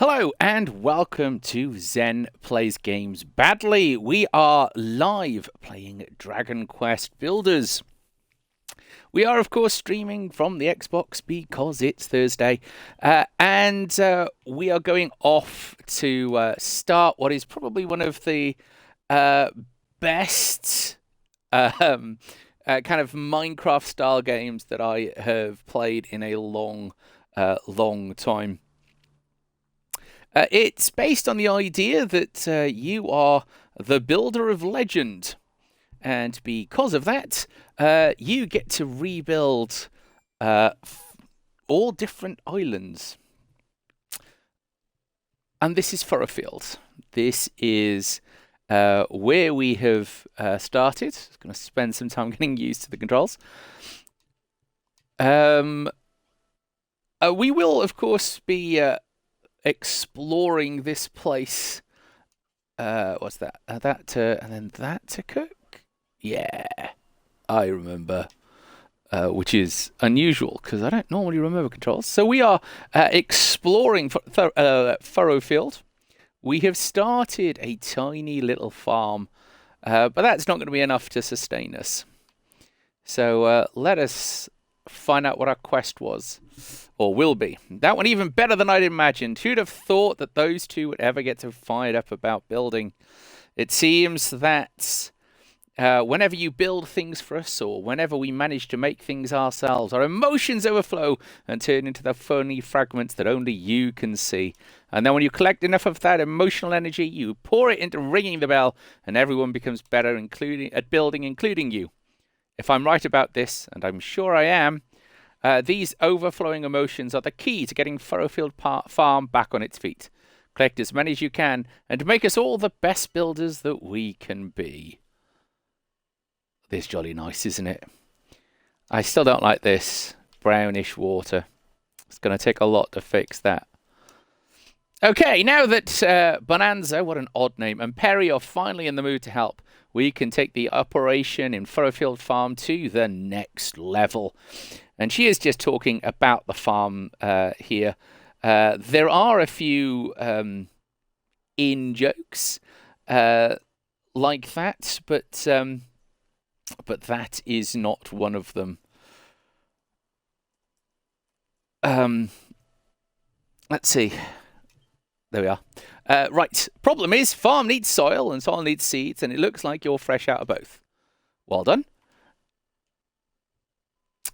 Hello and welcome to Zen Plays Games Badly. We are live playing Dragon Quest Builders. We are, of course, streaming from the Xbox because it's Thursday. And we are going off to start what is probably one of the best kind of Minecraft-style games that I have played in a long time. It's based on the idea that you are the builder of legend. And because of that, you get to rebuild all different islands. And this is Furrowfield. This is where we have started. I'm going to spend some time getting used to the controls. We will, of course, be exploring this place. What's that? And then that to cook? Yeah, I remember. Which is unusual because I don't normally remember controls. So we are exploring Furrowfield. We have started a tiny little farm, but that's not going to be enough to sustain us. So let us find out what our quest was, or will be. That one even better than I'd imagined. Who'd have thought that those two would ever get so fired up about building? It seems that whenever you build things for us, or whenever we manage to make things ourselves, our emotions overflow and turn into the phony fragments that only you can see. And then when you collect enough of that emotional energy, you pour it into ringing the bell, and everyone becomes better at building, including you. If I'm right about this, and I'm sure I am, these overflowing emotions are the key to getting Furrowfield Farm back on its feet. Collect as many as you can, and make us all the best builders that we can be. This is jolly nice, isn't it? I still don't like this brownish water. It's going to take a lot to fix that. Okay, now that Bonanza, what an odd name, and Perry are finally in the mood to help, we can take the operation in Furrowfield Farm to the next level. And she is just talking about the farm here. There are a few in-jokes like that, but that is not one of them. Let's see. There we are. Right. Problem is, farm needs soil and soil needs seeds, and it looks like you're fresh out of both. Well done.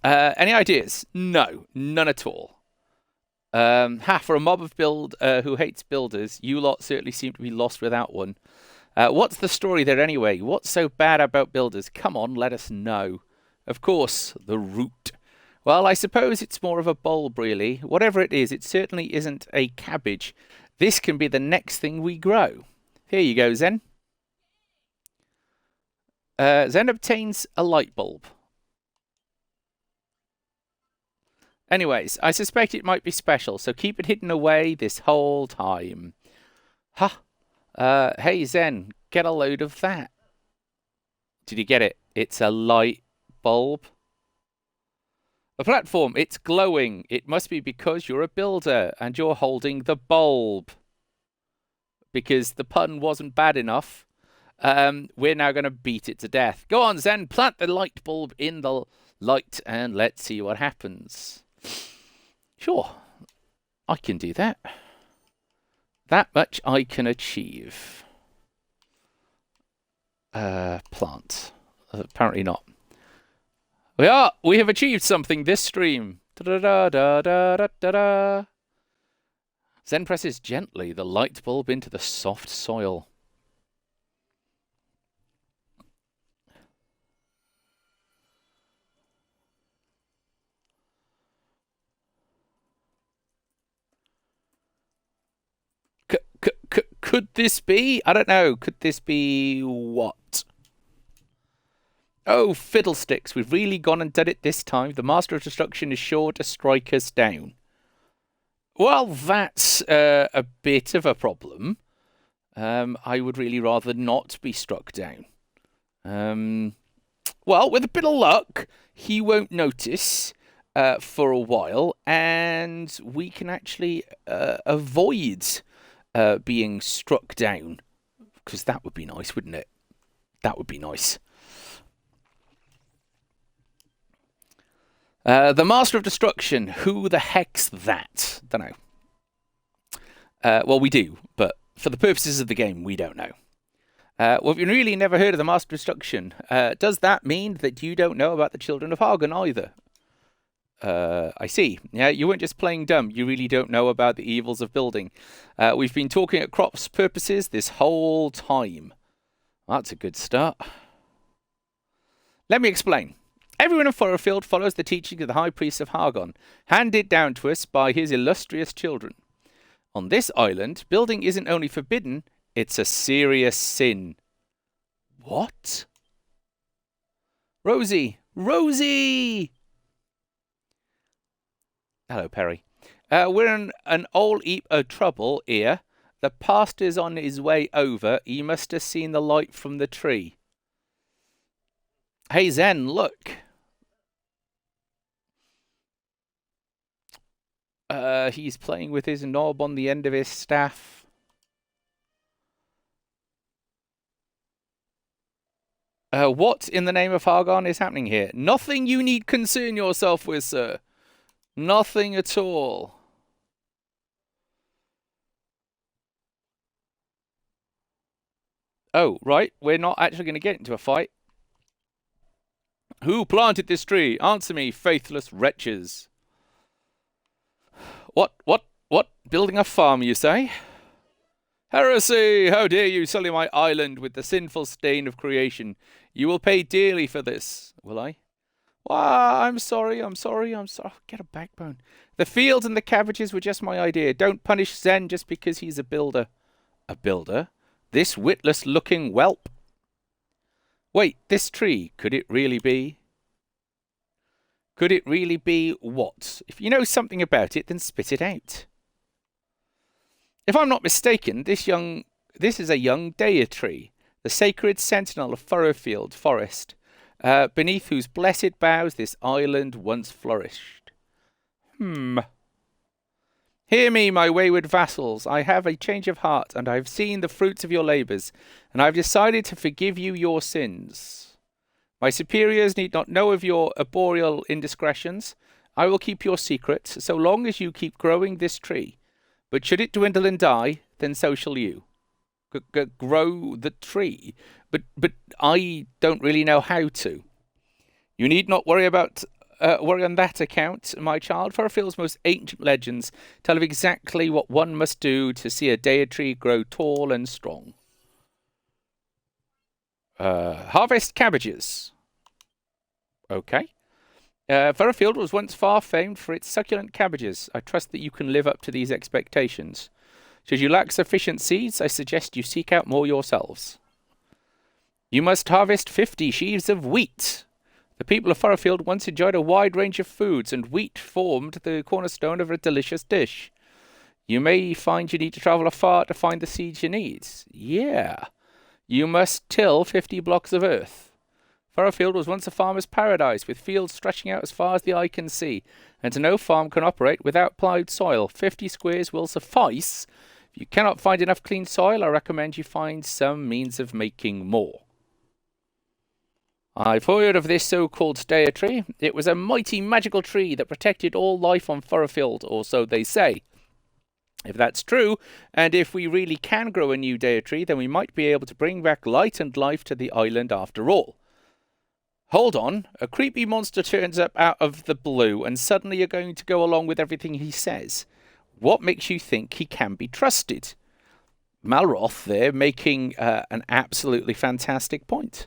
Any ideas? No, none at all. For a mob of who hates builders, you lot certainly seem to be lost without one. What's the story there anyway? What's so bad about builders? Come on, let us know. Of course, the root. Well, I suppose it's more of a bulb, really. Whatever it is, it certainly isn't a cabbage. This can be the next thing we grow. Here you go, Zen. Zen obtains a light bulb. Anyways, I suspect it might be special, so keep it hidden away this whole time. Ha! Hey, Zen, get a load of that. Did you get it? It's a light bulb. A platform, it's glowing. It must be because you're a builder and you're holding the bulb. Because the pun wasn't bad enough, we're now going to beat it to death. Go on, Zen, plant the light bulb in the light and let's see what happens. Sure, I can do that. That much I can achieve. Plant. Apparently not. We have achieved something this stream. Da-da-da-da-da-da-da. Zen presses gently the light bulb into the soft soil. Could this be? I don't know. Could this be what? Oh, fiddlesticks. We've really gone and done it this time. The Master of Destruction is sure to strike us down. Well, that's a bit of a problem. I would really rather not be struck down. Well, with a bit of luck, he won't notice. for a while, and we can actually avoid being struck down, because that would be nice, wouldn't it? That would be nice. The Master of Destruction. Who the heck's that? Don't know. Well, we do, but for the purposes of the game, we don't know. Well, if you really never heard of the Master of Destruction, does that mean that you don't know about the Children of Hargon either? I see. Yeah, you weren't just playing dumb. You really don't know about the evils of building. We've been talking at crops purposes this whole time. That's a good start. Let me explain. Everyone in Furrowfield follows the teaching of the High Priest of Hargon, handed down to us by his illustrious children. On this island, building isn't only forbidden, it's a serious sin. What? Rosie! Rosie! Hello, Perry. We're in an old heap of trouble here. The pastor's on his way over. He must have seen the light from the tree. Hey, Zen, look. He's playing with his knob on the end of his staff. What in the name of Hargon is happening here? Nothing you need concern yourself with, sir. Nothing at all. Oh, right. We're not actually going to get into a fight. Who planted this tree? Answer me, faithless wretches. What? Building a farm, you say? Heresy! How dare you sully my island with the sinful stain of creation? You will pay dearly for this. Will I? Why, I'm sorry. Get a backbone. The fields and the cabbages were just my idea. Don't punish Zen just because he's a builder. A builder? This witless-looking whelp? Wait, this tree, could it really be? Could it really be what? If you know something about it, then spit it out. If I'm not mistaken, this is a young daya tree, the sacred sentinel of Furrowfield forest, beneath whose blessed boughs this island once flourished. Hear me, my wayward vassals. I have a change of heart, and I have seen the fruits of your labours, and I have decided to forgive you your sins. My superiors need not know of your arboreal indiscretions. I will keep your secret, so long as you keep growing this tree. But should it dwindle and die, then so shall you. Grow the tree. But I don't really know how to. You need not worry on that account, my child. Furrowfield's most ancient legends tell of exactly what one must do to see a daya tree grow tall and strong. Harvest cabbages. Okay. Furrowfield was once far famed for its succulent cabbages. I trust that you can live up to these expectations. Should you lack sufficient seeds, I suggest you seek out more yourselves. You must harvest 50 sheaves of wheat. The people of Furrowfield once enjoyed a wide range of foods, and wheat formed the cornerstone of a delicious dish. You may find you need to travel afar to find the seeds you need. Yeah. You must till 50 blocks of earth. Furrowfield was once a farmer's paradise, with fields stretching out as far as the eye can see, and no farm can operate without ploughed soil. 50 squares will suffice. If you cannot find enough clean soil, I recommend you find some means of making more. I've heard of this so-called daya tree. It was a mighty magical tree that protected all life on Furrowfield, or so they say. If that's true, and if we really can grow a new daya tree, then we might be able to bring back light and life to the island after all. Hold on, a creepy monster turns up out of the blue, and suddenly you're going to go along with everything he says. What makes you think he can be trusted? Malroth there making an absolutely fantastic point.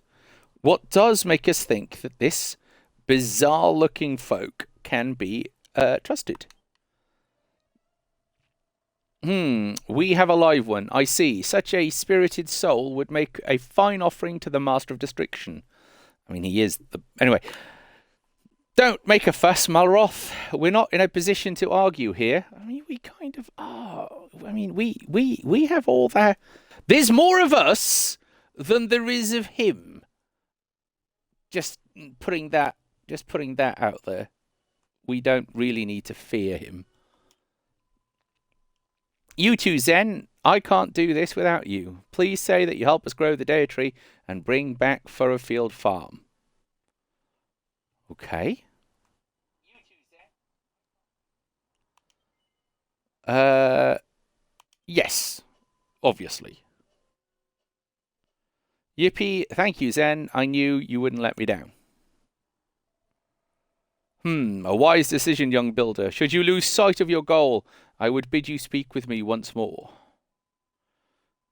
What does make us think that this bizarre-looking folk can be trusted? We have a live one. I see. Such a spirited soul would make a fine offering to the Master of Destruction. I mean, he is the... Anyway, don't make a fuss, Malroth. We're not in a position to argue here. I mean, we kind of are. I mean, we have all that... There's more of us than there is of him. Just putting that out there. we don't really need to fear him. You two, Zen, I can't do this without you. Please say that you help us grow the date tree and bring back Furrowfield Farm. Okay. Yes, obviously. Yippee, thank you, Zen. I knew you wouldn't let me down. A wise decision, young builder. Should you lose sight of your goal, I would bid you speak with me once more.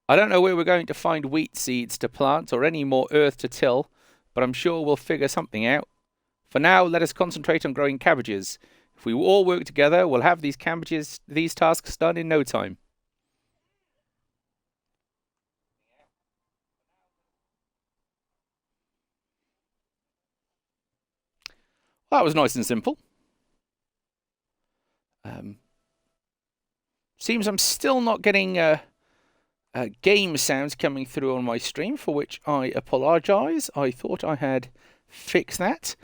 I don't know where we're going to find wheat seeds to plant or any more earth to till, but I'm sure we'll figure something out. For now, let us concentrate on growing cabbages. If we all work together, we'll have these tasks done in no time. That was nice and simple. Seems I'm still not getting game sounds coming through on my stream, for which I apologise. I thought I had fixed that.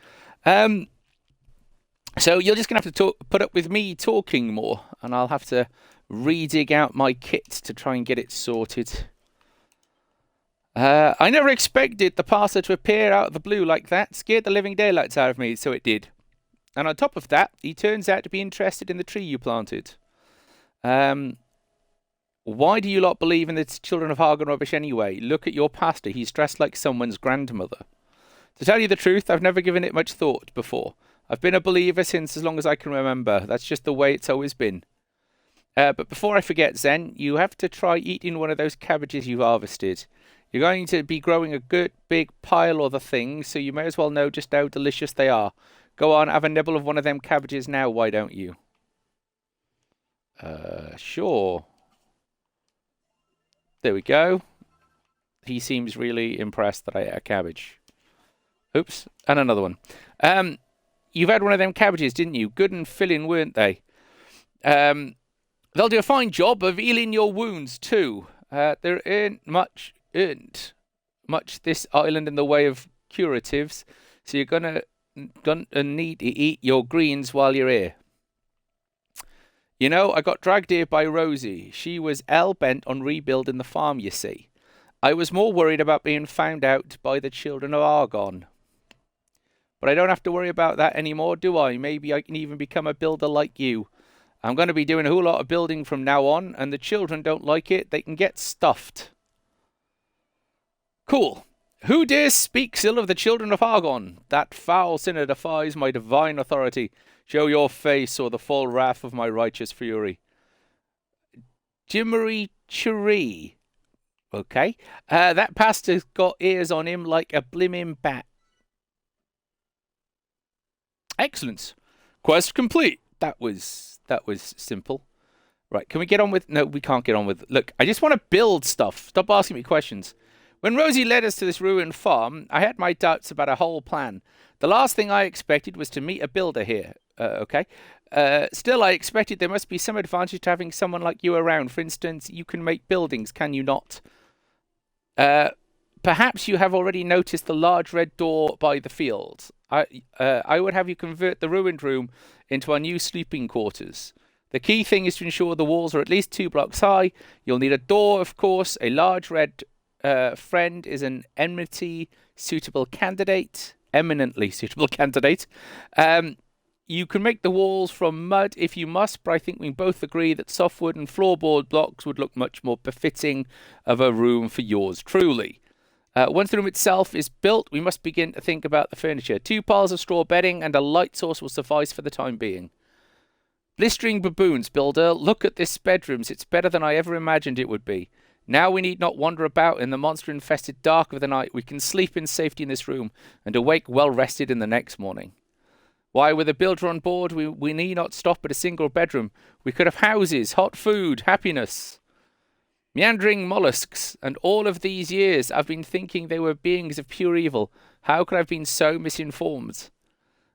So you're just going to have to put up with me talking more, and I'll have to redig out my kit to try and get it sorted. I never expected the passer to appear out of the blue like that. Scared the living daylights out of me, so it did. And on top of that, he turns out to be interested in the tree you planted. Why do you lot believe in the children of Hagen rubbish anyway? Look at your pastor. He's dressed like someone's grandmother. To tell you the truth, I've never given it much thought before. I've been a believer since as long as I can remember. That's just the way it's always been. But before I forget, Zen, you have to try eating one of those cabbages you've harvested. You're going to be growing a good big pile of the things, so you may as well know just how delicious they are. Go on, have a nibble of one of them cabbages now, why don't you? Sure. There we go. He seems really impressed that I ate a cabbage. Oops, and another one. You've had one of them cabbages, didn't you? Good and filling, weren't they? They'll do a fine job of healing your wounds, too. There ain't much this island in the way of curatives, so you're gonna need to eat your greens while you're here. You know, I got dragged here by Rosie. She was hell-bent on rebuilding the farm, you see. I was more worried about being found out by the children of Argon. But I don't have to worry about that anymore, do I? Maybe I can even become a builder like you. I'm going to be doing a whole lot of building from now on, and the children don't like it. They can get stuffed. Cool. Who dares speak ill of the children of Argon? That foul sinner defies my divine authority. Show your face, or the full wrath of my righteous fury. Jimmery Cheree. Okay. That pastor's got ears on him like a blimmin' bat. Excellent. Quest complete. That was simple. Right, can we get on with... No, we can't get on with... Look, I just want to build stuff. Stop asking me questions. When Rosie led us to this ruined farm, I had my doubts about her whole plan. The last thing I expected was to meet a builder here. Okay. Still, I expected there must be some advantage to having someone like you around. For instance, you can make buildings, can you not? Perhaps you have already noticed the large red door by the field. I would have you convert the ruined room into our new sleeping quarters. The key thing is to ensure the walls are at least 2 blocks high. You'll need a door, of course. A large red friend is an eminently suitable candidate. You can make the walls from mud if you must, but I think we both agree that softwood and floorboard blocks would look much more befitting of a room for yours truly. Once the room itself is built, we must begin to think about the furniture. 2 piles of straw bedding and a light source will suffice for the time being. Blistering baboons, builder. Look at this bedroom. It's better than I ever imagined it would be. Now we need not wander about in the monster-infested dark of the night. We can sleep in safety in this room and awake well-rested in the next morning. Why, with a builder on board, we need not stop at a single bedroom. We could have houses, hot food, happiness. Meandering mollusks, and all of these years I've been thinking they were beings of pure evil. How could I have been so misinformed?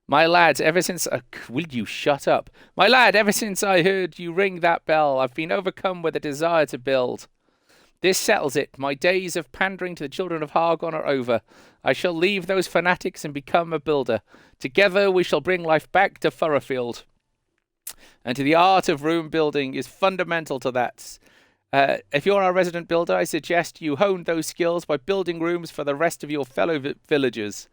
My lad, ever since... will you shut up? My lad, ever since I heard you ring that bell, I've been overcome with a desire to build. This settles it. My days of pandering to the children of Hargon are over. I shall leave those fanatics and become a builder. Together we shall bring life back to Furrowfield. And to the art of room building is fundamental to that. If you're our resident builder, I suggest you hone those skills by building rooms for the rest of your fellow villagers.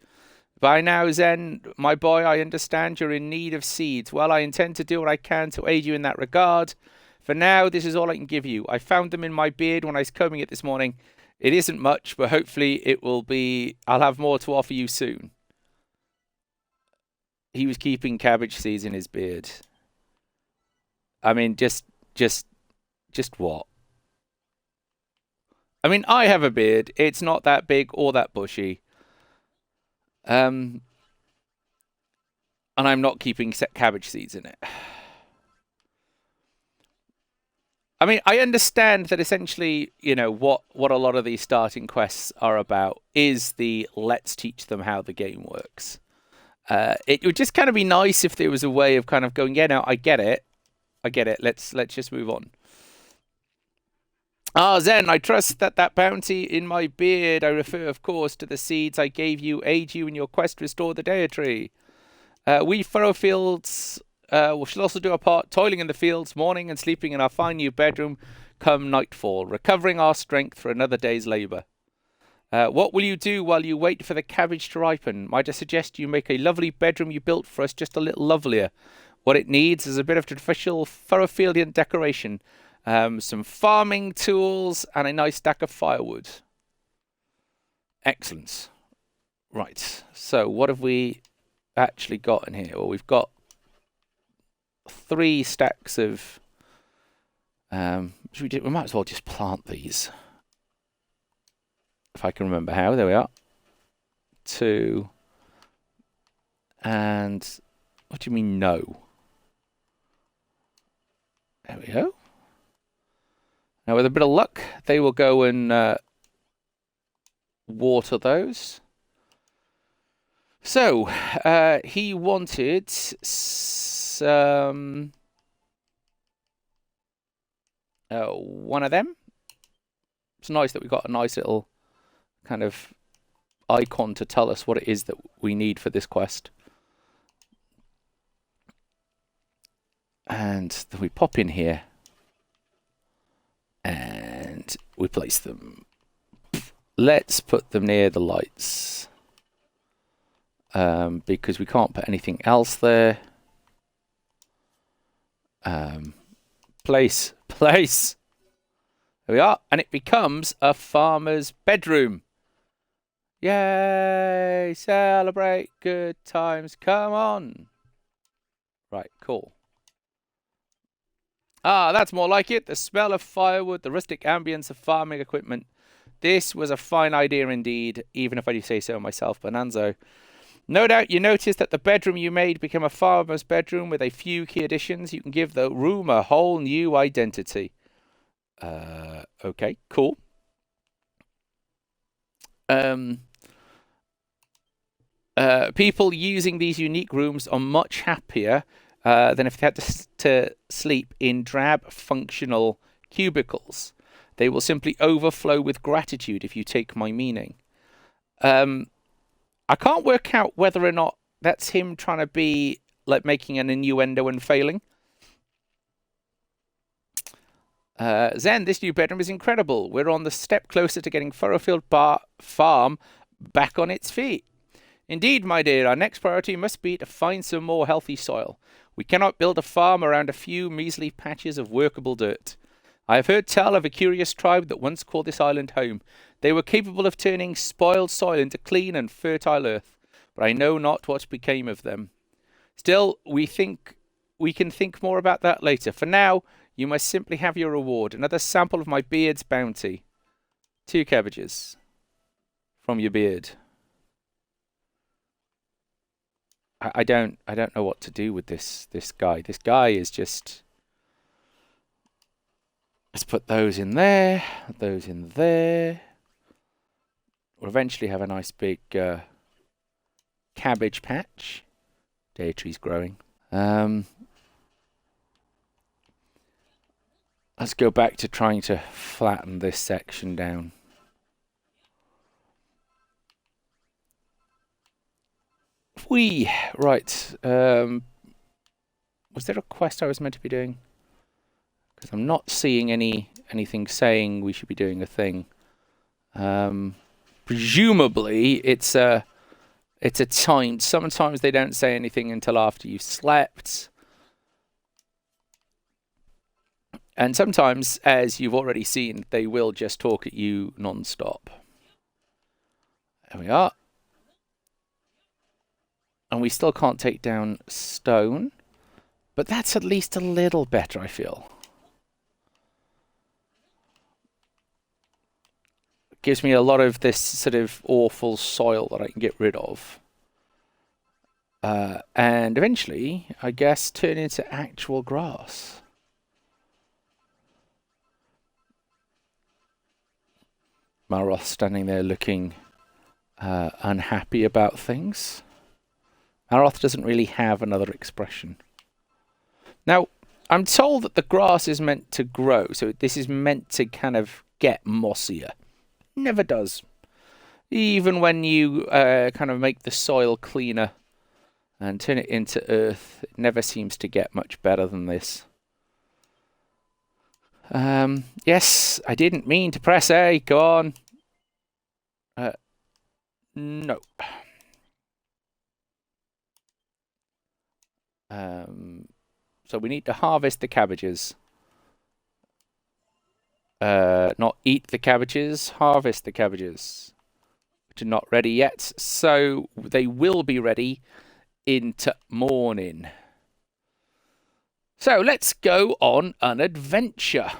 By now, Zen, my boy, I understand you're in need of seeds. Well, I intend to do what I can to aid you in that regard. For now, this is all I can give you. I found them in my beard when I was combing it this morning. It isn't much, but hopefully it will be... I'll have more to offer you soon. He was keeping cabbage seeds in his beard. I mean, just what? I mean, I have a beard. It's not that big or that bushy. And I'm not keeping cabbage seeds in it. I mean, I understand that essentially, you know, what a lot of these starting quests are about is the let's teach them how the game works. It would just kind of be nice if there was a way of kind of going, yeah, no, I get it. Let's just move on. Ah, Zen, I trust that bounty in my beard, I refer, of course, to the seeds I gave you, aid you in your quest to restore the deity. We Furrowfields shall also do our part, toiling in the fields, morning and sleeping in our fine new bedroom come nightfall, recovering our strength for another day's labour. What will you do while you wait for the cabbage to ripen? Might I suggest you make a lovely bedroom you built for us just a little lovelier? What it needs is a bit of traditional Furrowfieldian decoration, some farming tools, and a nice stack of firewood. Excellent. Right, so what have we actually got in here? Well, we've got 3 stacks of... we might as well just plant these. If I can remember how. There we are. 2. And... what do you mean, no? There we go. Now, with a bit of luck, they will go and water those. So, he wanted some... one of them. It's nice that we've got a nice little kind of icon to tell us what it is that we need for this quest. And then we pop in here. And we place them. Let's put them near the lights. Because we can't put anything else there. Place. There we are. And it becomes a farmer's bedroom. Yay! Celebrate good times. Come on. Right, cool. Ah, that's more like it. The smell of firewood, the rustic ambience of farming equipment. This was a fine idea indeed, even if I do say so myself, Bonanzo. No doubt you noticed that the bedroom you made became a farmer's bedroom with a few key additions. You can give the room a whole new identity. Okay, cool. People using these unique rooms are much happier than if they had to sleep in drab functional cubicles. They will simply overflow with gratitude if you take my meaning. I can't work out whether or not that's him trying to be like making an innuendo and failing. Zen, this new bedroom is incredible. We're on the step closer to getting Furrowfield Farm back on its feet. Indeed, my dear, our next priority must be to find some more healthy soil. We cannot build a farm around a few measly patches of workable dirt. I have heard tell of a curious tribe that once called this island home. They were capable of turning spoiled soil into clean and fertile earth, but I know not what became of them. Still, we can think more about that later. For now, you must simply have your reward. Another sample of my beard's bounty. 2 cabbages from your beard. I don't know what to do with this guy. This guy is just... Let's put those in there, those in there. We'll eventually have a nice big cabbage patch. Dairy tree's growing. Let's go back to trying to flatten this section down. Right. Was there a quest I was meant to be doing? Because I'm not seeing anything saying we should be doing a thing. Presumably, it's a time. Sometimes they don't say anything until after you've slept. And sometimes, as you've already seen, they will just talk at you non-stop. There we are. And we still can't take down stone. But that's at least a little better, I feel. It gives me a lot of this sort of awful soil that I can get rid of. And eventually, I guess, turn into actual grass. Maroth standing there looking unhappy about things. Maroth doesn't really have another expression. Now, I'm told that the grass is meant to grow, so this is meant to kind of get mossier. Never does. Even when you kind of make the soil cleaner and turn it into earth, it never seems to get much better than this. Yes, I didn't mean to press A. Go on. No. So we need to harvest the cabbages. Not eat the cabbages, harvest the cabbages. Which are not ready yet, so they will be ready into morning. So let's go on an adventure.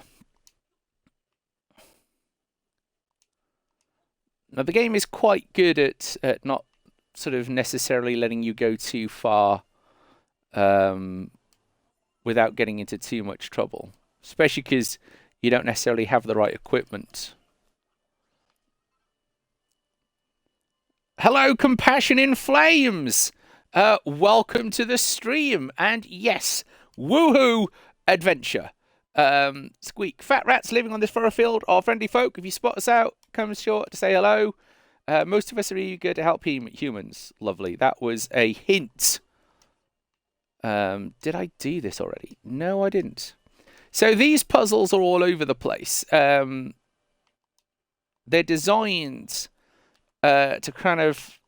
Now the game is quite good at not sort of necessarily letting you go too far without getting into too much trouble, especially because you don't necessarily have the right equipment. Hello, Compassion in Flames! Welcome to the stream, and yes, woohoo, adventure. Squeak. Fat rats living on this Furrowfield are friendly folk. If you spot us out, come short to say hello. Most of us are eager to help humans. Lovely. That was a hint. Did I do this already? No, I didn't. So these puzzles are all over the place. They're designed to kind of...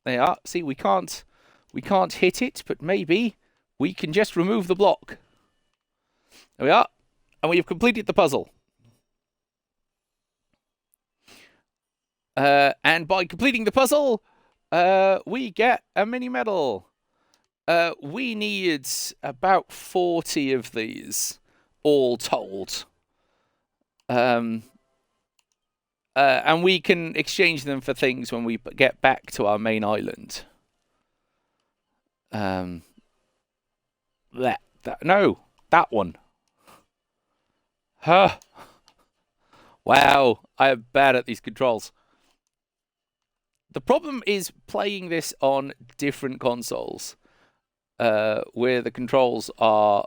they are. See, we can't hit it, but maybe we can just remove the block. There we are. And we have completed the puzzle. And by completing the puzzle, we get a mini medal. We need about 40 of these, all told. And we can exchange them for things when we get back to our main island. No, that one. Huh. Wow, I am bad at these controls. The problem is playing this on different consoles, where the controls are,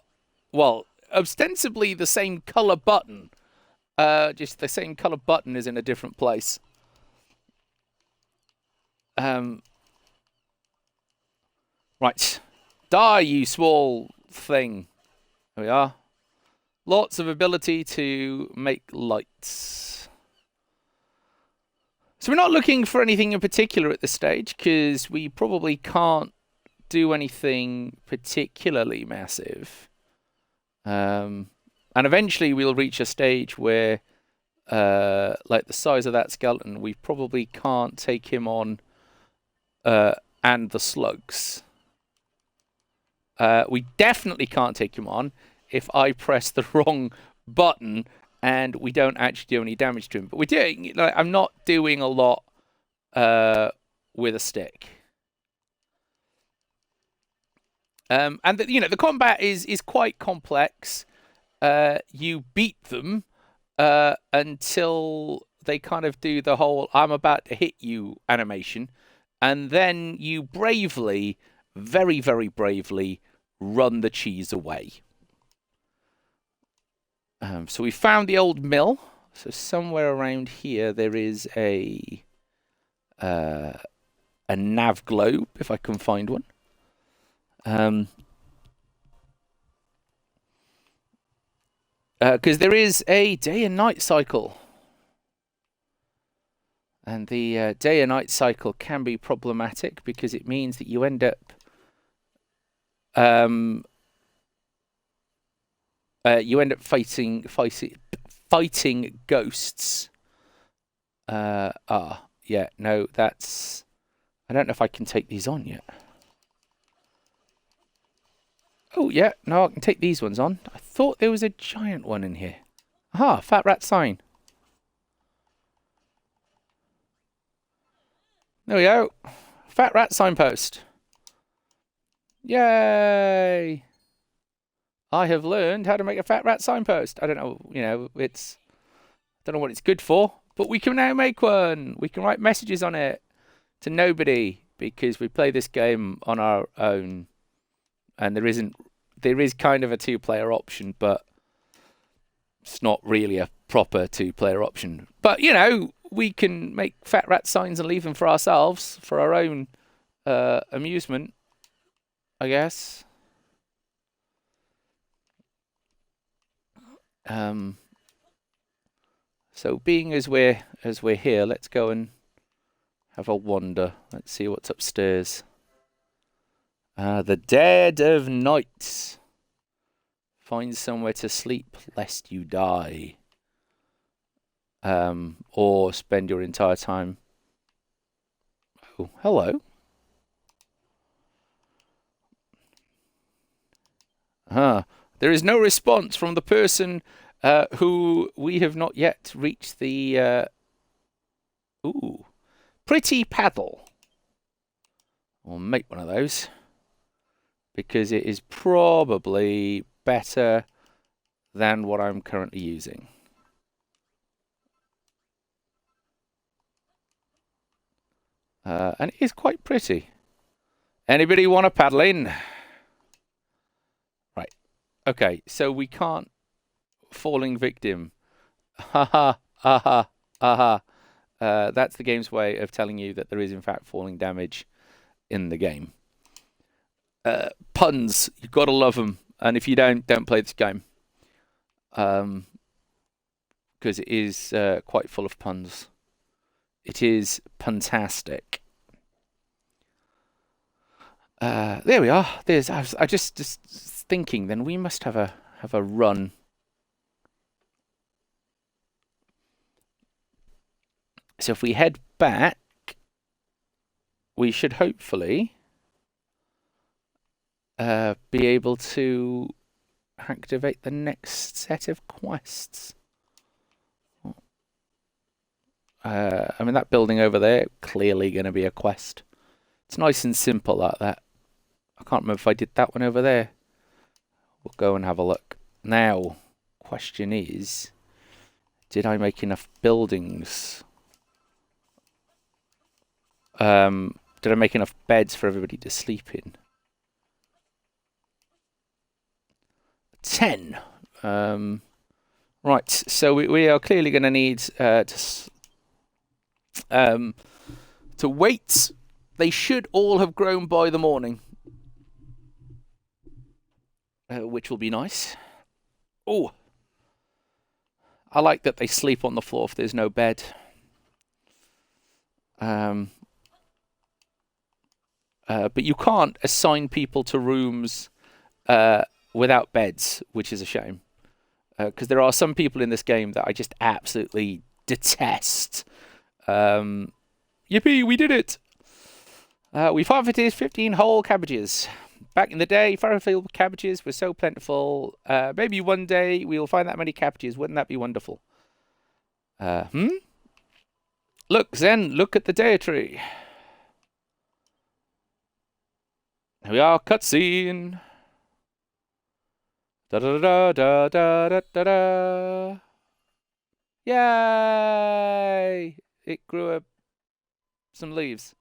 well, ostensibly the same color button. Just the same color button is in a different place. Right. Die, you small thing. There we are. Lots of ability to make lights. So we're not looking for anything in particular at this stage, because we probably can't do anything particularly massive. And eventually we'll reach a stage where, like the size of that skeleton, we probably can't take him on, and the slugs. We definitely can't take him on if I press the wrong button and we don't actually do any damage to him. But we're doing, like, I'm not doing a lot with a stick. And the combat is quite complex. You beat them until they kind of do the whole "I'm about to hit you" animation, and then you bravely, very, very bravely, run the cheese away. So we found the old mill. So somewhere around here there is a nav globe, if I can find one. Because there is a day and night cycle. And the day and night cycle can be problematic because it means that you end up fighting ghosts. Yeah, no, that's... I don't know if I can take these on yet. Oh, yeah, no, I can take these ones on. I thought there was a giant one in here. Aha, fat rat sign. There we go. Fat rat signpost. Yay! I have learned how to make a fat rat signpost. I don't know, I don't know what it's good for, but we can now make one. We can write messages on it to nobody because we play this game on our own, and there is kind of a two-player option, but it's not really a proper two-player option. But we can make fat rat signs and leave them for ourselves for our own amusement, I guess. So being as we're here, let's go and have a wander. Let's see what's upstairs. The dead of night. Find somewhere to sleep lest you die. Or spend your entire time. Oh, hello. There is no response from the person who we have not yet reached the... pretty paddle. We'll make one of those. Because it is probably better than what I'm currently using. And it is quite pretty. Anybody want to paddle in? Right. Okay, so we can't... Falling victim. Haha, aha, aha. That's the game's way of telling you that there is, in fact, falling damage in the game. Puns. You've got to love them. And if you don't play this game. Because it is quite full of puns. It is puntastic. There we are. I just thinking. Then we must have a run. So if we head back, we should hopefully be able to activate the next set of quests. I mean, that building over there, clearly going to be a quest. It's nice and simple like that. I can't remember if I did that one over there. We'll go and have a look. Now, question is, did I make enough buildings? Did I make enough beds for everybody to sleep in? 10. Right, so we are clearly going to need to wait. They should all have grown by the morning, which will be nice. Oh, I like that they sleep on the floor if there's no bed. But you can't assign people to rooms without beds, which is a shame. Because there are some people in this game that I just absolutely detest. Yippee, we did it! We harvested 15 whole cabbages. Back in the day, Furrowfield cabbages were so plentiful. Maybe one day we will find that many cabbages. Wouldn't that be wonderful? Look, Zen, look at the day tree. Here we are, cutscene. Da da da da da da da da. Yay! It grew some leaves.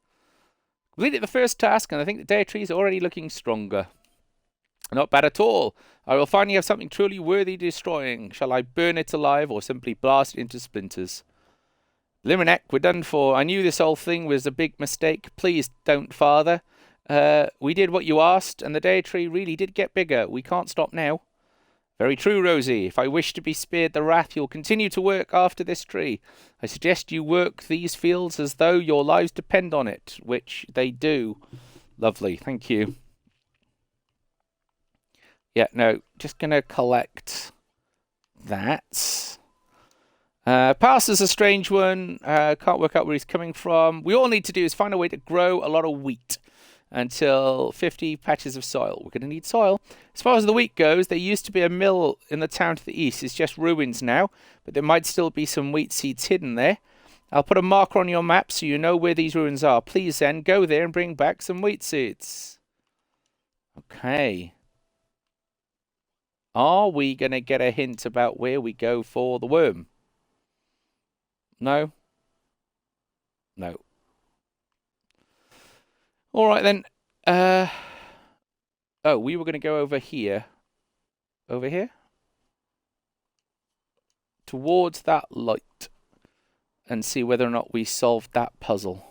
Completed the first task, and I think the day tree is already looking stronger. Not bad at all. I will finally have something truly worthy of destroying. Shall I burn it alive or simply blast it into splinters? Limerneck, we're done for. I knew this whole thing was a big mistake. Please don't, Father. We did what you asked, and the day tree really did get bigger. We can't stop now. Very true, Rosie. If I wish to be spared the wrath, you'll continue to work after this tree. I suggest you work these fields as though your lives depend on it, which they do. Lovely, thank you. Yeah, no, just going to collect that. Pass is a strange one. Can't work out where he's coming from. We all need to do is find a way to grow a lot of wheat until 50 patches of soil. We're going to need soil. As far as the wheat goes, there used to be a mill in the town to the east. It's just ruins now, but there might still be some wheat seeds hidden there. I'll put a marker on your map so you know where these ruins are. Please then go there and bring back some wheat seeds. Okay. Are we going to get a hint about where we go for the worm? No? No. All right, then. Oh, we were going to go over here. Over here? Towards that light. And see whether or not we solved that puzzle.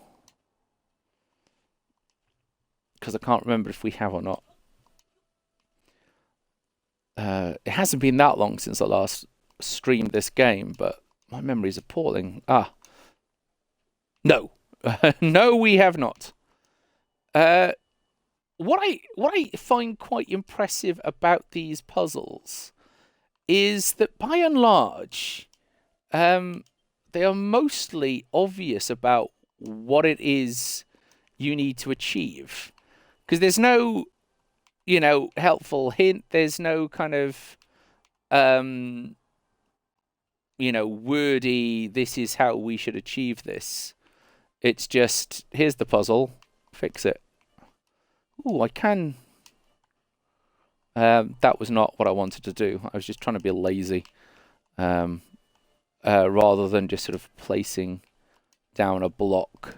Because I can't remember if we have or not. It hasn't been that long since I last streamed this game, but my memory's appalling. Ah. No. No, we have not. What I find quite impressive about these puzzles is that by and large, they are mostly obvious about what it is you need to achieve. Because there's no, you know, helpful hint. There's no kind of, you know, wordy, this is how we should achieve this. It's just, here's the puzzle, fix it. Ooh, I can... that was not what I wanted to do. I was just trying to be lazy. Rather than just sort of placing down a block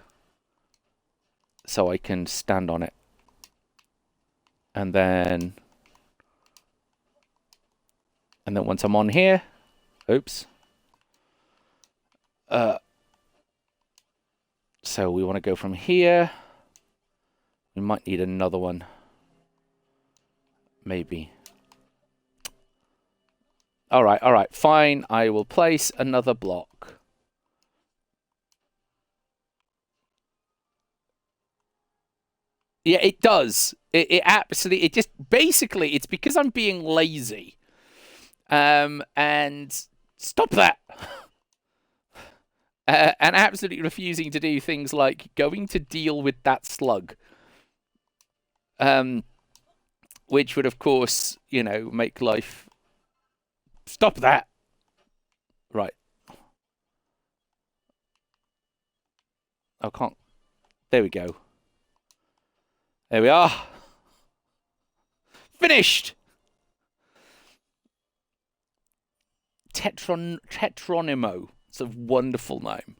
so I can stand on it. And then once I'm on here, oops. So we want to go from here. We might need another one. Maybe. All right, fine. I will place another block. Yeah, it does. It absolutely, it just, basically, it's because I'm being lazy. And stop that. And absolutely refusing to do things like going to deal with that slug. Which would, of course, you know, make life... Stop that! Right. I can't... There we go. There we are. Finished! Tetronimo. It's a wonderful name.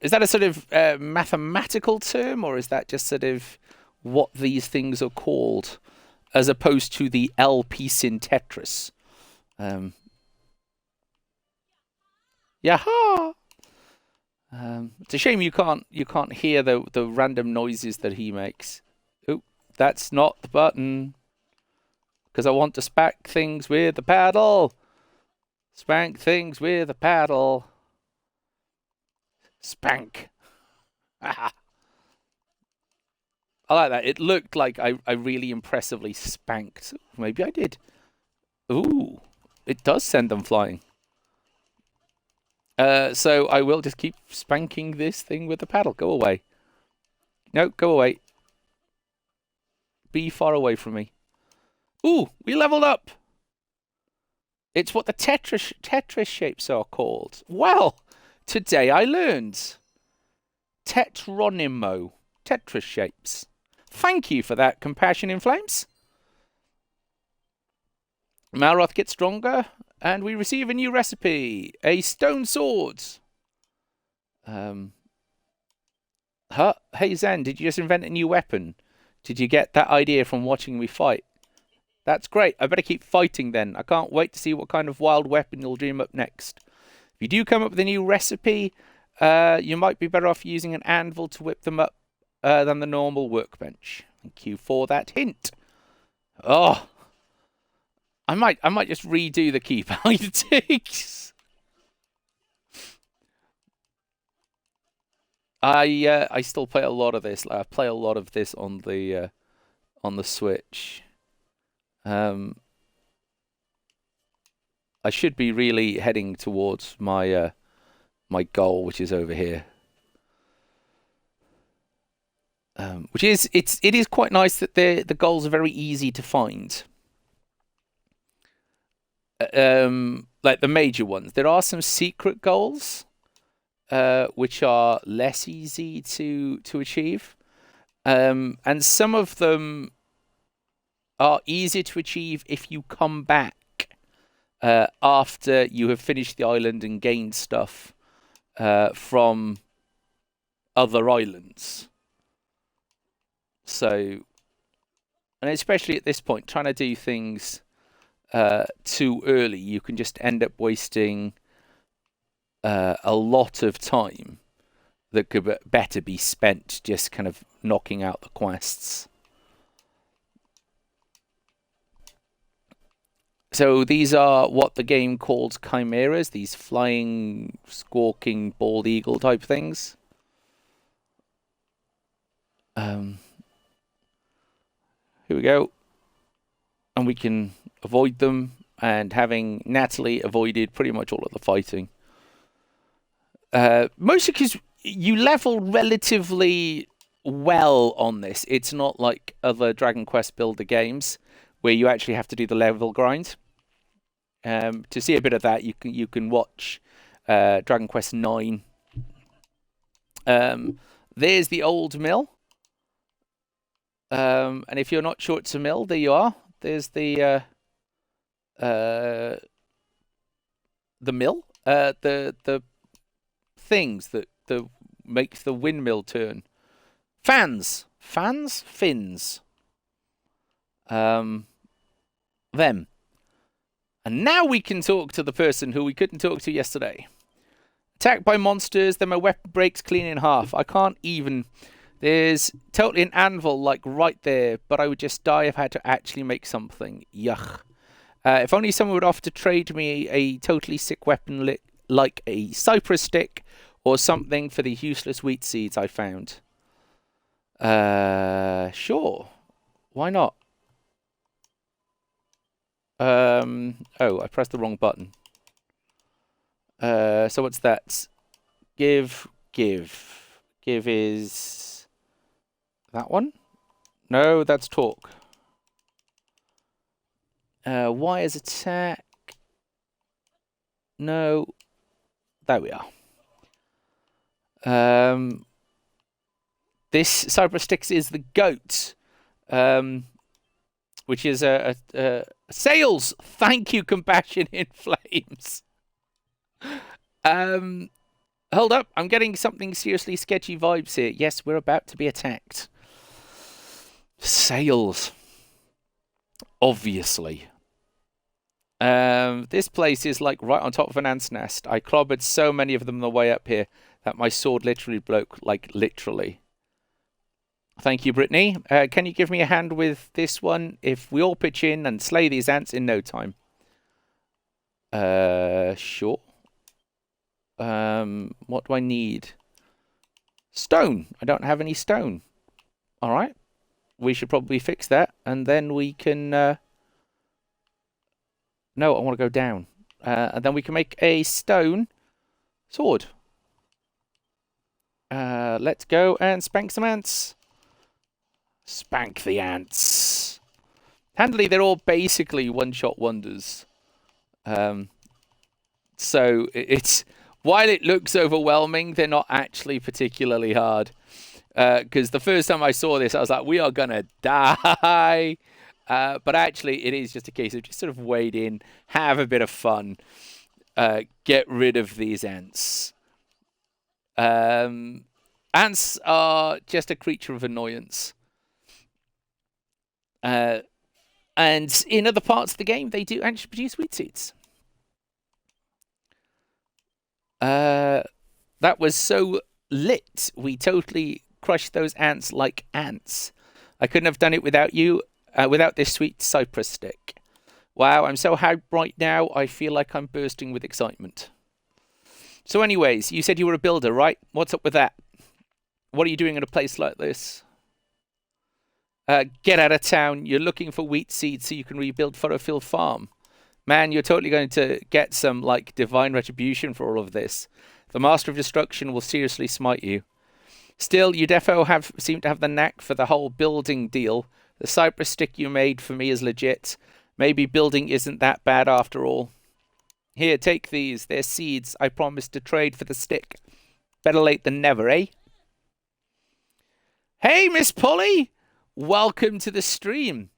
Is that a sort of mathematical term, or is that just sort of what these things are called, as opposed to the L piece in Tetris? Yaha! It's a shame you can't hear the random noises that he makes. Oh, that's not the button. Because I want to spank things with a paddle. Spank things with a paddle. Spank. I like that. It looked like I really impressively spanked. Maybe I did. Ooh, it does send them flying. So I will just keep spanking this thing with the paddle. Go away. No, go away. Be far away from me. Ooh, we leveled up. It's what the Tetris shapes are called. Well, today I learned. Tetronimo. Tetris shapes. Thank you for that, Compassion in Flames. Malroth gets stronger, and we receive a new recipe. A stone sword. Hey Zen, did you just invent a new weapon? Did you get that idea from watching me fight? That's great. I better keep fighting then. I can't wait to see what kind of wild weapon you'll dream up next. If you do come up with a new recipe, you might be better off using an anvil to whip them up than the normal workbench. Thank you for that hint. Oh, I might just redo the key bindings. I still play a lot of this. I play a lot of this on the Switch. I should be really heading towards my my goal, which is over here. Which is it is quite nice that the goals are very easy to find. Like the major ones. There are some secret goals, which are less easy to achieve, and some of them are easier to achieve if you come back after you have finished the island and gained stuff from other islands. So, and especially at this point, trying to do things too early, you can just end up wasting a lot of time that could better be spent just kind of knocking out the quests. So these are what the game calls chimeras, these flying, squawking, bald eagle type things. Here we go. And we can avoid them, and having Natalie avoided pretty much all of the fighting. Mostly because you level relatively well on this. It's not like other Dragon Quest builder games where you actually have to do the level grind. To see a bit of that, you can watch Dragon Quest 9. There's the old mill. And if you're not sure it's a mill, there you are. There's the mill. The things that makes the windmill turn. Fins. Them. And now we can talk to the person who we couldn't talk to yesterday. Attacked by monsters, then my weapon breaks clean in half. I can't even. There's totally an anvil, like, right there, but I would just die if I had to actually make something. Yuck. If only someone would offer to trade me a totally sick weapon like a cypress stick or something for the useless wheat seeds I found. Sure. Why not? Oh, I pressed the wrong button. So what's that? Give. Give is that one? No, that's talk. Y is attack. No. There we are. This Cypress Sticks is the goat. Which is a sales. Thank you, Compassion in Flames. Hold up. I'm getting something seriously sketchy vibes here. Yes, we're about to be attacked. Sales. Obviously. This place is like right on top of an ant's nest. I clobbered so many of them on the way up here that my sword literally broke, like literally. Thank you, Brittany. Can you give me a hand with this one? If we all pitch in and slay these ants in no time. Sure. What do I need? Stone. I don't have any stone. All right. We should probably fix that, and then we can... No, I want to go down. And then we can make a stone sword. Let's go and spank some ants. Spank the ants. Handily, they're all basically one-shot wonders. So it's while it looks overwhelming, they're not actually particularly hard. Because the first time I saw this, I was like, we are gonna die. But actually, it is just a case of just sort of wade in, have a bit of fun, get rid of these ants. Ants are just a creature of annoyance. Uh, and in other parts of the game, they do actually produce wheat seeds. That was so lit. We totally crushed those ants like ants. I couldn't have done it without you, without this sweet cypress stick. Wow, I'm so hyped right now. I feel like I'm bursting with excitement. So, anyways, you said you were a builder, right? What's up with that? What are you doing in a place like this? Get out of town. You're looking for wheat seeds so you can rebuild Furrowfield Farm. Man, you're totally going to get some, like, divine retribution for all of this. The Master of Destruction will seriously smite you. Still, you defo seem to have the knack for the whole building deal. The cypress stick you made for me is legit. Maybe building isn't that bad after all. Here, take these. They're seeds. I promised to trade for the stick. Better late than never, eh? Hey, Miss Polly! Welcome to the stream.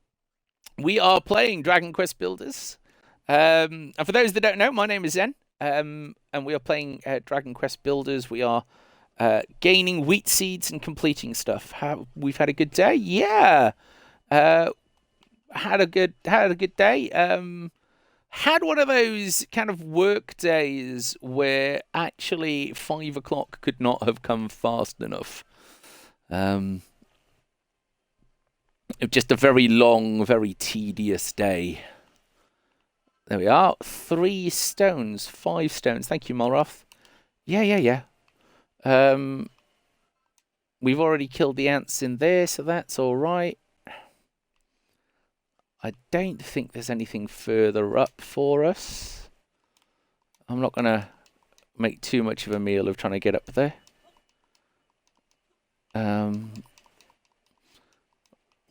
We are playing Dragon Quest Builders. And for those that don't know, my name is Zen. And we are playing Dragon Quest Builders. We are gaining wheat seeds and completing stuff. We've had a good day. Yeah. Had a good day. Had one of those kind of work days where actually 5 o'clock could not have come fast enough. Just a very long, very tedious day. There we are. 3 stones, 5 stones. Thank you, Molroth. Yeah. We've already killed the ants in there, so that's all right. I don't think there's anything further up for us. I'm not going to make too much of a meal of trying to get up there.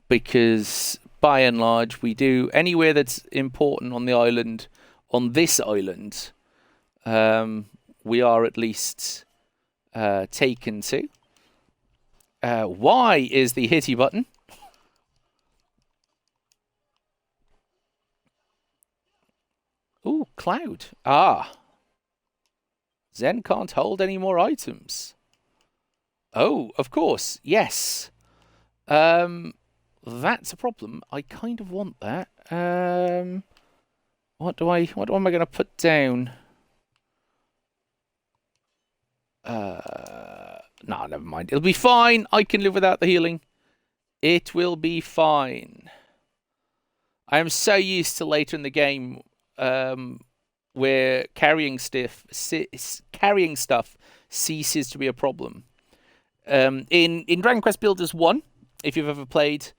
Because by and large, we do anywhere that's important on the island, on this island, we are at least taken to. Y is the hitty button. Ooh, cloud. Ah. Zen can't hold any more items. Oh, of course. Yes. That's a problem. I kind of want that. What am I going to put down? No, never mind. It'll be fine. I can live without the healing. It will be fine. I am so used to later in the game where carrying stuff ceases to be a problem. In Dragon Quest Builders 1, if you've ever played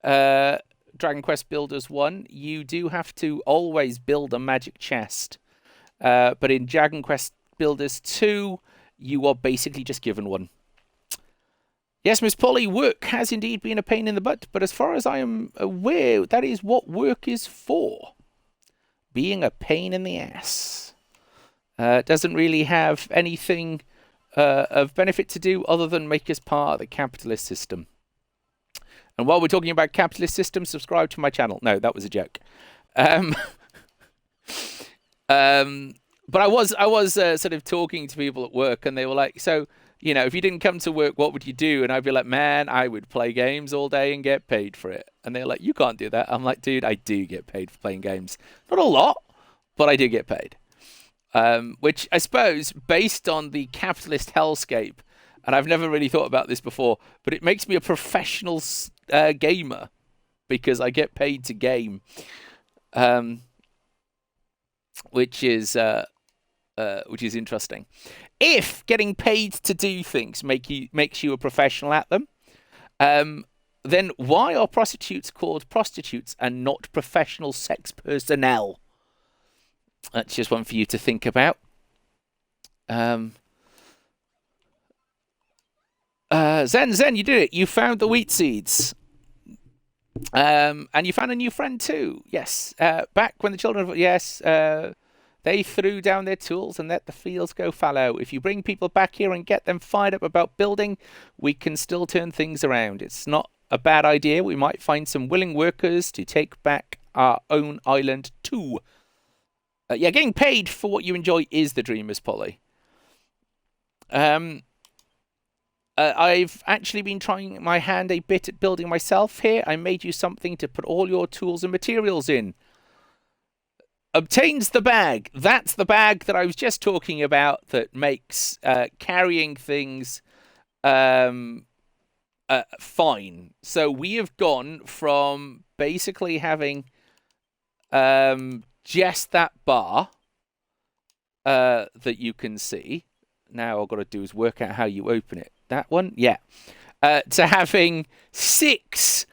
Dragon Quest Builders 1, you do have to always build a magic chest. But in Dragon Quest Builders 2, you are basically just given one. Yes, Miss Polly, work has indeed been a pain in the butt, but as far as I am aware, that is what work is for. Being a pain in the ass. Doesn't really have anything of benefit to do other than make us part of the capitalist system. And while we're talking about capitalist system, subscribe to my channel. No, that was a joke. But I was sort of talking to people at work, and they were like, so, you know, if you didn't come to work, what would you do? And I'd be like, man, I would play games all day and get paid for it. And they're like, you can't do that. I'm like, dude, I do get paid for playing games. Not a lot, but I do get paid. Which I suppose, based on the capitalist hellscape, and I've never really thought about this before, but it makes me a professional gamer because I get paid to game, which is interesting. If getting paid to do things makes you a professional at them, then why are prostitutes called prostitutes and not professional sex personnel? That's just one for you to think about. Zen, you did it. You found the wheat seeds. And you found a new friend too. Yes. Back when the children... Yes. They threw down their tools and let the fields go fallow. If you bring people back here and get them fired up about building, we can still turn things around. It's not a bad idea. We might find some willing workers to take back our own island too. Yeah, getting paid for what you enjoy is the dream, Miss Polly. I've actually been trying my hand a bit at building myself here. I made you something to put all your tools and materials in. Obtains the bag. That's the bag that I was just talking about that makes carrying things fine. So we have gone from basically having just that bar that you can see. Now all I've got to do is work out how you open it. That one? Yeah. To having 7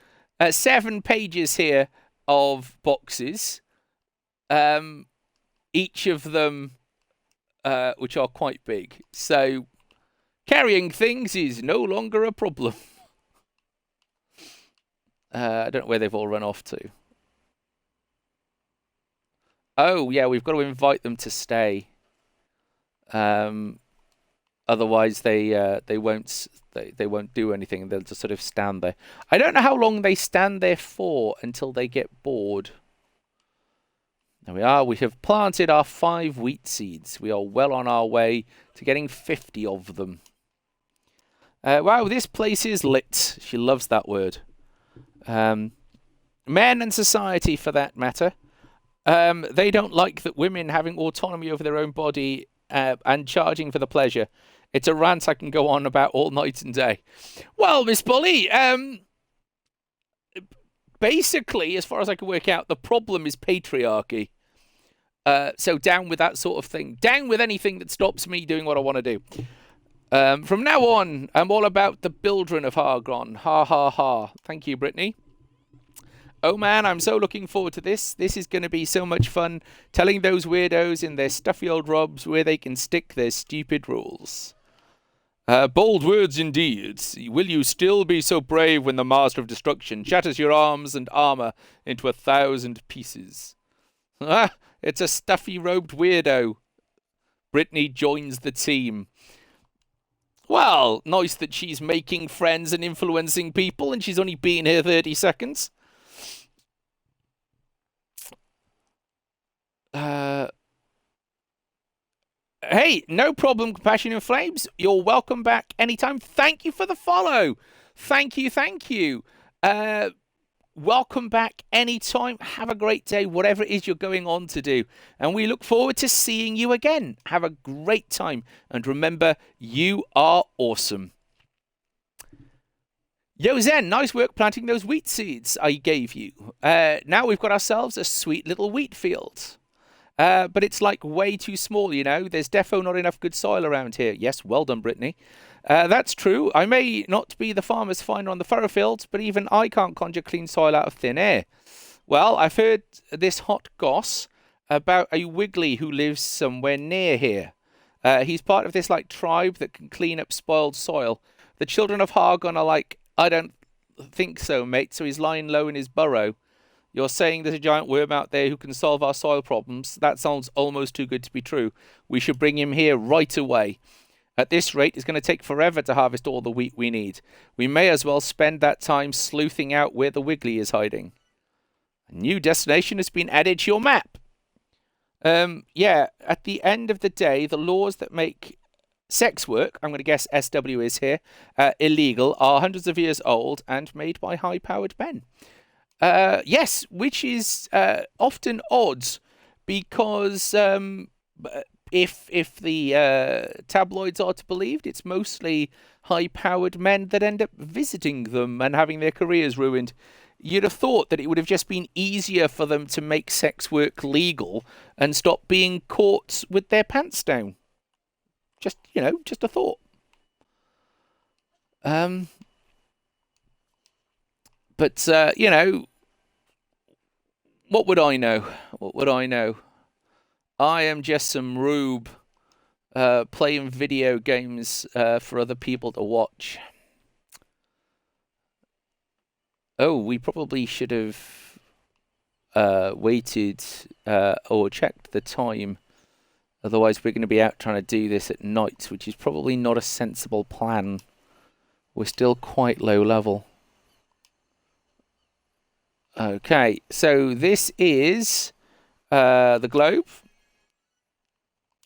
pages here of boxes. Each of them which are quite big. So carrying things is no longer a problem. I don't know where they've all run off to. Oh, yeah, we've got to invite them to stay. Otherwise, they won't do anything. They'll just sort of stand there. I don't know how long they stand there for until they get bored. There we are. We have planted our 5 wheat seeds. We are well on our way to getting 50 of them. Wow, this place is lit. She loves that word. Men and society, for that matter. They don't like that women having autonomy over their own body and charging for the pleasure. It's a rant I can go on about all night and day. Well, Miss Polly, basically, as far as I can work out, the problem is patriarchy. So down with that sort of thing. Down with anything that stops me doing what I want to do. From now on, I'm all about the Bildren of Hargron. Ha, ha, ha. Thank you, Brittany. Oh, man, I'm so looking forward to this. This is going to be so much fun, telling those weirdos in their stuffy old robes where they can stick their stupid rules. Bold words indeed. Will you still be so brave when the Master of Destruction shatters your arms and armor into 1,000 pieces? Ah, it's a stuffy-robed weirdo. Brittany joins the team. Well, nice that she's making friends and influencing people, and she's only been here 30 seconds. Hey, no problem, Compassion in Flames. You're welcome back anytime. Thank you for the follow. Thank you, thank you. Welcome back anytime. Have a great day, whatever it is you're going on to do. And we look forward to seeing you again. Have a great time. And remember, you are awesome. Yo, Zen, nice work planting those wheat seeds I gave you. Now we've got ourselves a sweet little wheat field. But it's like way too small, you know. There's defo not enough good soil around here. Yes, well done, Brittany. That's true. I may not be the farmer's finder on the Furrowfield, but even I can't conjure clean soil out of thin air. Well, I've heard this hot goss about a Wiggly who lives somewhere near here. He's part of this like tribe that can clean up spoiled soil. The children of Hargon are like, I don't think so, mate, so he's lying low in his burrow. You're saying there's a giant worm out there who can solve our soil problems? That sounds almost too good to be true. We should bring him here right away. At this rate, it's going to take forever to harvest all the wheat we need. We may as well spend that time sleuthing out where the Wiggly is hiding. A new destination has been added to your map. Yeah, at the end of the day, the laws that make sex work, I'm going to guess SW is here, illegal, are hundreds of years old and made by high-powered men. Yes, which is often odd because if the tabloids are to be believed, it's mostly high-powered men that end up visiting them and having their careers ruined. You'd have thought that it would have just been easier for them to make sex work legal and stop being caught with their pants down. Just, you know, just a thought. But, you know, what would I know? What would I know? I am just some rube playing video games for other people to watch. Oh, we probably should have waited or checked the time. Otherwise, we're going to be out trying to do this at night, which is probably not a sensible plan. We're still quite low level. Okay, so this is the globe.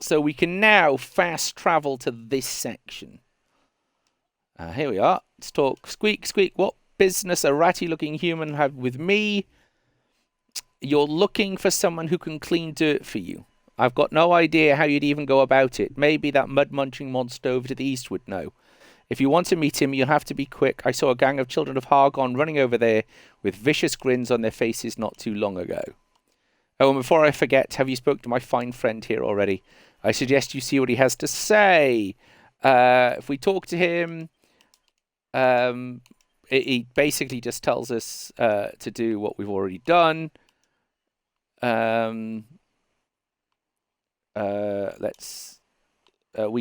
So we can now fast travel to this section. Here we are. Let's talk. Squeak, squeak. What business a ratty-looking human have with me? You're looking for someone who can clean dirt for you. I've got no idea how you'd even go about it. Maybe that mud-munching monster over to the east would know. If you want to meet him, you'll have to be quick. I saw a gang of children of Hargon running over there with vicious grins on their faces not too long ago. Oh, and before I forget, have you spoken to my fine friend here already? I suggest you see what he has to say. If we talk to him, he basically just tells us to do what we've already done. We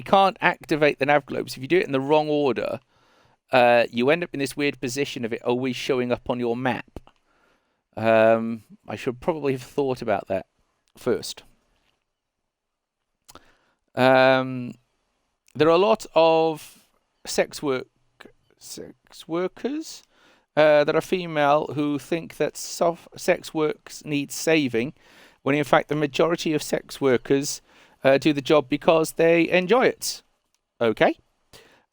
can't activate the nav globes. If you do it in the wrong order, you end up in this weird position of it always showing up on your map. I should probably have thought about that first. There are a lot of sex workers that are female who think that sex work needs saving, when in fact the majority of sex workers do the job because they enjoy it. Okay.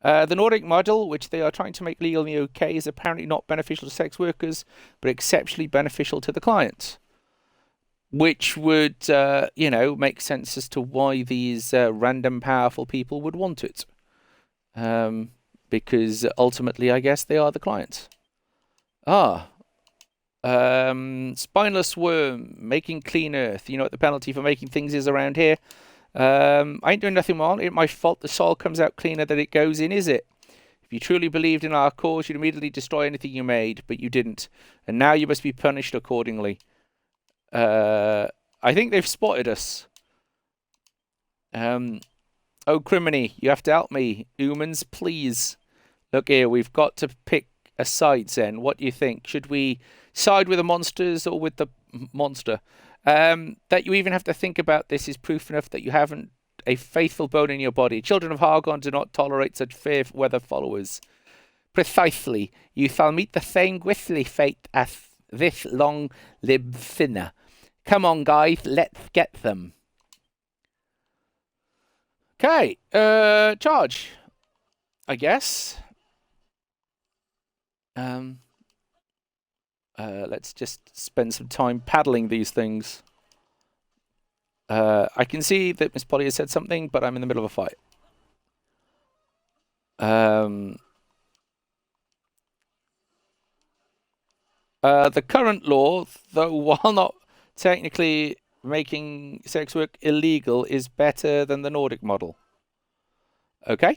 The Nordic model, which they are trying to make legal in the UK, is apparently not beneficial to sex workers, but exceptionally beneficial to the client. Which would, make sense as to why these random powerful people would want it. Because ultimately, I guess, they are the clients. Spineless worm, making clean earth. You know what the penalty for making things is around here? I ain't doing nothing wrong. It ain't my fault the soil comes out cleaner than it goes in, is it? If you truly believed in our cause, you'd immediately destroy anything you made, but you didn't. And now you must be punished accordingly. I think they've spotted us. Oh, criminy, you have to help me. Humans, please. Look here, we've got to pick a side, Zen. What do you think? Should we side with the monsters or with the monster? That you even have to think about this is proof enough that you haven't a faithful bone in your body. Children of Hargon do not tolerate such fair weather followers. Precisely. You shall meet the same grisly fate as this long-lived sinner. Come on, guys, let's get them. Okay, charge, I guess. Let's just spend some time paddling these things. I can see that Miss Polly has said something, but I'm in the middle of a fight. The current law, though while not technically making sex work illegal, is better than the Nordic model. Okay.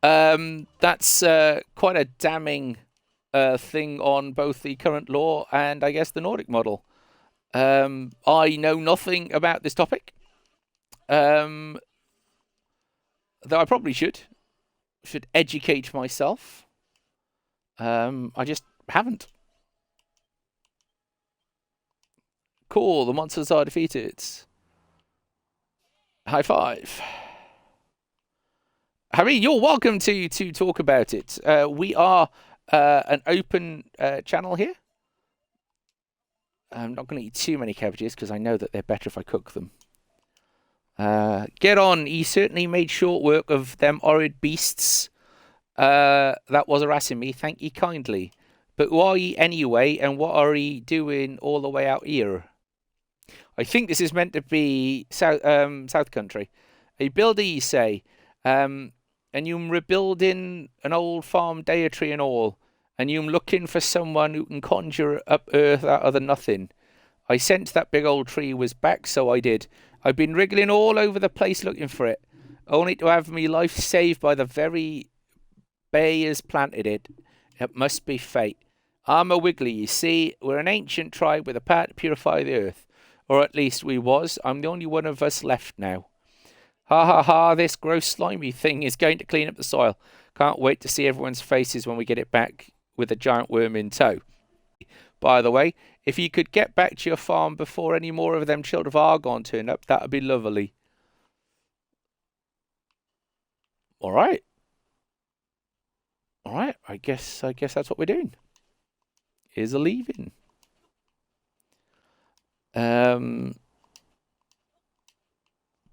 That's quite a damning thing on both the current law and, I guess, the Nordic model. I know nothing about this topic. Though I probably should educate myself. I just haven't. Cool, the monsters are defeated. High five. Harry, you're welcome to talk about it. We are an open channel here. I'm not going to eat too many cabbages because I know that they're better if I cook them. Get on. He certainly made short work of them horrid beasts that was harassing me. Thank ye kindly. But who are ye anyway, and what are ye doing all the way out here? I think this is meant to be South Country. A builder, ye say, and you'm rebuilding an old farm deity and all, and you'm looking for someone who can conjure up earth out of the nothing. I sensed that big old tree was back, so I did. I've been wriggling all over the place looking for it, only to have me life saved by the very bay as planted it. It must be fate. I'm a Wiggly, you see. We're an ancient tribe with a power to purify the earth. Or at least we was. I'm the only one of us left now. Ha ha ha, this gross slimy thing is going to clean up the soil. Can't wait to see everyone's faces when we get it back with a giant worm in tow. By the way, if you could get back to your farm before any more of them children of Argon turn up, that would be lovely. All right. All right, I guess that's what we're doing. Is a leaving.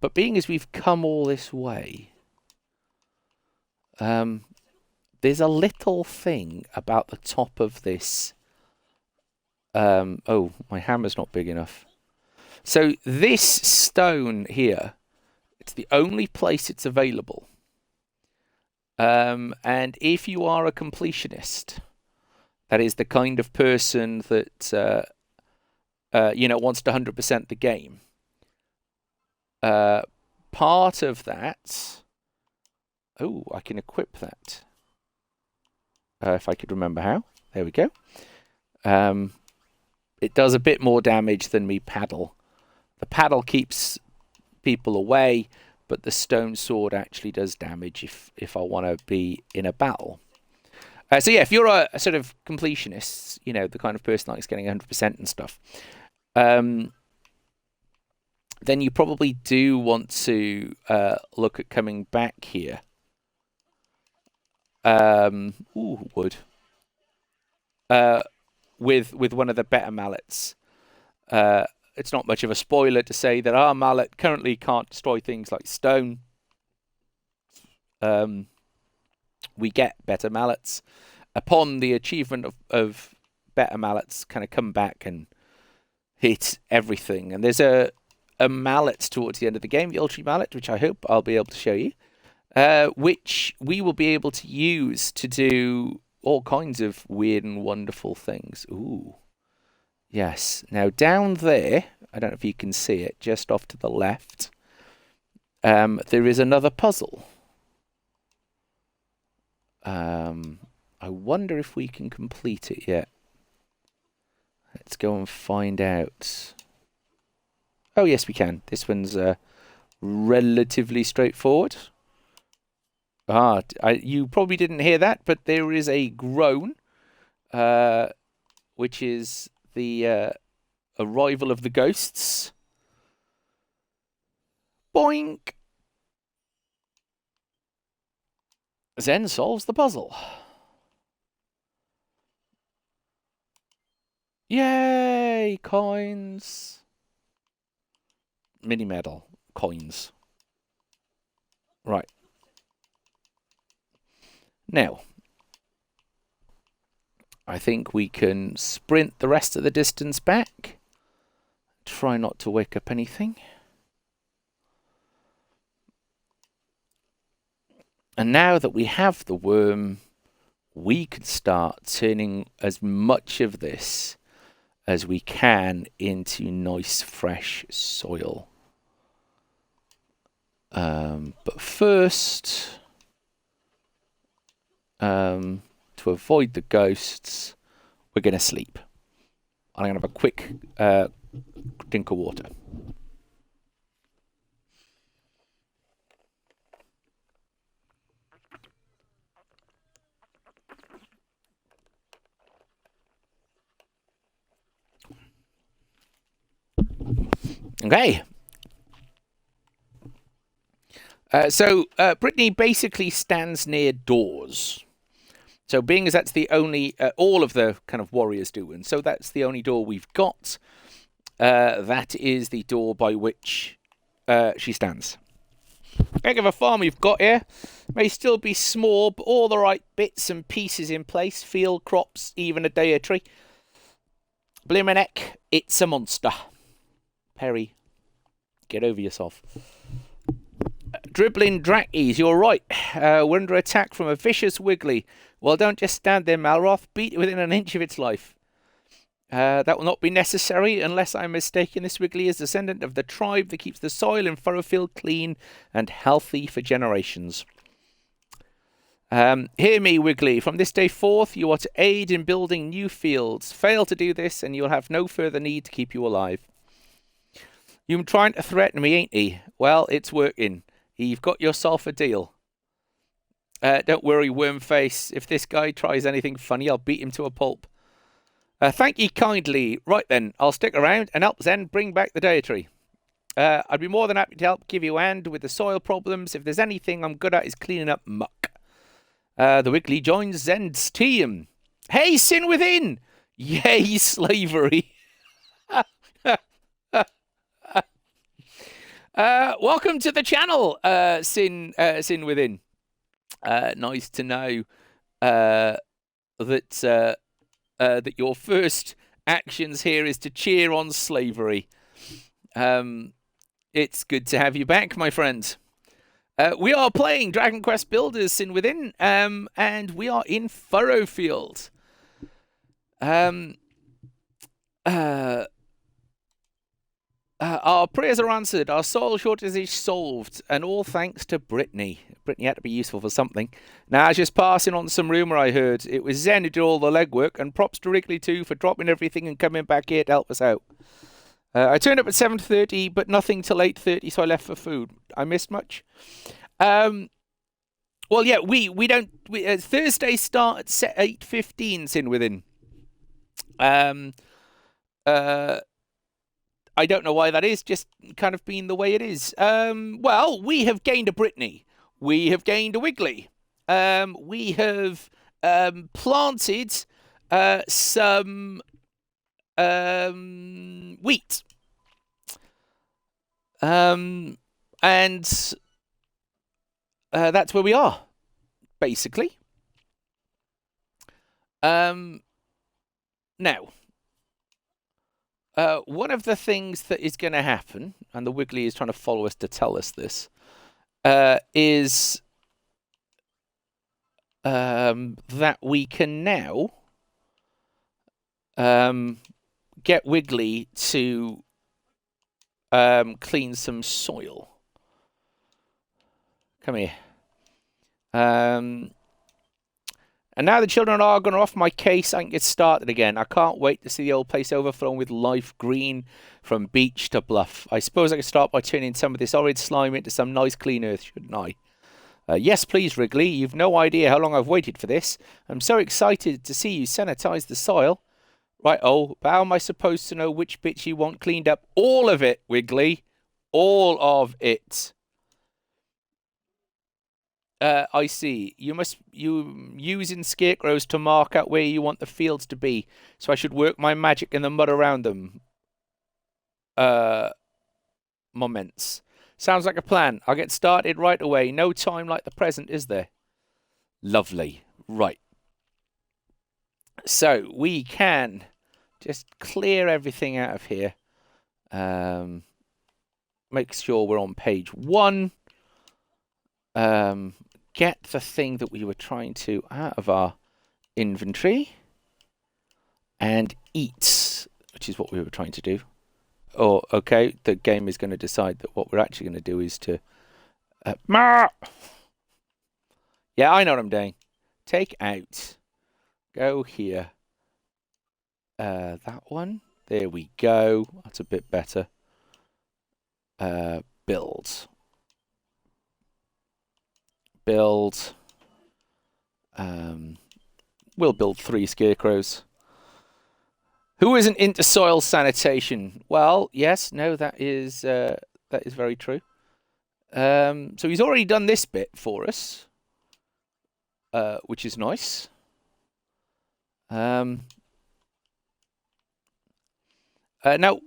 But being as we've come all this way, there's a little thing about the top of this. Oh, my hammer's not big enough. So this stone here, it's the only place it's available. And if you are a completionist, that is the kind of person that wants to 100% the game. Part of that. Oh, I can equip that. If I could remember how. There we go. It does a bit more damage than me paddle. The paddle keeps people away, but the stone sword actually does damage if I want to be in a battle. So yeah, if you're a sort of completionist, the kind of person that's getting 100% and stuff, then you probably do want to look at coming back here. Ooh, wood. With one of the better mallets. It's not much of a spoiler to say that our mallet currently can't destroy things like stone. We get better mallets. Upon the achievement of better mallets, kind of come back and hit everything. And there's a mallet towards the end of the game, the Ultra Mallet, which I hope I'll be able to show you, which we will be able to use to do all kinds of weird and wonderful things. Ooh. Yes. Now down there, I don't know if you can see it, just off to the left, there is another puzzle. I wonder if we can complete it yet. Let's go and find out. Oh, yes, we can. This one's relatively straightforward. You probably didn't hear that, but there is a groan, which is the arrival of the ghosts. Boink! Zen solves the puzzle. Yay! Coins. Mini medal. Coins. Right. Now, I think we can sprint the rest of the distance back. Try not to wake up anything. And now that we have the worm, we can start turning as much of this as we can into nice fresh soil. But first, to avoid the ghosts, we're going to sleep. I'm going to have a quick drink of water. Okay. So Brittany basically stands near doors. So being as that's the only, all of the kind of warriors do, and so that's the only door we've got, that is the door by which she stands. Heck of a farm we've got here. May still be small, but all the right bits and pieces in place. Field, crops, even a dietary. Blimmin' heck, it's a monster. Perry, get over yourself. Dribbling Drackies, you're right. We're under attack from a vicious Wiggly. Well, don't just stand there, Malroth. Beat it within an inch of its life. That will not be necessary unless I'm mistaken. This Wiggly is descendant of the tribe that keeps the soil in Furrowfield clean and healthy for generations. Hear me, Wiggly. From this day forth, you are to aid in building new fields. Fail to do this, and you'll have no further need to keep you alive. You've been trying to threaten me, ain't he? Well, it's working. You've got yourself a deal. Don't worry, Wormface. If this guy tries anything funny, I'll beat him to a pulp. Thank ye kindly. Right then, I'll stick around and help Zen bring back the dietary. I'd be more than happy to help give you a hand with the soil problems. If there's anything I'm good at is cleaning up muck. The Wiggly joins Zen's team. Hey, Sin Within! Yay, slavery! Welcome to the channel, Sin Within. Nice to know that that your first actions here is to cheer on slavery. It's good to have you back, my friend. We are playing Dragon Quest Builders Sin Within, and we are in Furrowfield. Our prayers are answered, our soul shortage is solved, and all thanks to Brittany. Brittany had to be useful for something. Now, just passing on some rumour I heard. It was Zen who did all the legwork, and props to Wrigley too for dropping everything and coming back here to help us out. I turned up at 7:30, but nothing till 8:30, so I left for food. I missed much. Well, yeah, we don't. Thursday start at 8:15. Sin Within. I don't know why that is, just kind of being the way it is. Well, we have gained a Brittany. We have gained a Wiggly. We have planted some wheat. And that's where we are, basically. Now, one of the things that is going to happen, and the Wiggly is trying to follow us to tell us this, is that we can now get Wiggly to clean some soil. Come here. And now the children are going off my case, I can get started again. I can't wait to see the old place overflowing with life green from beach to bluff. I suppose I could start by turning some of this horrid slime into some nice clean earth, shouldn't I? Yes, please, Wrigley. You've no idea how long I've waited for this. I'm so excited to see you sanitize the soil. Right, but how am I supposed to know which bits you want cleaned up? All of it, Wiggly. All of it. I see. You using scarecrows to mark out where you want the fields to be, so I should work my magic in the mud around them. Moments. Sounds like a plan. I'll get started right away. No time like the present, is there? Lovely. Right. So we can just clear everything out of here. Make sure we're on page 1. Get the thing that we were trying to out of our inventory and eat, which is what we were trying to do. Oh, okay, the game is going to decide that what we're actually going to do is to... Yeah, I know what I'm doing. Take out. Go here. That one. There we go. That's a bit better. Build. Build. We'll build 3 scarecrows. Who isn't into soil sanitation? Well, yes, no, that is very true. So he's already done this bit for us, which is nice. Now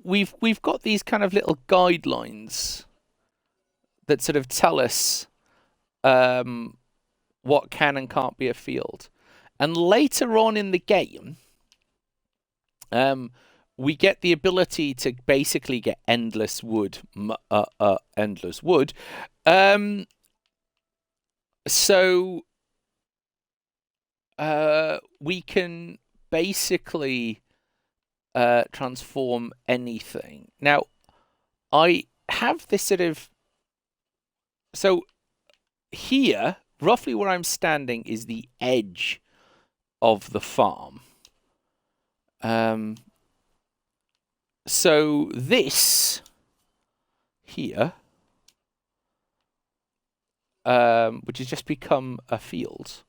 we've got these kind of little guidelines that sort of tell us what can and can't be a field. And later on in the game, we get the ability to basically get endless wood. Endless wood. So we can basically transform anything. Now, I have this sort of... So here, roughly where I'm standing, is the edge of the farm. So this here, which has just become a field,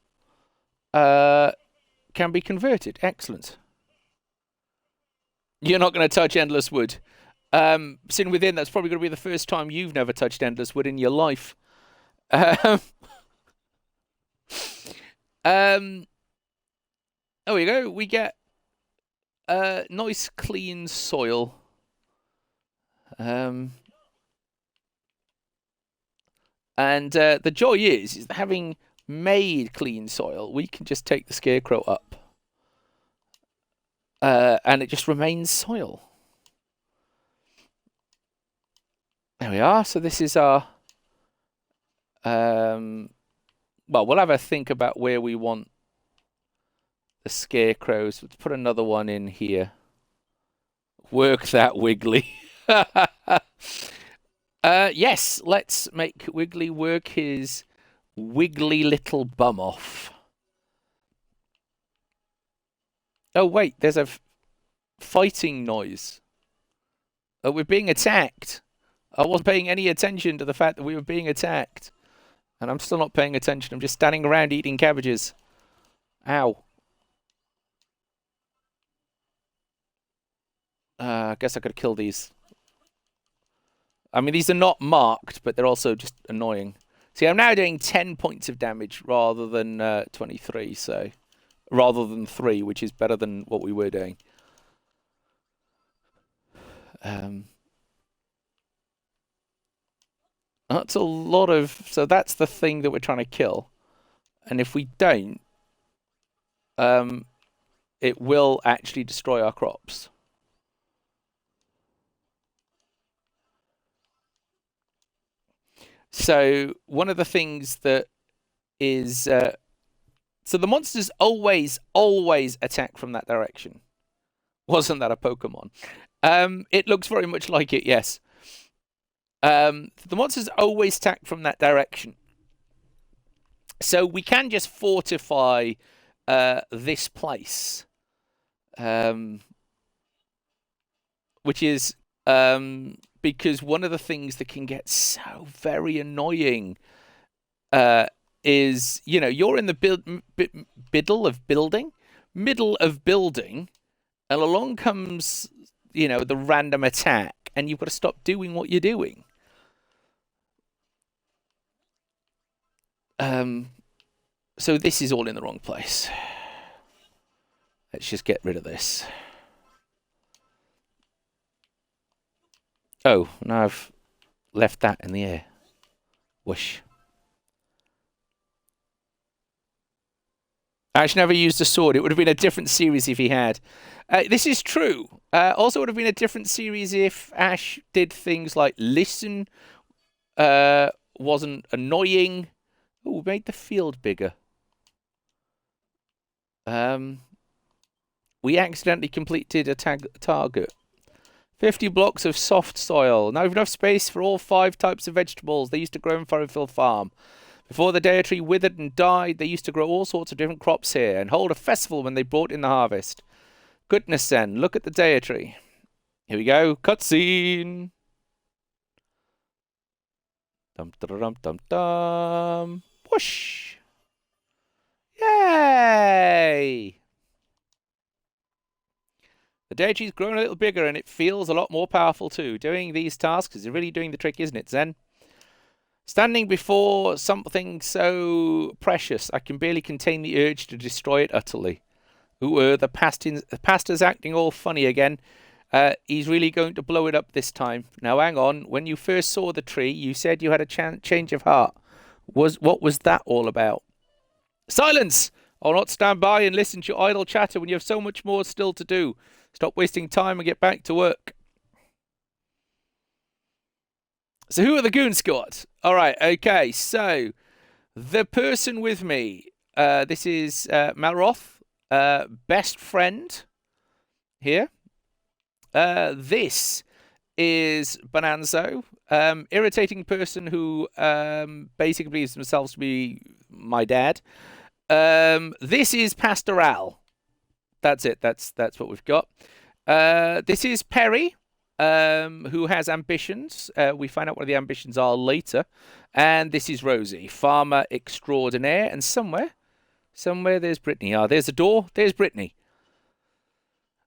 can be converted. Excellent. You're not going to touch endless wood. Sin Within, that's probably going to be the first time you've never touched endless wood in your life. There we go. We get nice clean soil. And the joy is having made clean soil, we can just take the scarecrow up. And it just remains soil. There we are. So this is our... well, we'll have a think about where we want the scarecrows. Let's put another one in here. Work that Wiggly. Yes, let's make Wiggly work his wiggly little bum off. Oh, wait, there's a fighting noise. Oh, we're being attacked. I wasn't paying any attention to the fact that we were being attacked. And I'm still not paying attention. I'm just standing around eating cabbages. Ow. I guess I could kill these. I mean, these are not marked, but they're also just annoying. See, I'm now doing 10 points of damage rather than 23, so... Rather than 3, which is better than what we were doing. That's a lot of... So that's the thing that we're trying to kill. And if we don't, it will actually destroy our crops. So one of the things that is... so the monsters always attack from that direction. Wasn't that a Pokemon? It looks very much like it, yes. The monsters always attack from that direction. So we can just fortify this place. Which is because one of the things that can get so very annoying is, you know, you're in the middle of building, and along comes, you know, the random attack, and you've got to stop doing what you're doing. So this is all in the wrong place. Let's just get rid of this. Oh, now I've left that in the air. Whoosh. Ash never used a sword. It would have been a different series if he had. This is true. Also would have been a different series if Ash did things like listen, wasn't annoying. Oh, made the field bigger. We accidentally completed a target. 50 blocks of soft soil. Now we've enough space for all 5 types of vegetables they used to grow in Furrowfield Farm. Before the date tree withered and died, they used to grow all sorts of different crops here and hold a festival when they brought in the harvest. Goodness then, look at the day tree. Here we go, cutscene. Dum dum dum dum dum. Whoosh! Yay! The day tree's grown a little bigger and it feels a lot more powerful too. Doing these tasks is really doing the trick, isn't it, Zen? Standing before something so precious, I can barely contain the urge to destroy it utterly. Ooh, the pastor's acting all funny again. He's really going to blow it up this time. Now, hang on. When you first saw the tree, you said you had a change of heart. What was that all about? Silence! I'll not stand by and listen to your idle chatter when you have so much more still to do. Stop wasting time and get back to work. So who are the Goon Squad? All right, okay. So the person with me, this is Malroth, best friend here. This is Bonanzo, irritating person who basically believes themselves to be my dad. This is Pastoral. That's it. That's what we've got. This is Perry. Who has ambitions. We find out what the ambitions are later. And this is Rosie, farmer extraordinaire. And somewhere there's Brittany. Ah, there's a door. There's Brittany.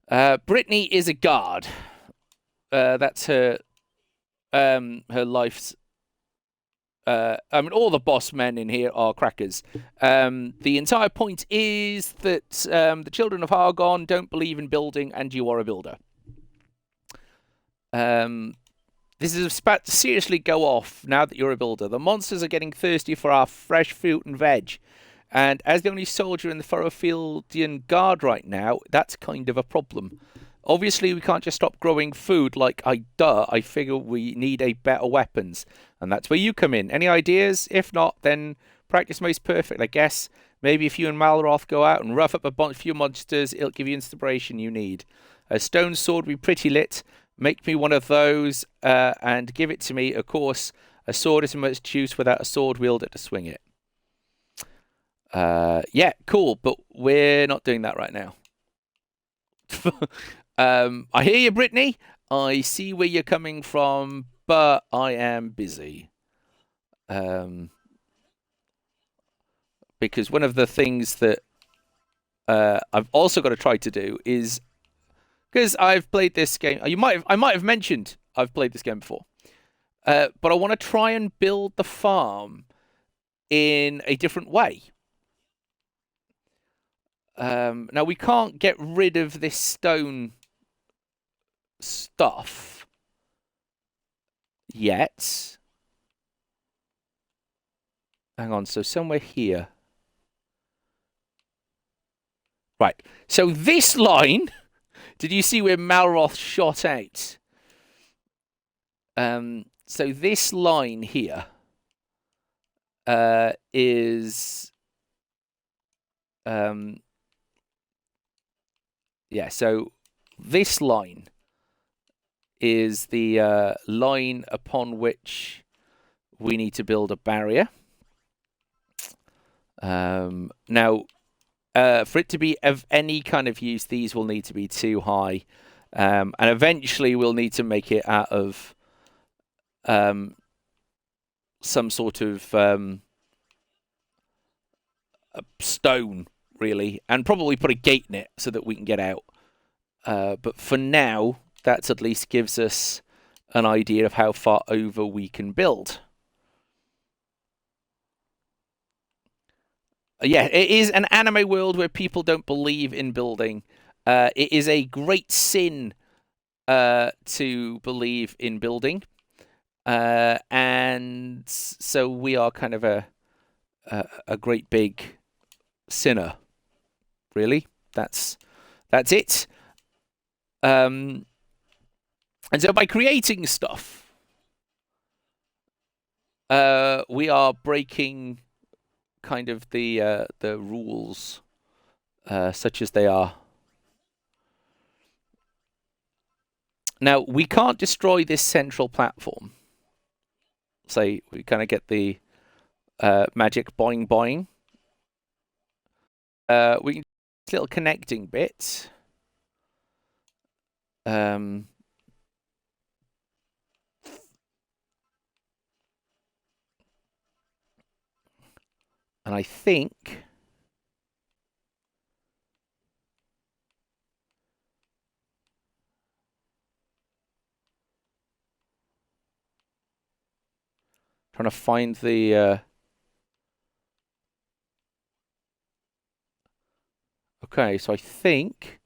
Brittany is a guard. That's her life's... I mean, all the boss men in here are crackers. The entire point is that the children of Hargon don't believe in building, and you are a builder. This is about to seriously go off now that you're a builder. The monsters are getting thirsty for our fresh fruit and veg. And as the only soldier in the Furrowfieldian guard right now, that's kind of a problem. Obviously, we can't just stop growing food like I figure we need a better weapons. And that's where you come in. Any ideas? If not, then practice makes perfect, I guess. Maybe if you and Malroth go out and rough up a few monsters, it'll give you inspiration you need. A stone sword would be pretty lit. Make me one of those and give it to me. Of course, a sword isn't much use without a sword wielder to swing it. Yeah, cool, but we're not doing that right now. I hear you, Brittany. I see where you're coming from, but I am busy. Because one of the things that I've also got to try to do is, because I've played this game, I might have mentioned I've played this game before, but I want to try and build the farm in a different way. Now we can't get rid of this stone stuff yet. Hang on, so somewhere here. Right, so this line, did you see where Malroth shot out? So this line here is... yeah, so this line is the line upon which we need to build a barrier. Now, for it to be of any kind of use, these will need to be too high. And eventually we'll need to make it out of some sort of stone, really, and probably put a gate in it so that we can get out. But for now, that at least gives us an idea of how far over we can build. Yeah, it is an anime world where people don't believe in building. It is a great sin to believe in building. And so we are kind of a great big sinner, really. That's it. And so by creating stuff, we are breaking kind of the rules, such as they are. Now we can't destroy this central platform. Say we kind of get the magic boing boing. We can do this little connecting bit. And I think trying to find the okay, so I think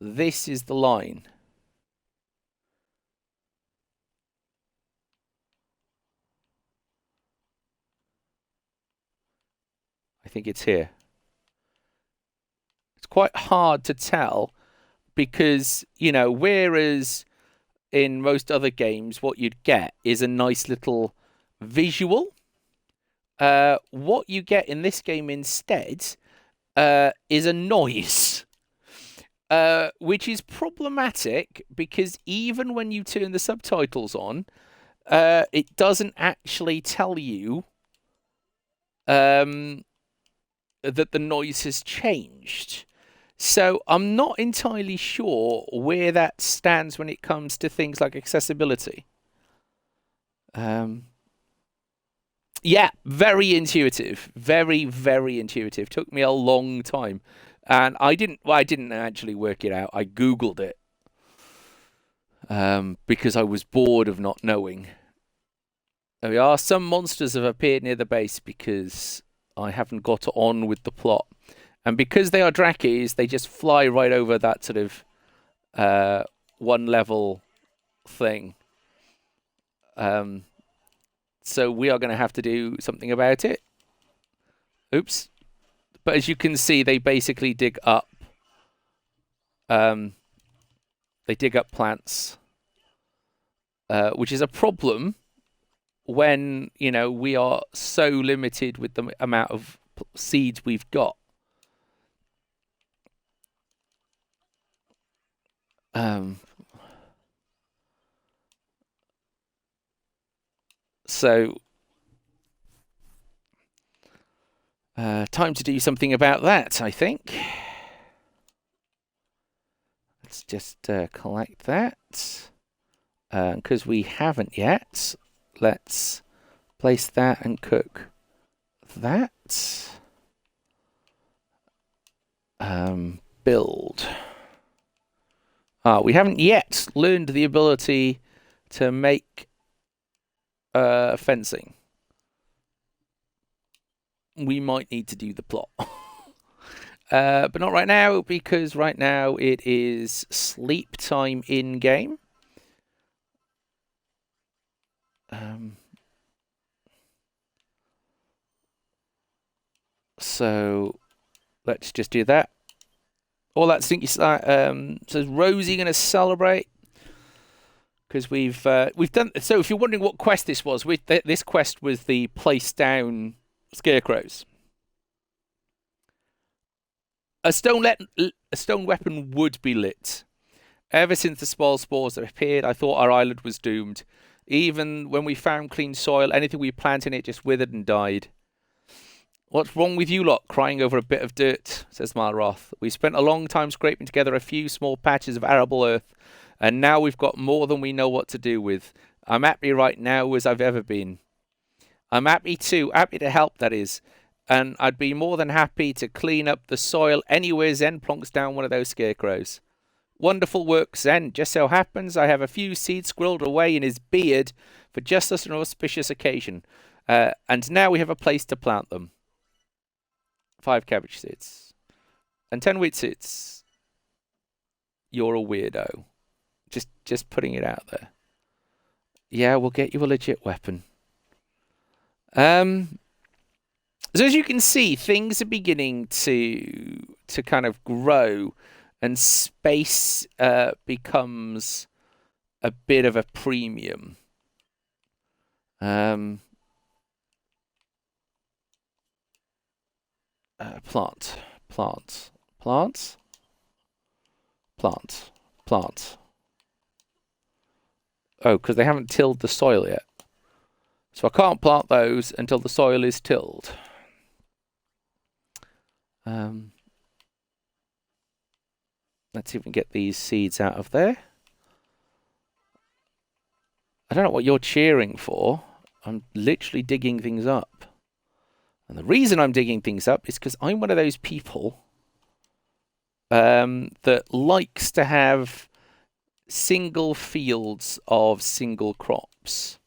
this is the line. I think it's here. It's quite hard to tell because, you know, whereas in most other games, what you'd get is a nice little visual. What you get in this game instead is a noise, which is problematic because even when you turn the subtitles on, it doesn't actually tell you that the noise has changed. So I'm not entirely sure where that stands when it comes to things like accessibility. Yeah, very intuitive. Very, very intuitive. Took me a long time. And I didn't actually work it out. I Googled it. Because I was bored of not knowing. There we are. Some monsters have appeared near the base because I haven't got on with the plot. And because they are Drakis, they just fly right over that sort of one level thing. So we are going to have to do something about it. Oops. But as you can see, they basically dig up. They dig up plants, which is a problem when, you know, we are so limited with the amount of seeds we've got. So time to do something about that, I think. Let's just collect that. Because we haven't yet, let's place that and cook that. Build. We haven't yet learned the ability to make fencing. We might need to do the plot. But not right now, because right now it is sleep time in game. So let's just do that. All that stinky says Rosie going to celebrate because we've done. So if you're wondering what quest this was, this quest was the place down scarecrows. A stone weapon would be lit. Ever since the spoil spores appeared, I thought our island was doomed. Even when we found clean soil, anything we planted in it just withered and died. What's wrong with you lot, crying over a bit of dirt, says Malroth. We spent a long time scraping together a few small patches of arable earth, and now we've got more than we know what to do with. I'm happy right now as I've ever been. I'm happy too, happy to help, that is. And I'd be more than happy to clean up the soil anywhere Zen plonks down one of those scarecrows. Wonderful work, Zen. Just so happens I have a few seeds squirreled away in his beard for just such an auspicious occasion. And now we have a place to plant them. 5 cabbage seeds. And 10 wheat seeds. You're a weirdo. Just putting it out there. Yeah, we'll get you a legit weapon. So as you can see, things are beginning to kind of grow, and space becomes a bit of a premium. Plant. Oh, because they haven't tilled the soil yet. So I can't plant those until the soil is tilled. Let's see if we can get these seeds out of there. I don't know what you're cheering for. I'm literally digging things up. And the reason I'm digging things up is because I'm one of those people that likes to have single fields of single crops.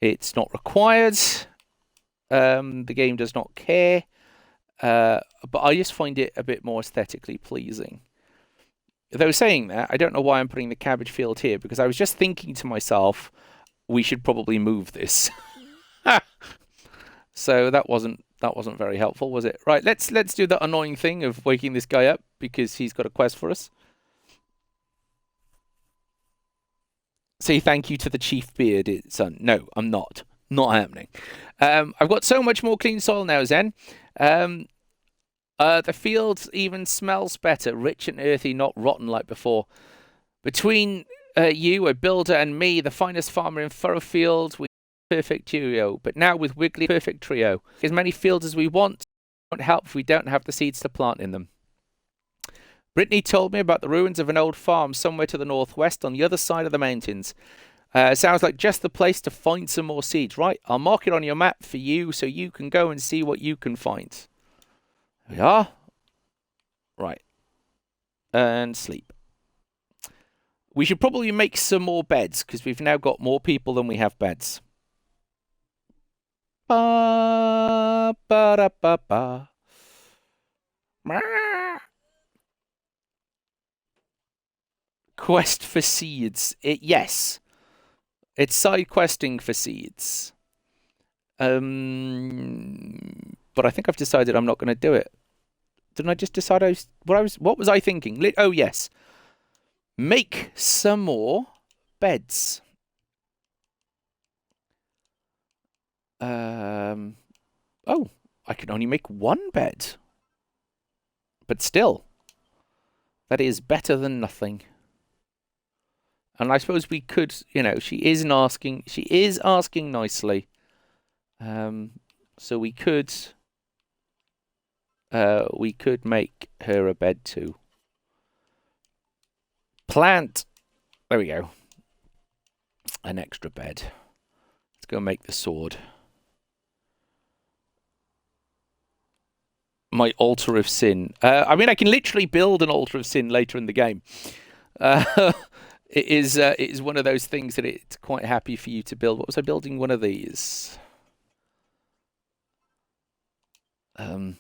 It's not required. The game does not care. But I just find it a bit more aesthetically pleasing. Though saying that, I don't know why I'm putting the cabbage field here, because I was just thinking to myself, we should probably move this. So that wasn't very helpful, was it? Right, let's do that annoying thing of waking this guy up because he's got a quest for us. Say thank you to the chief bearded son. No, I'm not. Not happening. I've got so much more clean soil now, Zen. The field even smells better, rich and earthy, not rotten like before. Between you, a builder, and me, the finest farmer in Furrowfield, we perfect trio. But now with Wiggly, perfect trio. As many fields as we want won't help if we don't have the seeds to plant in them. Brittany told me about the ruins of an old farm somewhere to the northwest on the other side of the mountains. Sounds like just the place to find some more seeds. Right, I'll mark it on your map for you so you can go and see what you can find. There we are. Right. And sleep. We should probably make some more beds because we've now got more people than we have beds. Ba, ba, da, ba, ba. Quest for seeds. Yes. It's side questing for seeds. But I think I've decided I'm not going to do it. Didn't I just decide what was I thinking? Oh yes, make some more beds. Oh, I can only make one bed, but still, that is better than nothing. And I suppose we could, she isn't asking. She is asking nicely. So we could make her a bed too. Plant. There we go. An extra bed. Let's go make the sword. My altar of sin. I mean, I can literally build an altar of sin later in the game. It is one of those things that it's quite happy for you to build. What was I building? One of these. Here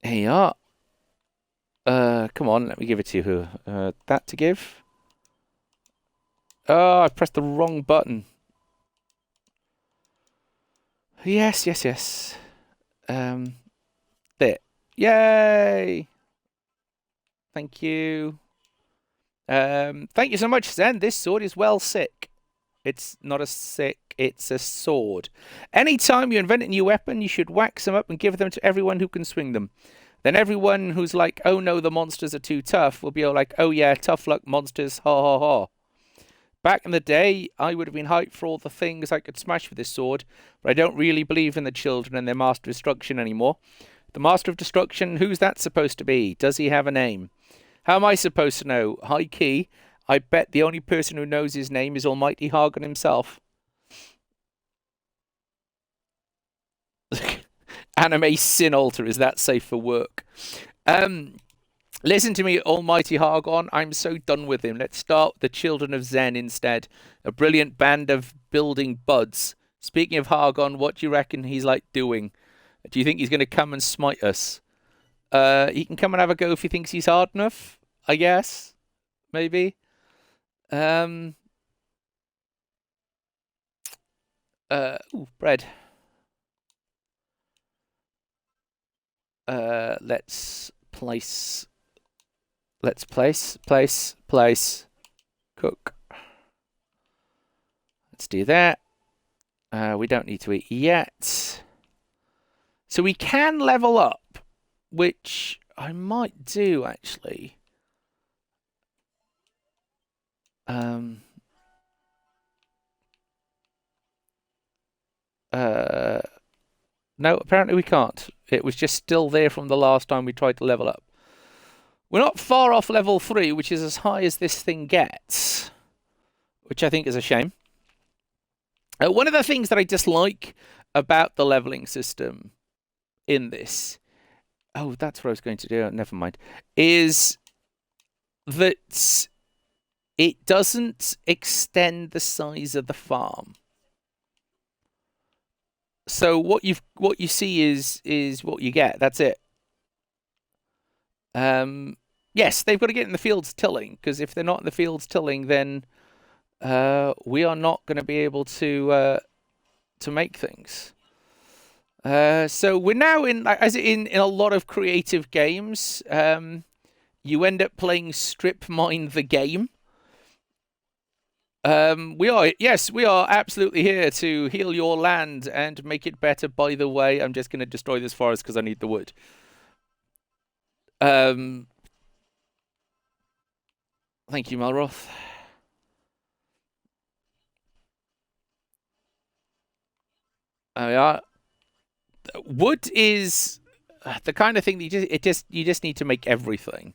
you are. Come on, let me give it to you. That to give. Oh, I pressed the wrong button. Yes, yes, yes. There. Yay! Thank you. Thank you so much, Zen. This sword is well sick. It's not a sick, it's a sword. Anytime you invent a new weapon, you should wax them up and give them to everyone who can swing them. Then everyone who's like, oh no, the monsters are too tough, will be all like, oh yeah, tough luck monsters, ha ha ha. Back in the day, I would have been hyped for all the things I could smash with this sword, but I don't really believe in the children and their Master of Destruction anymore. The Master of Destruction, who's that supposed to be? Does he have a name? How am I supposed to know? High key, I bet the only person who knows his name is Almighty Hargon himself. Anime Sin Altar, is that safe for work? Listen to me, Almighty Hargon. I'm so done with him. Let's start the Children of Zen instead. A brilliant band of building buds. Speaking of Hargon, what do you reckon he's like doing? Do you think he's going to come and smite us? He can come and have a go if he thinks he's hard enough, I guess. Maybe. Ooh, bread. Let's place. Let's place. Cook. Let's do that. We don't need to eat yet. So we can level up, which I might do, actually. No, apparently we can't. It was just still there from the last time we tried to level up. We're not far off level 3, which is as high as this thing gets, which I think is a shame. One of the things that I dislike about the leveling system in this, oh, that's what I was going to do, never mind, is that it doesn't extend the size of the farm. So what you see is what you get. That's it. Yes, they've got to get in the fields tilling, because if they're not in the fields tilling, then we are not going to be able to make things. So we're now as in a lot of creative games, you end up playing Strip Mine the game. We are absolutely here to heal your land and make it better. By the way, I'm just going to destroy this forest because I need the wood. Thank you, Malroth. Yeah. Wood is the kind of thing that you just need to make everything.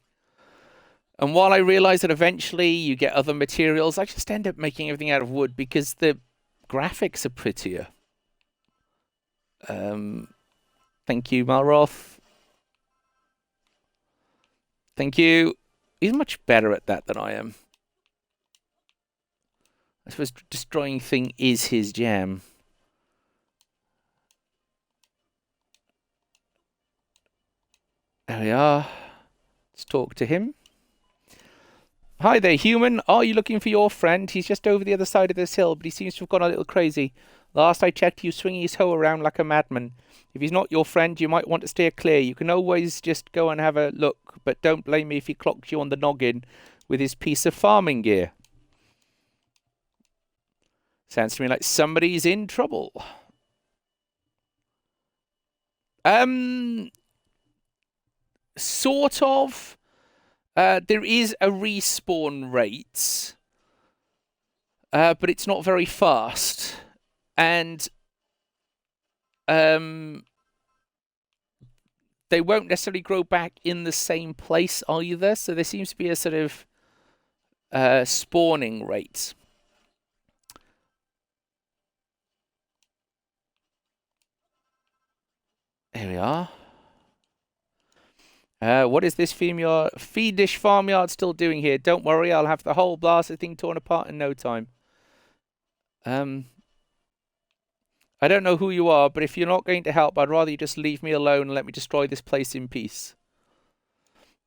And while I realize that eventually you get other materials, I just end up making everything out of wood because the graphics are prettier. Thank you, Malroth. Thank you. He's much better at that than I am. I suppose destroying thing is his jam. There we are. Let's talk to him. Hi there, human. Are you looking for your friend? He's just over the other side of this hill, but he seems to have gone a little crazy. Last I checked, he was swinging his hoe around like a madman. If he's not your friend, you might want to steer clear. You can always just go and have a look, but don't blame me if he clocks you on the noggin with his piece of farming gear. Sounds to me like somebody's in trouble. Sort of. There is a respawn rate, but it's not very fast. And they won't necessarily grow back in the same place either. So there seems to be a sort of spawning rate. Here we are. What is this fiendish farmyard still doing here? Don't worry, I'll have the whole blasted thing torn apart in no time. I don't know who you are, but if you're not going to help, I'd rather you just leave me alone and let me destroy this place in peace.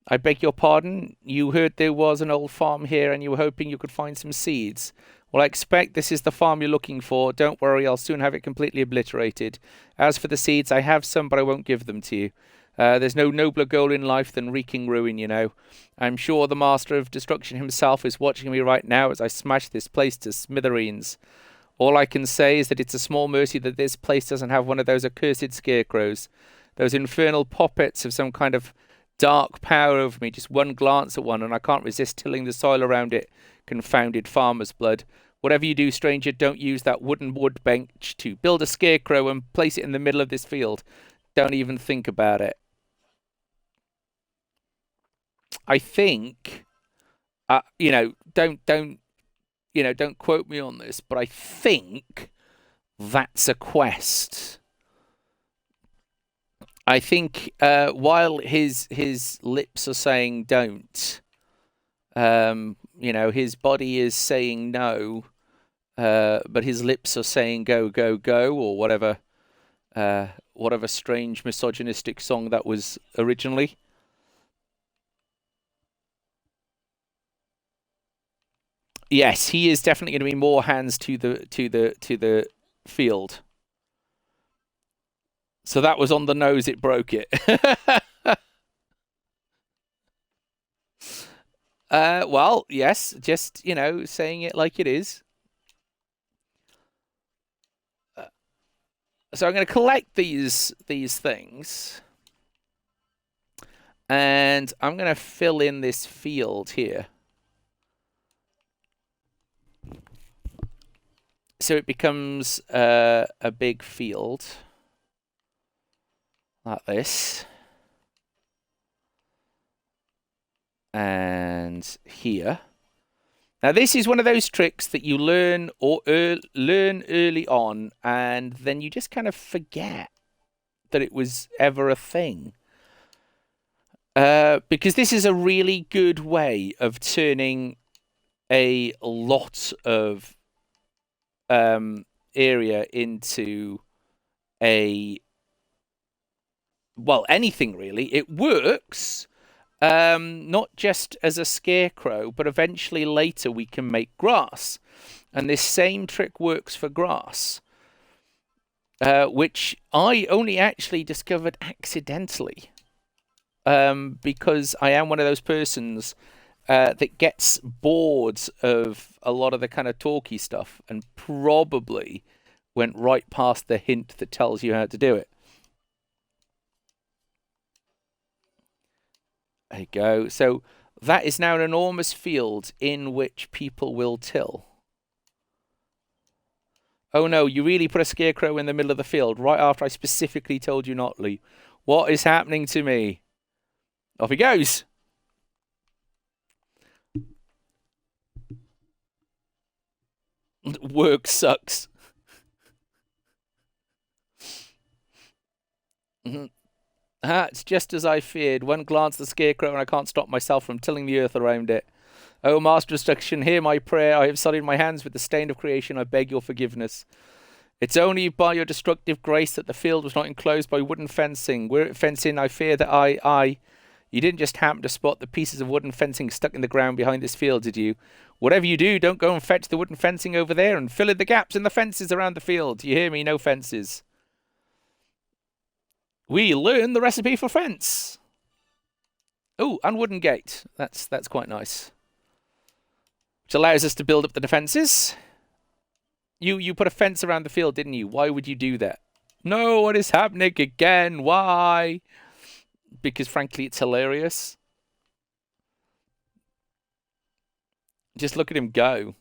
I beg your pardon. You heard there was an old farm here and you were hoping you could find some seeds. Well, I expect this is the farm you're looking for. Don't worry, I'll soon have it completely obliterated. As for the seeds, I have some, but I won't give them to you. There's no nobler goal in life than wreaking ruin, you know. I'm sure the master of destruction himself is watching me right now as I smash this place to smithereens. All I can say is that it's a small mercy that this place doesn't have one of those accursed scarecrows. Those infernal poppets have some kind of dark power over me. Just one glance at one and I can't resist tilling the soil around it. Confounded farmer's blood. Whatever you do, stranger, don't use that wooden wood bench to build a scarecrow and place it in the middle of this field. Don't even think about it. I think, don't quote me on this, but I think that's a quest. I think while his lips are saying don't, his body is saying no, but his lips are saying go, go, go, or whatever strange misogynistic song that was originally. Yes, he is definitely going to be more hands to the field. So that was on the nose, it broke it. Well, yes, just, saying it like it is. So I'm going to collect these things. And I'm going to fill in this field here. So it becomes a big field. Like this. And here. Now this is one of those tricks that you learn learn early on, and then you just kind of forget that it was ever a thing. Because this is a really good way of turning a lot of area into anything really. It works. Not just as a scarecrow, but eventually later we can make grass. And this same trick works for grass, which I only actually discovered accidentally, because I am one of those persons that gets bored of a lot of the kind of talky stuff and probably went right past the hint that tells you how to do it. There you go. So that is now an enormous field in which people will till. Oh no, you really put a scarecrow in the middle of the field right after I specifically told you not, Lee. What is happening to me? Off he goes. Work sucks. It's just as I feared. One glance at the scarecrow and I can't stop myself from tilling the earth around it. Oh, Master of Destruction, hear my prayer. I have sullied my hands with the stain of creation. I beg your forgiveness. It's only by your destructive grace that the field was not enclosed by wooden fencing. Were it fencing, I fear that You didn't just happen to spot the pieces of wooden fencing stuck in the ground behind this field, did you? Whatever you do, don't go and fetch the wooden fencing over there and fill in the gaps in the fences around the field. You hear me? No fences. We learn the recipe for fence. Oh, and wooden gate. That's quite nice. Which allows us to build up the defences. You put a fence around the field, didn't you? Why would you do that? No, what is happening again? Why? Because frankly, it's hilarious. Just look at him go.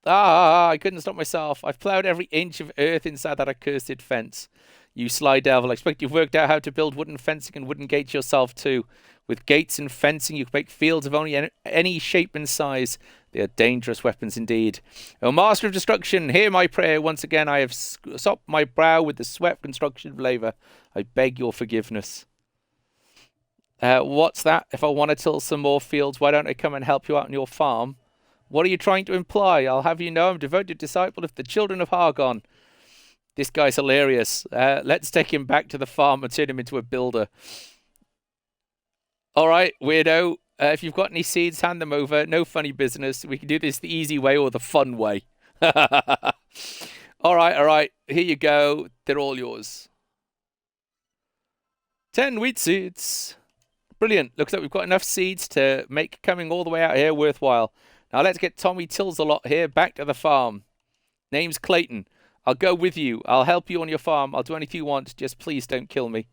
I couldn't stop myself. I've ploughed every inch of earth inside that accursed fence. You sly devil. I expect you've worked out how to build wooden fencing and wooden gates yourself too. With gates and fencing, you can make fields of only any shape and size. They are dangerous weapons indeed. O Master of Destruction, hear my prayer. Once again, I have sopped my brow with the sweat of construction labour. I beg your forgiveness. What's that? If I want to till some more fields, why don't I come and help you out on your farm? What are you trying to imply? I'll have you know I'm a devoted disciple of the children of Hargon. This guy's hilarious. Let's take him back to the farm and turn him into a builder. All right, weirdo. If you've got any seeds, hand them over. No funny business. We can do this the easy way or the fun way. All right. Here you go. They're all yours. 10 wheat seeds. Brilliant. Looks like we've got enough seeds to make coming all the way out here worthwhile. Now let's get Tommy Tills-a-lot here back to the farm. Name's Clayton. I'll go with you. I'll help you on your farm. I'll do anything you want. Just please don't kill me.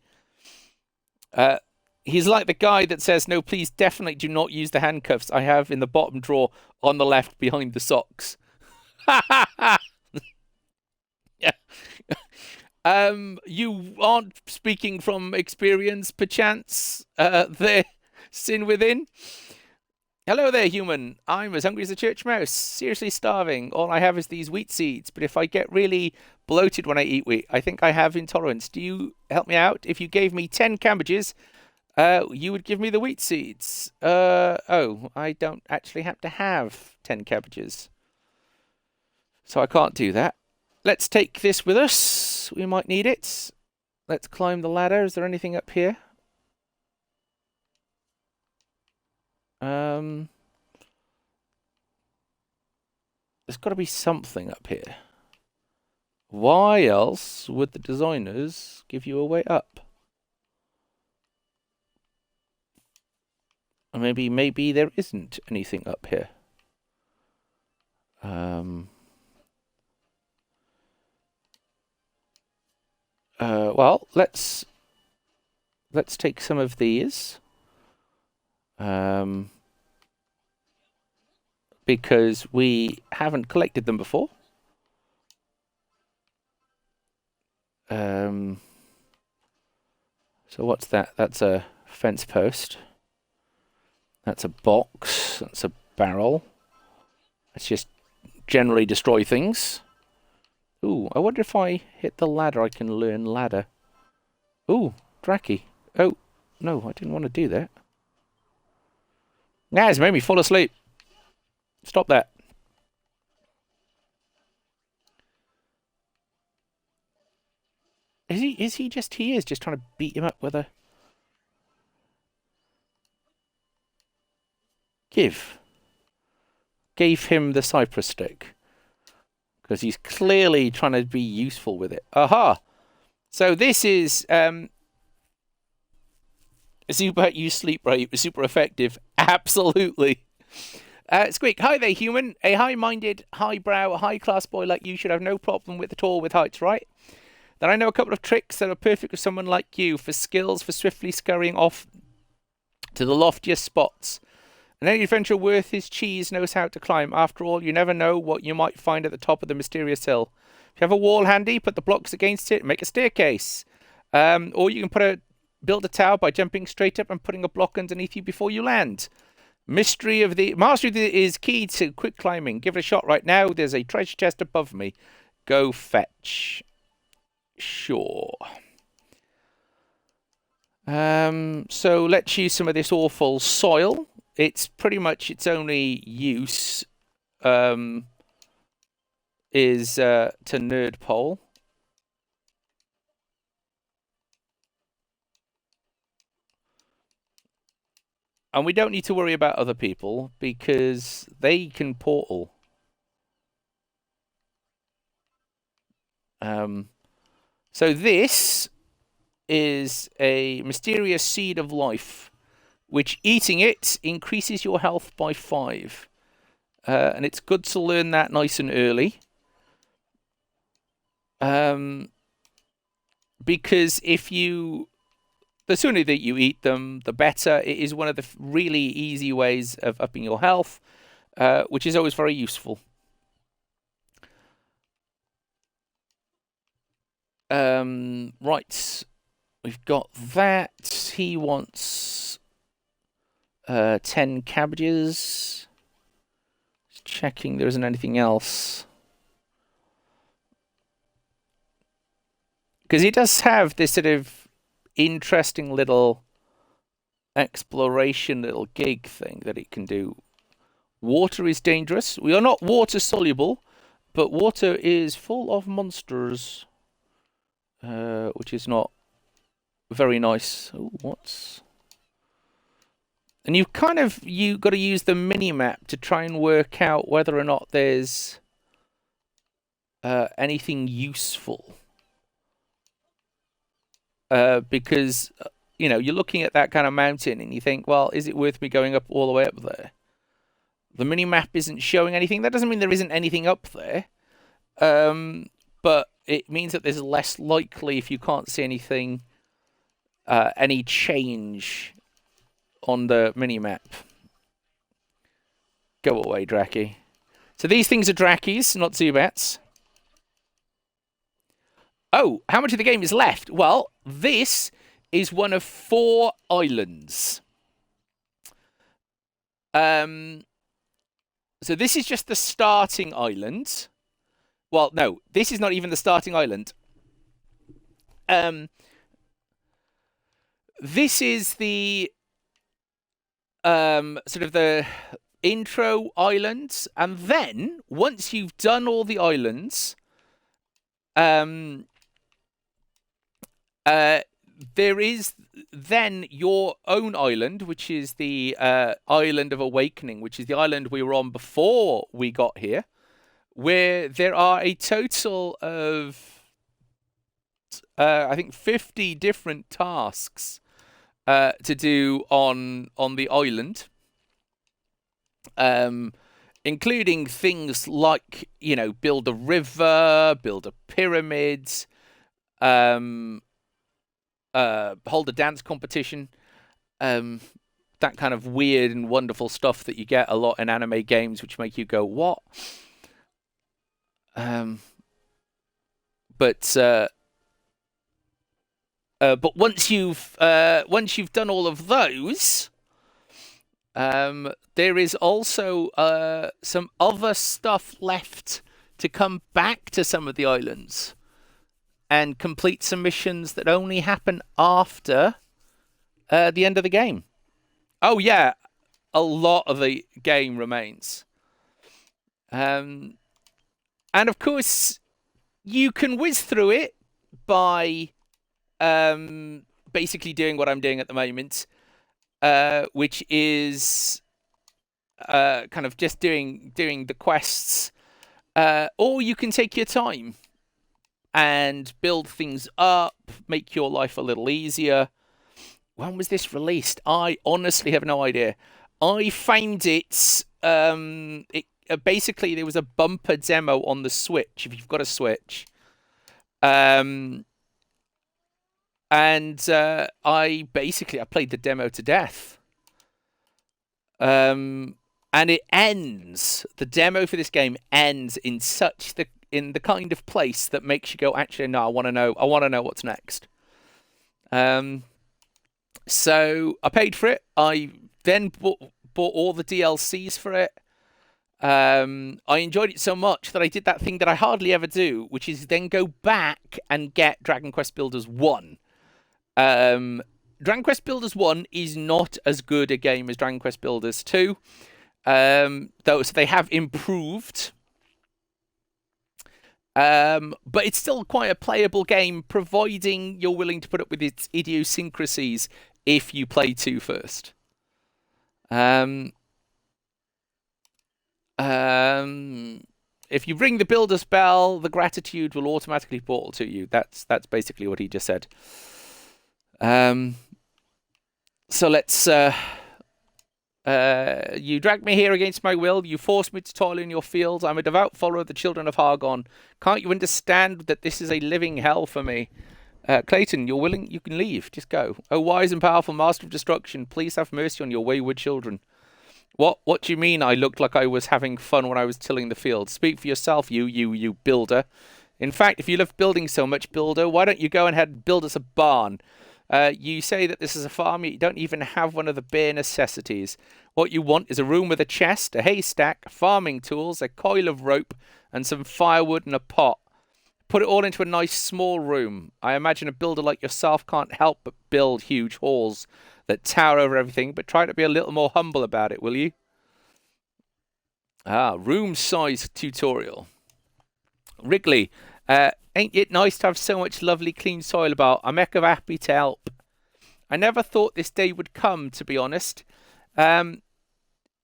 He's like the guy that says, no, please definitely do not use the handcuffs I have in the bottom drawer on the left behind the socks. Yeah. You aren't speaking from experience, perchance, there, sin within? Hello there, human. I'm as hungry as a church mouse, seriously starving. All I have is these wheat seeds, but if I get really bloated when I eat wheat, I think I have intolerance. Do you help me out? If you gave me 10 cabbages, you would give me the wheat seeds. Oh, I don't actually have to have 10 cabbages. So I can't do that. Let's take this with us. We might need it. Let's climb the ladder. Is there anything up here? There's got to be something up here. Why else would the designers give you a way up? Or maybe there isn't anything up here. Well, let's take some of these. Because we haven't collected them before. So what's that? That's a fence post. That's a box. That's a barrel. Let's just generally destroy things. Ooh, I wonder if I hit the ladder I can learn ladder. Ooh, Draki. Oh, no, I didn't want to do that. Nah, it's made me fall asleep. Stop that. Is he just trying to beat him up with a... Gave him the cypress stick. Because he's clearly trying to be useful with it. Aha! So this is super you sleep right, super effective. Absolutely. Squeak, hi there, human. A high-minded, highbrow, high-class boy like you should have no problem with at all with heights, right? Then I know a couple of tricks that are perfect for someone like you, for skills for swiftly scurrying off to the loftiest spots. And any adventurer worth his cheese knows how to climb. After all, you never know what you might find at the top of the mysterious hill. If you have a wall handy, put the blocks against it and make a staircase. Or you can build a tower by jumping straight up and putting a block underneath you before you land. Mastery is key to quick climbing. Give it a shot right now. There's a treasure chest above me. Go fetch. Sure. So let's use some of this awful soil. It's pretty much its only use is to nerd pole. And we don't need to worry about other people because they can portal. So this is a mysterious seed of life, which eating it increases your health by 5. And it's good to learn that nice and early. Because the sooner that you eat them, the better. It is one of the really easy ways of upping your health, which is always very useful. Right, we've got that. He wants 10 cabbages. Just checking there isn't anything else. Because he does have this sort of interesting little exploration little gig thing that it can do. Water is dangerous. We are not water soluble, but water is full of monsters, which is not very nice. Oh, what's... And you got to use the mini map to try and work out whether or not there's anything useful. Because you're looking at that kind of mountain and you think, well, is it worth me going up all the way up there? The mini map isn't showing anything. That doesn't mean there isn't anything up there, but it means that there's less likely, if you can't see anything, any change on the mini map. Go away, Draki. So these things are Drakis, not Zubats. Oh, how much of the game is left? Well, this is one of 4 islands. So this is just the starting island. Well, no, this is not even the starting island. This is the sort of the intro islands, and then once you've done all the islands, there is then your own island, which is the Island of Awakening, which is the island we were on before we got here, where there are a total of, I think, 50 different tasks to do on the island, including things like, build a river, build a pyramid, hold a dance competition, that kind of weird and wonderful stuff that you get a lot in anime games, which make you go, what? But once you've done all of those, there is also some other stuff left to come back to some of the islands and complete some missions that only happen after the end of the game. Oh yeah, a lot of the game remains. And of course, you can whiz through it by basically doing what I'm doing at the moment, which is kind of just doing the quests, or you can take your time and build things up, make your life a little easier. When was this released? I honestly have no idea. I found it. Basically, there was a bumper demo on the Switch, if you've got a Switch. And I played the demo to death. And it ends. The demo for this game ends in the kind of place that makes you go, actually, no, I want to know what's next. So I paid for it. I then bought all the DLCs for it. I enjoyed it so much that I did that thing that I hardly ever do, which is then go back and get Dragon Quest Builders 1. Dragon Quest Builders 1 is not as good a game as Dragon Quest Builders 2, so they have improved. But it's still quite a playable game, providing you're willing to put up with its idiosyncrasies if you play 2 first. Um, um, if you ring the builder's bell, the gratitude will automatically portal to you. That's basically what he just said. So let's. You dragged me here against my will. You forced me to toil in your fields. I'm a devout follower of the children of Hargon. Can't you understand that this is a living hell for me? Clayton, you're willing. You can leave. Just go. Oh, wise and powerful master of destruction, please have mercy on your wayward children. What do you mean I looked like I was having fun when I was tilling the field? Speak for yourself, you builder. In fact, if you love building so much, builder, why don't you go ahead and build us a barn? You say that this is a farm, you don't even have one of the bare necessities. What you want is a room with a chest, a haystack, farming tools, a coil of rope, and some firewood and a pot. Put it all into a nice small room. I imagine a builder like yourself can't help but build huge halls that tower over everything, but try to be a little more humble about it, will you? Room size tutorial. Wrigley, ain't it nice to have so much lovely clean soil about? I'm heck of happy to help. I never thought this day would come, to be honest.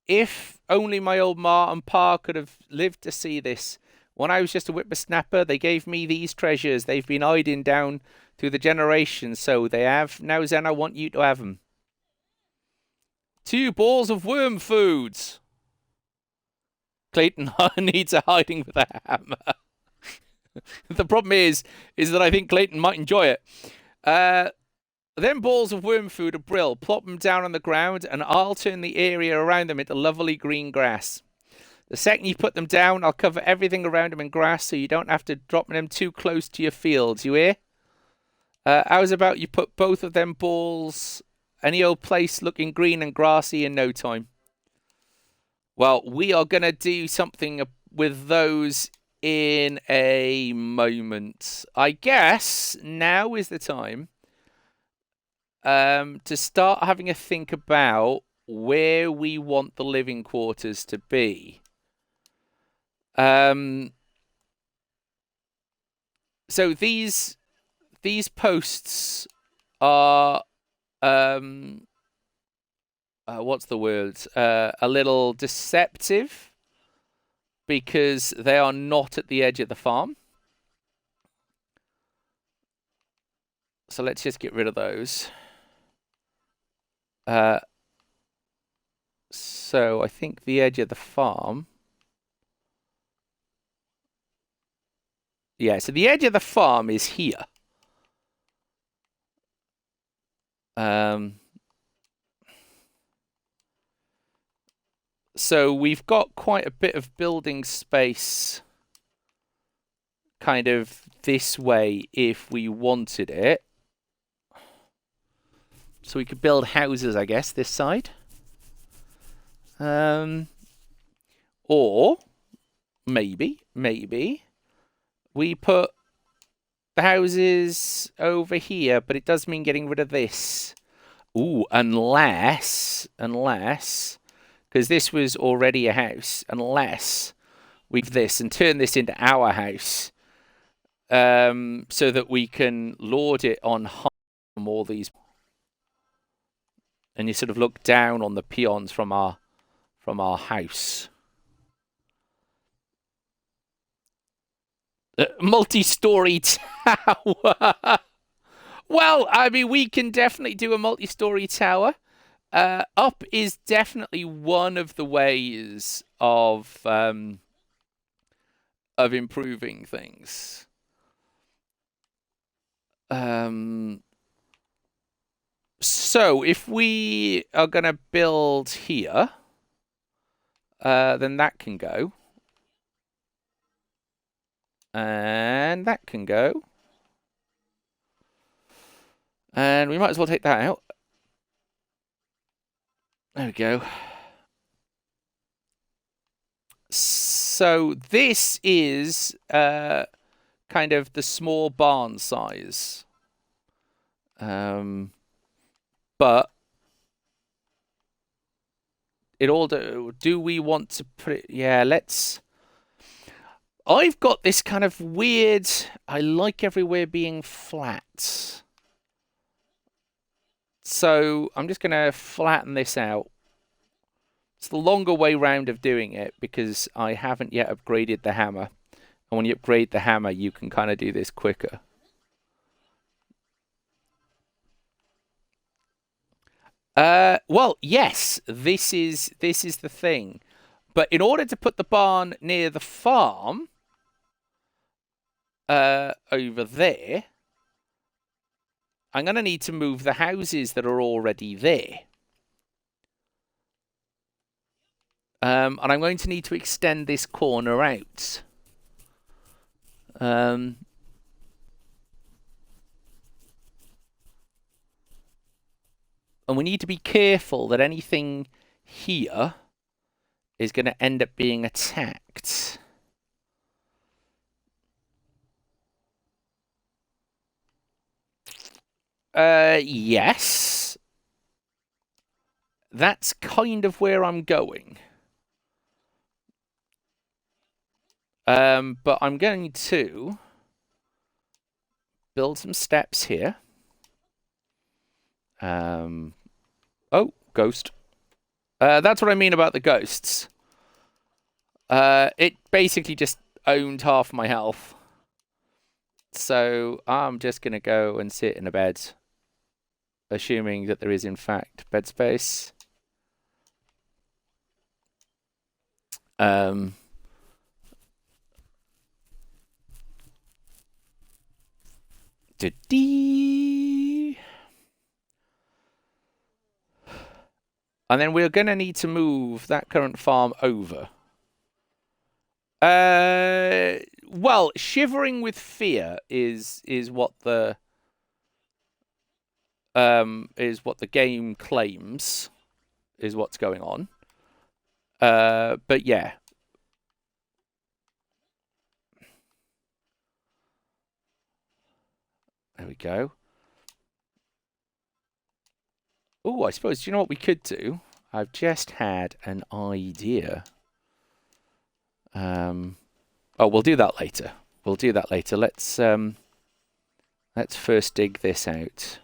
If only my old ma and pa could have lived to see this. When I was just a whippersnapper, they gave me these treasures. They've been hiding down through the generations, so they have. Now, Zen, I want you to have them. 2 balls of worm foods. Clayton needs a hiding with a hammer. The problem is that I think Clayton might enjoy it. Them balls of worm food are brill. Plop them down on the ground, and I'll turn the area around them into lovely green grass. The second you put them down, I'll cover everything around them in grass, so you don't have to drop them too close to your fields. You hear? How's about you put both of them balls any old place looking green and grassy in no time? Well, we are going to do something with those in a moment. I guess now is the time to start having a think about where we want the living quarters to be. So these posts are what's the word? A little deceptive because they are not at the edge of the farm. So let's just get rid of those. So I think the edge of the farm. Yeah, so the edge of the farm is here. So we've got quite a bit of building space kind of this way if we wanted it. So we could build houses, I guess, this side. Or maybe we put the houses over here, but it does mean getting rid of this. Ooh, unless, because this was already a house, unless we've this and turn this into our house, so that we can lord it on from all these, and you sort of look down on the peons from our house. Multi-story tower. Well, I mean, we can definitely do a multi-story tower. Up is definitely one of the ways of improving things. So if we are going to build here, then that can go. And that can go. And we might as well take that out. There we go. So this is kind of the small barn size. But it all do we want to put it? Yeah, let's. I've got this kind of weird. I like everywhere being flat. So I'm just going to flatten this out. It's the longer way round of doing it because I haven't yet upgraded the hammer. And when you upgrade the hammer, you can kind of do this quicker. Well, yes, this is the thing. But in order to put the barn near the farm, over there, I'm going to need to move the houses that are already there. And I'm going to need to extend this corner out. And we need to be careful that anything here is going to end up being attacked. Yes. That's kind of where I'm going. But I'm going to build some steps here. Oh, ghost. That's what I mean about the ghosts. It basically just owned half my health. So I'm just going to go and sit in a bed, assuming that there is, in fact, bed space. And then we're going to need to move that current farm over. Well, shivering with fear is what the game claims is what's going on. But yeah. There we go. Oh, I suppose, do you know what we could do? I've just had an idea. Oh, we'll do that later. We'll do that later. Let's first dig this out.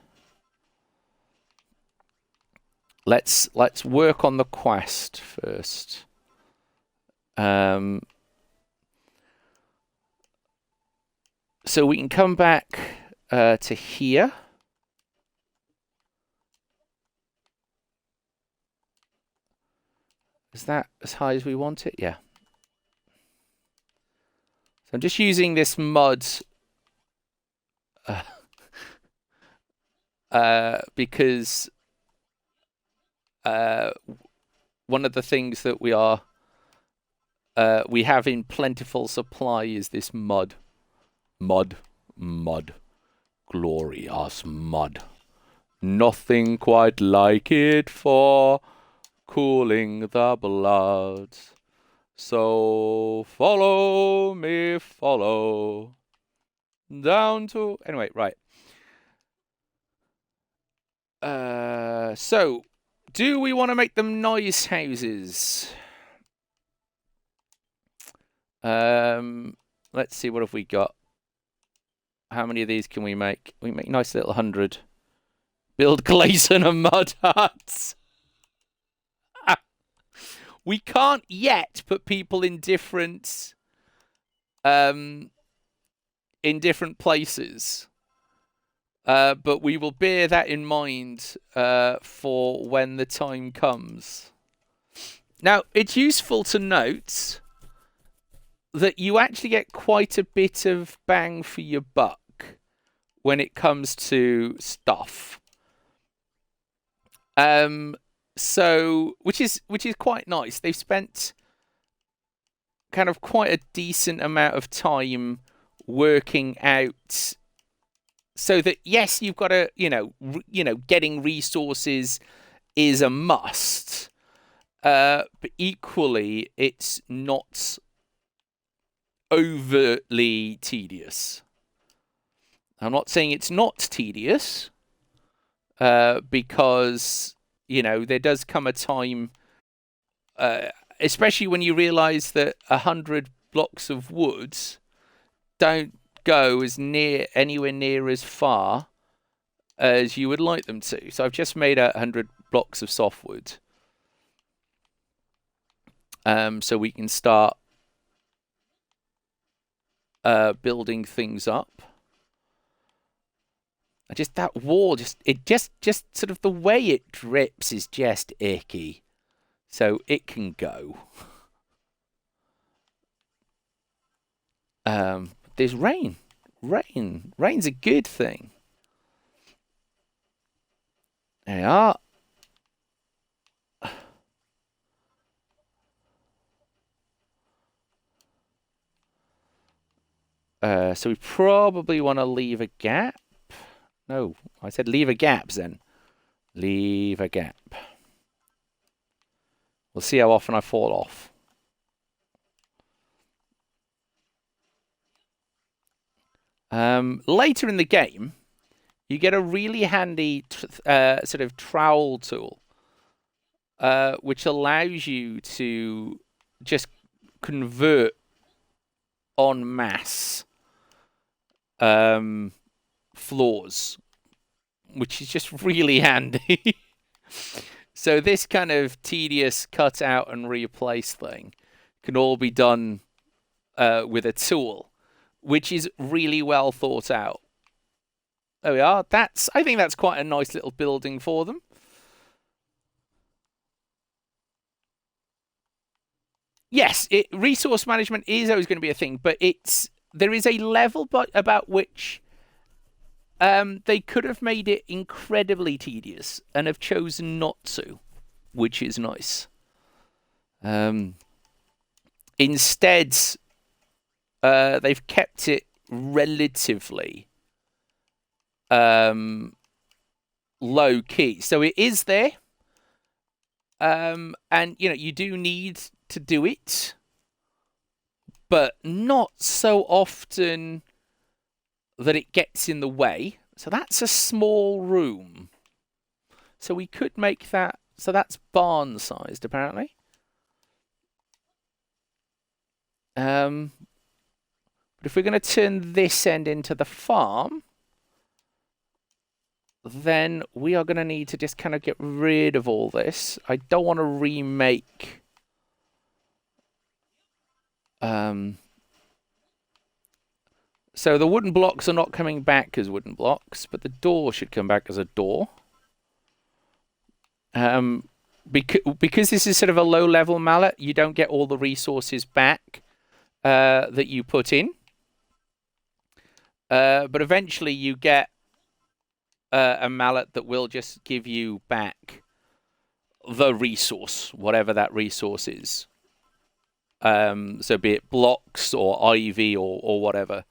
Let's work on the quest first. So we can come back to here. Is that as high as we want it? Yeah. So I'm just using this mud because one of the things that we have in plentiful supply is this mud. Mud. Glorious mud. Nothing quite like it for cooling the blood. So follow me, follow down to... Anyway, right. So, do we want to make them nice houses? Let's see, what have we got? How many of these can we make? We make nice little 100. Build Gleason and mud huts. We can't yet put people in different places. But we will bear that in mind for when the time comes. Now, it's useful to note that you actually get quite a bit of bang for your buck when it comes to stuff. So, which is quite nice. They've spent kind of quite a decent amount of time working out so that, yes, you've got to, getting resources is a must. But equally, it's not overtly tedious. I'm not saying it's not tedious, because, there does come a time, especially when you realize that 100 blocks of wood don't go anywhere near as far as you would like them to. So I've just made 100 blocks of softwood. so we can start building things up. Just that wall, just sort of the way it drips is just icky. So it can go. There's rain. Rain's a good thing. There we are. So we probably want to leave a gap. No, I said leave a gap, then. Leave a gap. We'll see how often I fall off. Later in the game, you get a really handy sort of trowel tool, which allows you to just convert en masse floors, which is just really handy. So this kind of tedious cut out and replace thing can all be done with a tool, which is really well thought out. There we are. I think that's quite a nice little building for them. Yes, resource management is always going to be a thing, but there is a level about which they could have made it incredibly tedious and have chosen not to, which is nice. Instead, they've kept it relatively low key. So it is there. And, you do need to do it, but not so often that it gets in the way. So that's a small room. So we could make that. So that's barn-sized, apparently. But if we're going to turn this end into the farm, then we are going to need to just kind of get rid of all this. I don't want to remake. So the wooden blocks are not coming back as wooden blocks, but the door should come back as a door. Because this is sort of a low-level mallet, you don't get all the resources back that you put in. But eventually you get a mallet that will just give you back the resource, whatever that resource is. So be it blocks or ivy or whatever.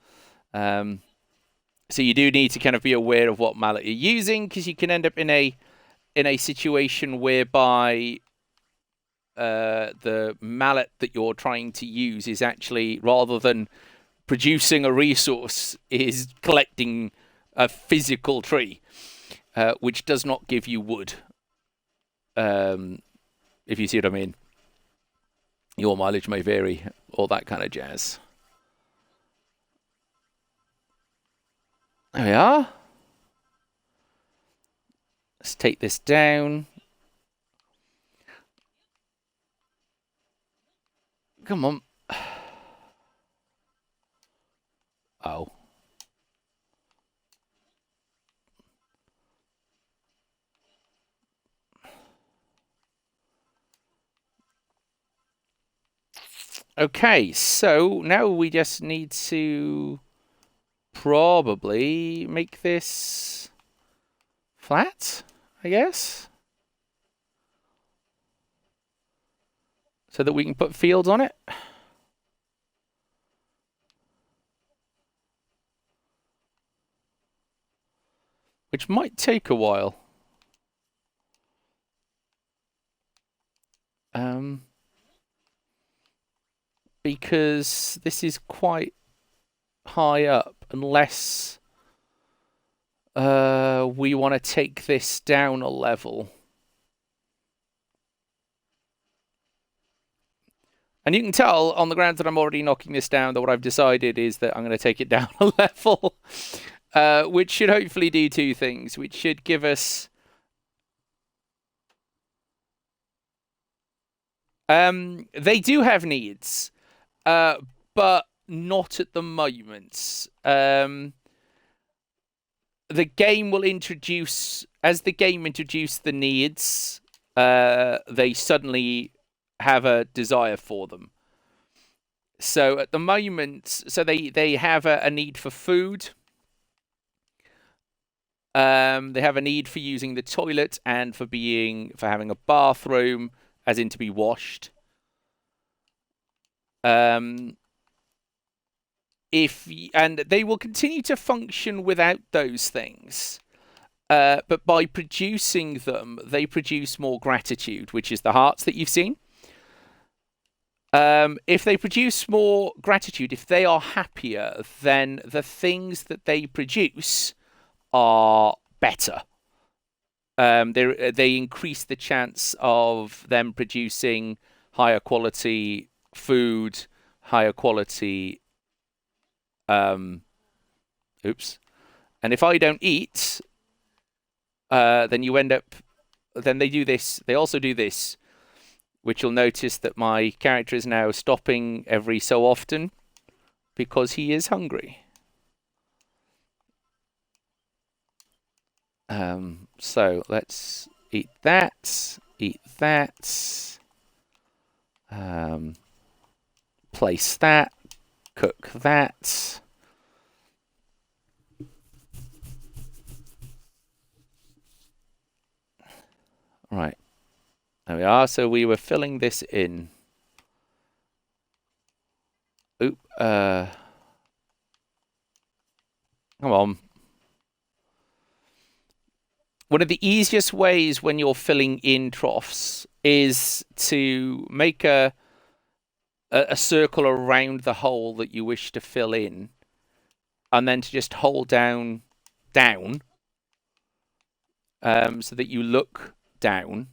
So you do need to kind of be aware of what mallet you're using, because you can end up in a situation whereby the mallet that you're trying to use is actually, rather than producing a resource, is collecting a physical tree, which does not give you wood. If you see what I mean. Your mileage may vary, all that kind of jazz. There we are. Let's take this down. Come on. Oh. Okay, so now we just need to probably make this flat, I guess, so that we can put fields on it. Which might take a while. Because this is quite high up, unless we want to take this down a level. And you can tell on the grounds that I'm already knocking this down that what I've decided is that I'm going to take it down a level, which should hopefully do two things, which should give us They do have needs, but not at the moment. The game will introduce, as the game introduced the needs, they suddenly have a desire for them. So at the moment, so they have a need for food. They have a need for using the toilet and for having a bathroom, as in to be washed. And they will continue to function without those things. But by producing them, they produce more gratitude, which is the hearts that you've seen. If they produce more gratitude, if they are happier, then the things that they produce are better. They increase the chance of them producing higher quality food, higher quality. Oops. And if I don't eat, then you end up. Then they do this. They also do this, which you'll notice that my character is now stopping every so often because he is hungry. So let's eat that. Eat that. Place that. Cook that. Right. There we are. So we were filling this in. Oop. Come on. One of the easiest ways when you're filling in troughs is to make a circle around the hole that you wish to fill in, and then to just hold down, so that you look down,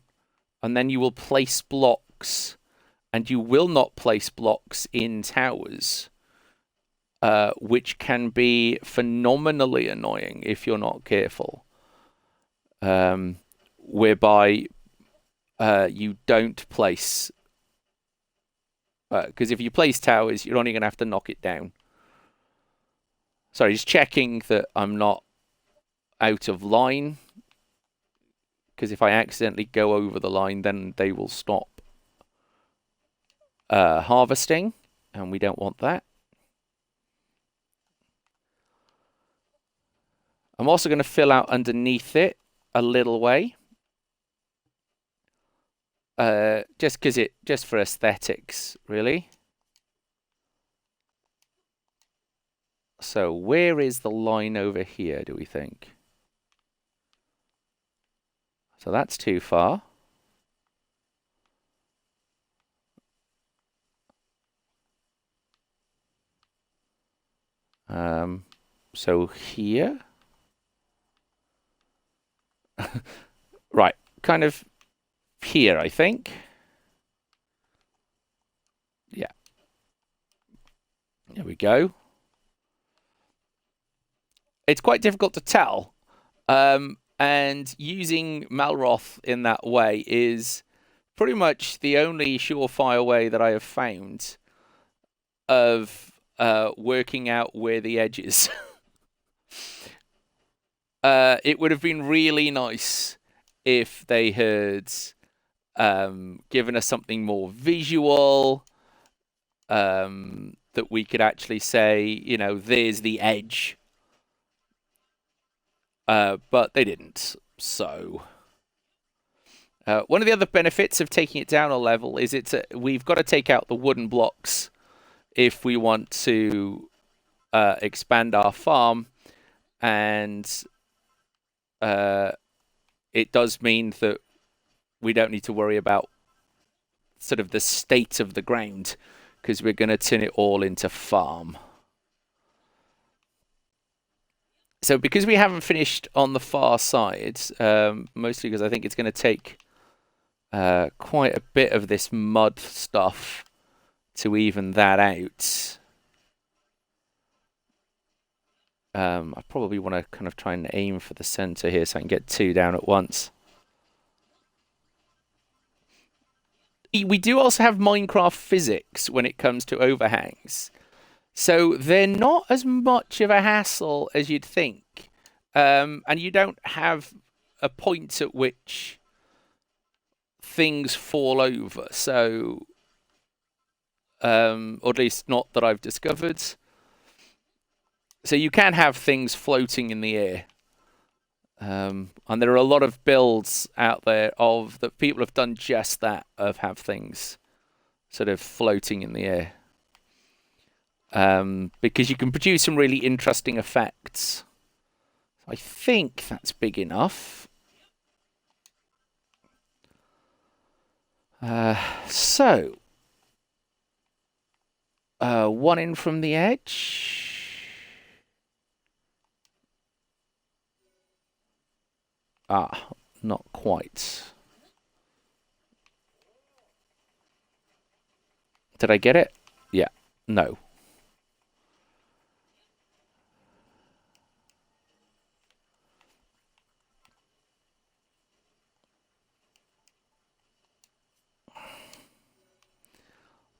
and then you will place blocks, and you will not place blocks in towers, which can be phenomenally annoying if you're not careful. Whereby you don't place, because if you place towers, you're only going to have to knock it down. Sorry, just checking that I'm not out of line, because if I accidentally go over the line, then they will stop harvesting, and we don't want that. I'm also going to fill out underneath it a little way, just for aesthetics, really. So where is the line over here, do we think? So that's too far. So here. Right, kind of here, I think. Yeah. There we go. It's quite difficult to tell. And using Malroth in that way is pretty much the only surefire way that I have found of working out where the edge is. It would have been really nice if they had given us something more visual, that we could actually say, you know, there's the edge. But they didn't. So one of the other benefits of taking it down a level is we've got to take out the wooden blocks if we want to expand our farm, and it does mean that we don't need to worry about sort of the state of the ground, because we're going to turn it all into farm. So because we haven't finished on the far side, mostly because I think it's going to take quite a bit of this mud stuff to even that out. I probably want to kind of try and aim for the center here so I can get 2 down at once. we do also have Minecraft physics when it comes to overhangs. So they're not as much of a hassle as you'd think. And you don't have a point at which things fall over. So, or at least not that I've discovered. So you can have things floating in the air. And there are a lot of builds out there of that people have done just that, of have things sort of floating in the air. Because you can produce some really interesting effects. I think that's big enough. So, one in from the edge. Ah, not quite. Did I get it? Yeah. No.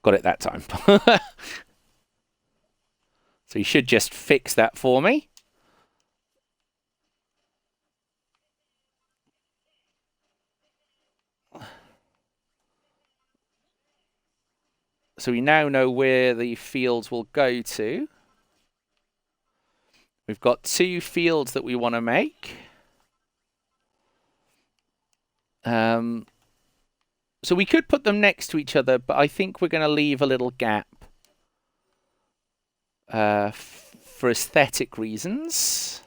Got it that time. So you should just fix that for me. So we now know where the fields will go to. We've got 2 fields that we want to make. So we could put them next to each other, but I think we're going to leave a little gap for aesthetic reasons.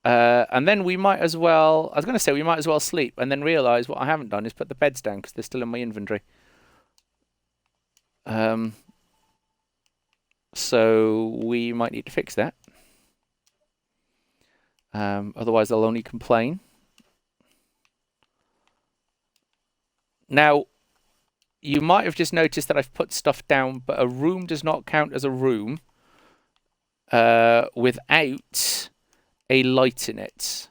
And then we might as well, I was going to say we might as well sleep, and then realise what I haven't done is put the beds down because they're still in my inventory. So we might need to fix that. Otherwise they'll only complain. Now, you might have just noticed that I've put stuff down, but a room does not count as a room without a light in it.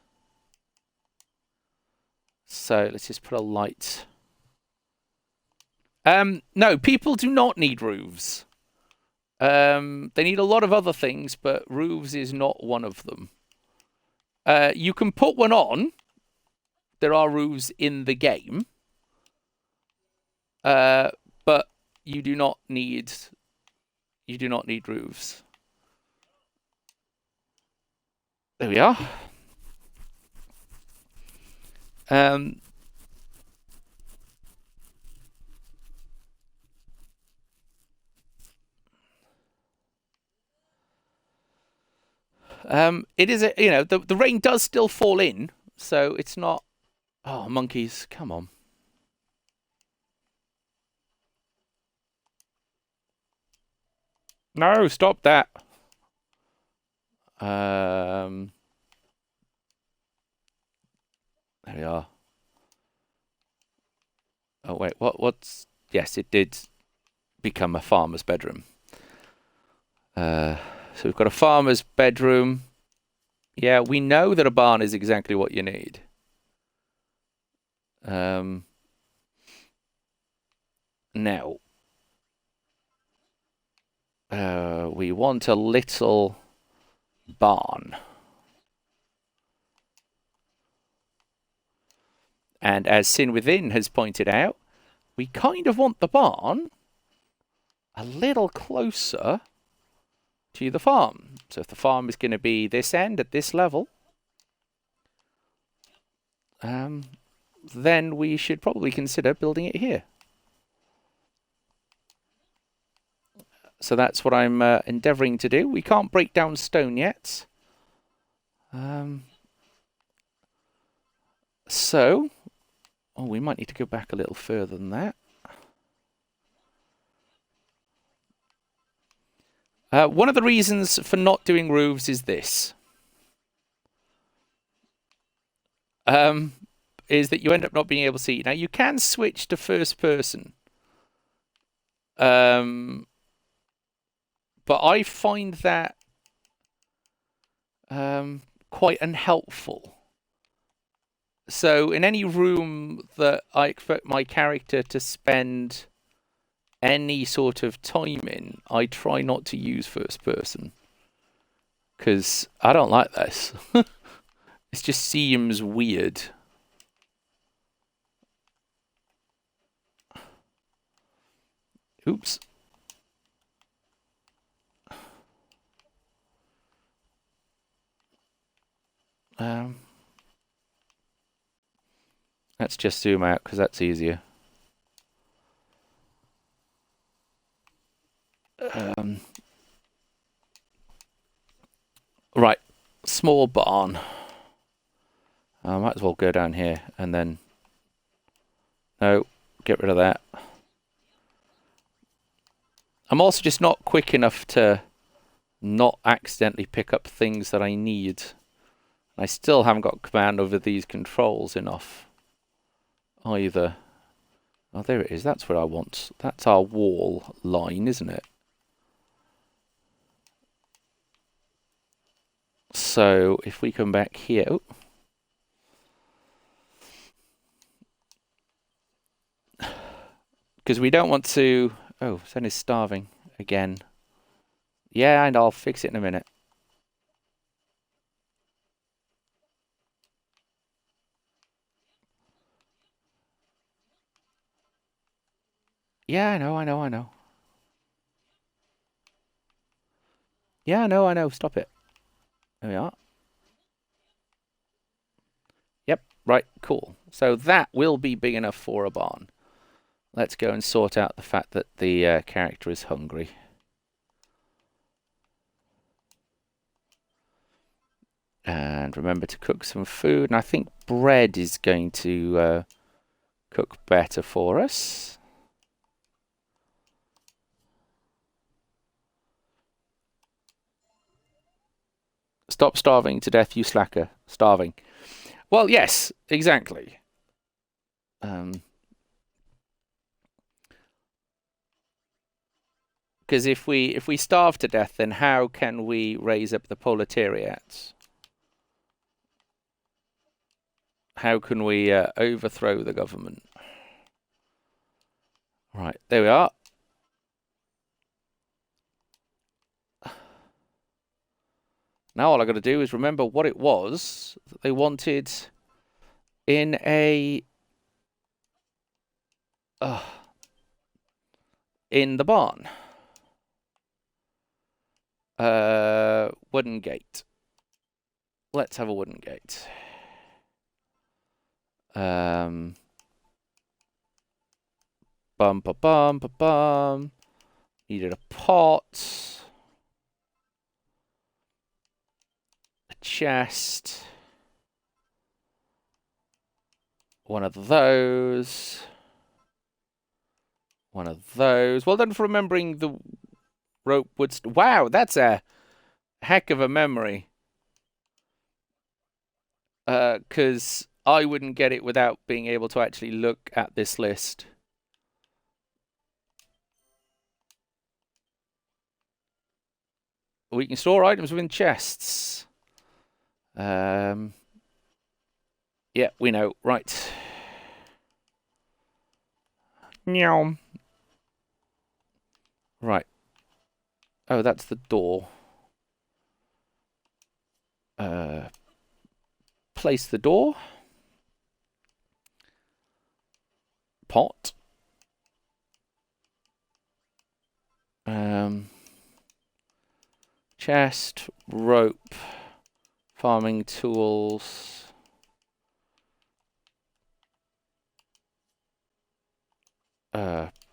So let's just put a light. No, people do not need roofs. They need a lot of other things, but roofs is not one of them. You can put one on. There are roofs in the game. But you do not need roofs. There we are. It is a, the rain does still fall in, so it's not. Oh, monkeys, come on. No, stop that. There we are. Oh wait, what's? Yes, it did become a farmer's bedroom. So we've got a farmer's bedroom. Yeah, we know that a barn is exactly what you need. Now, we want a little barn. And as Sin Within has pointed out, we kind of want the barn a little closer to the farm. So if the farm is going to be this end at this level, then we should probably consider building it here. So that's what I'm endeavouring to do. We can't break down stone yet. So, we might need to go back a little further than that. One of the reasons for not doing roofs is this. Is that you end up not being able to see. Now, you can switch to first person. But I find that quite unhelpful. So in any room that I expect my character to spend any sort of time in, I try not to use first person because I don't like this. It just seems weird. Oops. Um, let's just zoom out because that's easier. Um, right, small barn. I might as well go down here and then no, get rid of that. I'm also just not quick enough to not accidentally pick up things that I need. I still haven't got command over these controls enough either. Oh, there it is. That's what I want. That's our wall line, isn't it? So if we come back here, because we don't want to. Oh, Zen is starving again. Yeah, and I'll fix it in a minute. Yeah, I know, I know, I know. Yeah, I know, I know. Stop it. There we are. Yep, right, cool. So that will be big enough for a barn. Let's go and sort out the fact that the character is hungry. And remember to cook some food. And I think bread is going to cook better for us. Stop starving to death, you slacker. Starving. Well, yes, exactly. Because if we starve to death, then how can we raise up the proletariat? How can we overthrow the government? Right, there we are. Now all I got to do is remember what it was that they wanted in a in the barn. Wooden gate. Let's have a wooden gate. Bum ba bum ba bum. Needed a pot. A chest. One of those. One of those. Well done for remembering the rope wood. Wow, that's a heck of a memory. Because I wouldn't get it without being able to actually look at this list. We can store items within chests. Yeah, we know. Right. Meow. Right. Oh, that's the door. Place the door. Pot. Chest, rope, farming tools.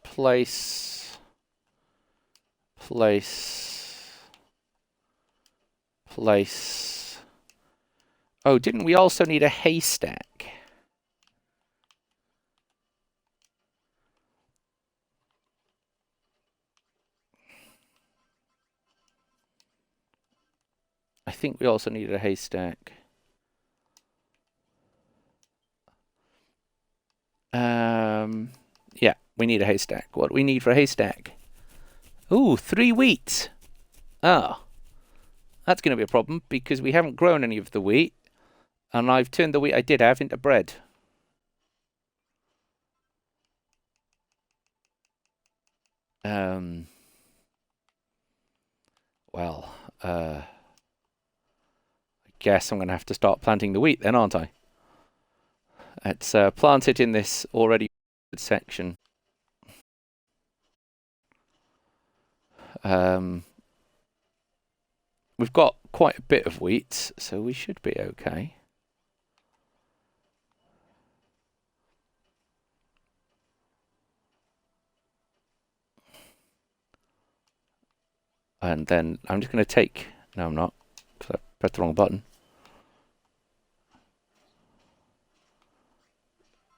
Place. Oh, didn't we also need a haystack? I think we also needed a haystack. Yeah, we need a haystack. What do we need for a haystack? Ooh, 3 wheat. Ah, that's going to be a problem because we haven't grown any of the wheat. And I've turned the wheat I did have into bread. Um, well, I guess I'm going to have to start planting the wheat then, aren't I? Let's plant it in this already section. We've got quite a bit of wheat, so we should be okay. And then I'm just going to take... No, I'm not, because I pressed the wrong button.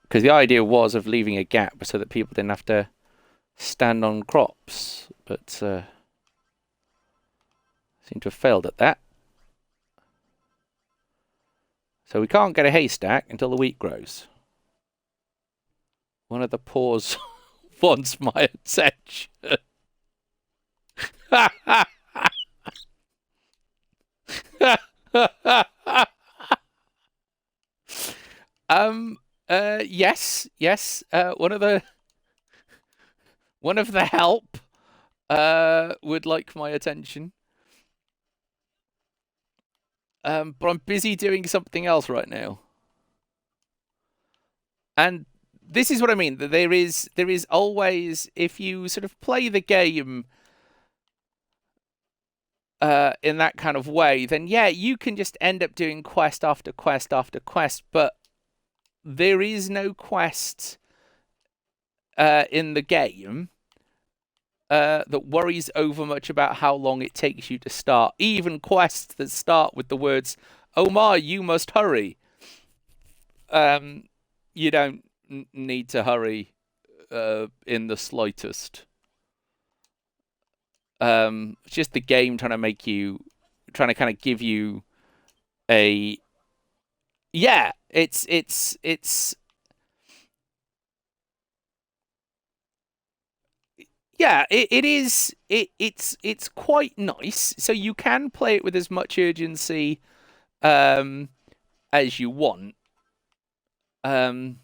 Because the idea was of leaving a gap so that people didn't have to stand on crops, but seem to have failed at that. So we can't get a haystack until the wheat grows. One of the paws wants my attention. Yes, yes. One of the help would like my attention. But I'm busy doing something else right now. And this is what I mean. That there is always, if you sort of play the game in that kind of way, then yeah, you can just end up doing quest after quest after quest, but there is no quest in the game that worries over much about how long it takes you to start. Even quests that start with the words, "Oh my, you must hurry." You don't need to hurry in the slightest. It's just the game trying to kind of give you a... Yeah, it's yeah, it is it's quite nice. So you can play it with as much urgency um as you want. Um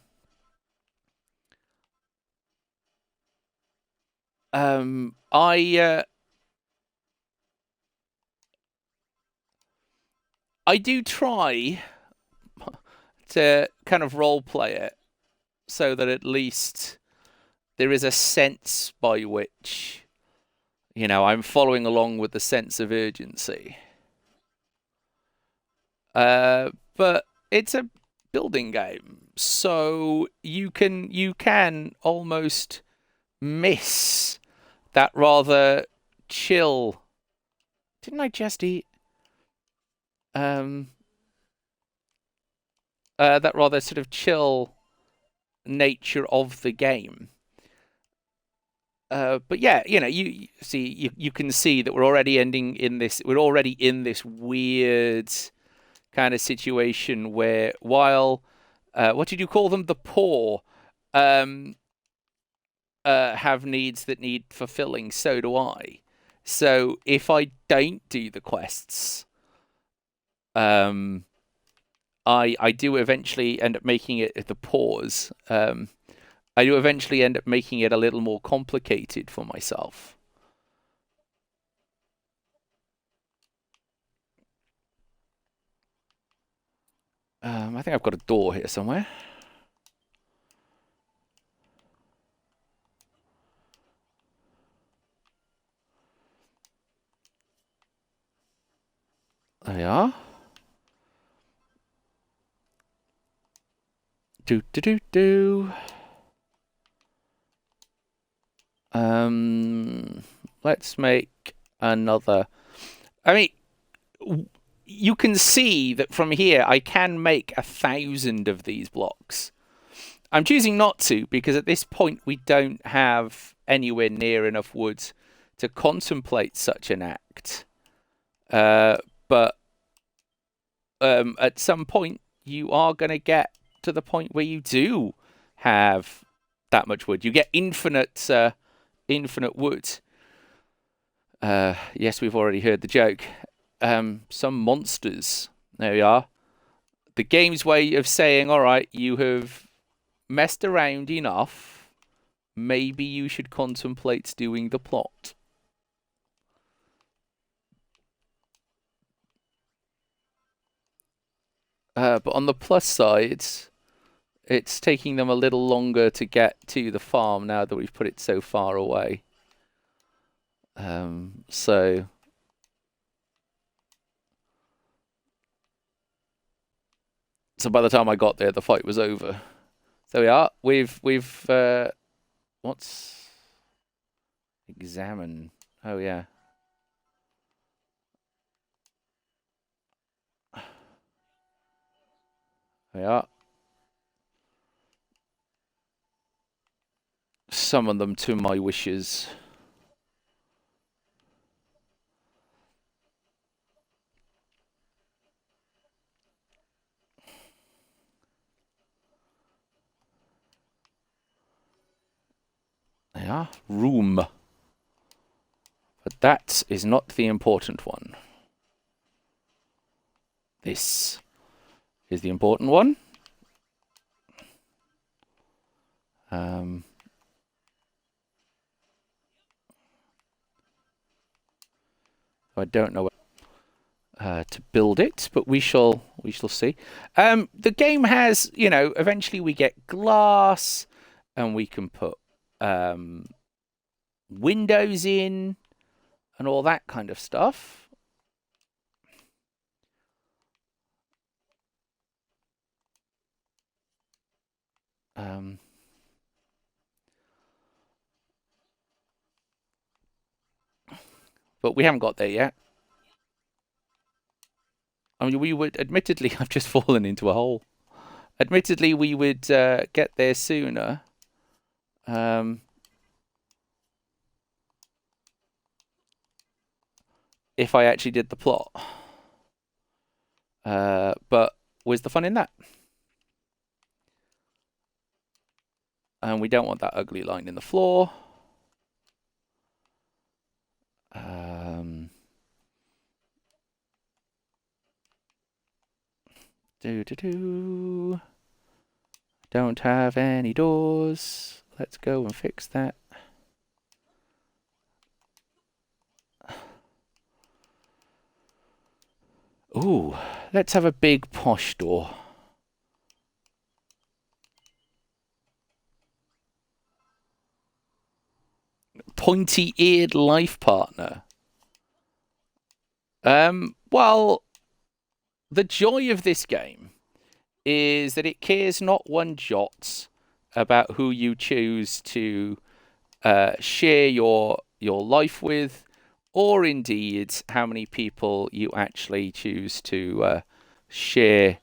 I do try to kind of role play it so that at least there is a sense by which, I'm following along with the sense of urgency. But it's a building game, so you can almost miss that rather chill. Didn't I just eat? Um, that rather sort of chill nature of the game. But yeah, you see, you can see that we're already ending in this. We're already in this weird kind of situation where, while what did you call them? The poor um, have needs that need fulfilling. So do I. So if I don't do the quests, um, I do eventually end up making it the pause. I do eventually end up making it a little more complicated for myself. I think I've got a door here somewhere. There we are. Do do do do. Let's make another. I mean, you can see that from here I can make 1,000 of these blocks. I'm choosing not to because at this point we don't have anywhere near enough wood to contemplate such an act. But at some point you are going to get to the point where you do have that much wood. You get infinite wood. Yes, we've already heard the joke. Some monsters. There we are. the game's way of saying, all right, you have messed around enough. Maybe you should contemplate doing the plot. But on the plus side, it's taking them a little longer to get to the farm now that we've put it so far away. So by the time I got there, the fight was over. So we are. We've what's examine? Oh yeah. We are. Summon them to my wishes. They are. Room. But that is not the important one. This is the important one. I don't know to build it, but we shall see. The game has, you know, eventually we get glass, and we can put windows in, and all that kind of stuff. But we haven't got there yet. I mean, we would, admittedly, I've just fallen into a hole. Admittedly, we would get there sooner. If I actually did the plot. But where's the fun in that? And we don't want that ugly line in the floor. Don't have any doors. Let's go and fix that. Ooh, let's have a big posh door. Pointy-eared life partner. Well, the joy of this game is that it cares not one jot about who you choose to share your life with, or indeed how many people you actually choose to share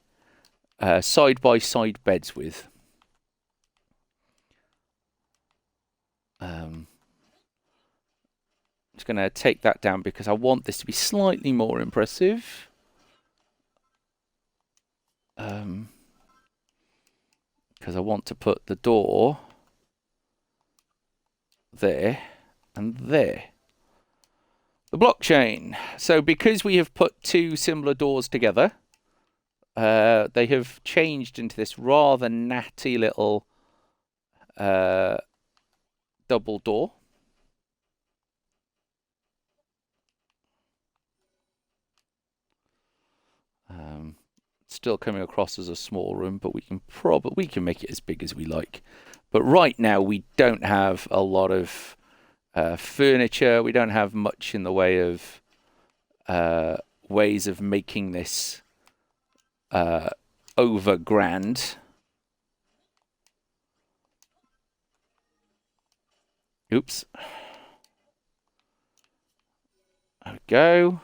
side-by-side beds with. I'm just going to take that down because I want this to be slightly more impressive. Because I want to put the door there and there. The blockchain. So because we have put two similar doors together, they have changed into this rather natty little double door. Still coming across as a small room, but we can make it as big as we like. But right now we don't have a lot of furniture. We don't have much in the way of ways of making this over grand. Oops. There we go.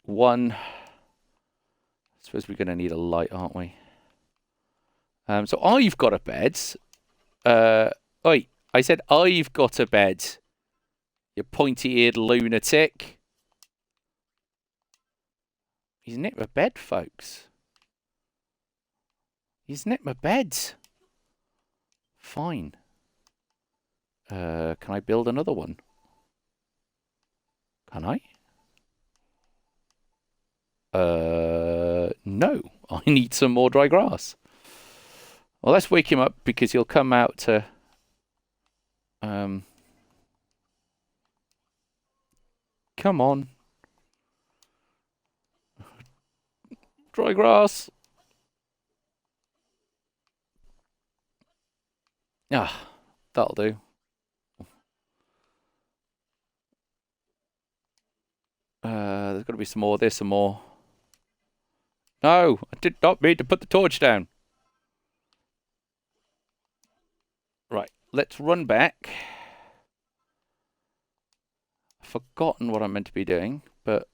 One. I suppose we're going to need a light, aren't we? So I've got a bed. Oi, I said I've got a bed. You pointy-eared lunatic. He's nicked my bed, folks. He's nicked my bed. Fine. Can I build another one? Can I? No. I need some more dry grass. Well, let's wake him up because he'll come out to... Come on. Dry grass. Ah, that'll do. There's got to be some more. There's some more. No, I did not mean to put the torch down. Right, let's run back. I've forgotten what I'm meant to be doing, but...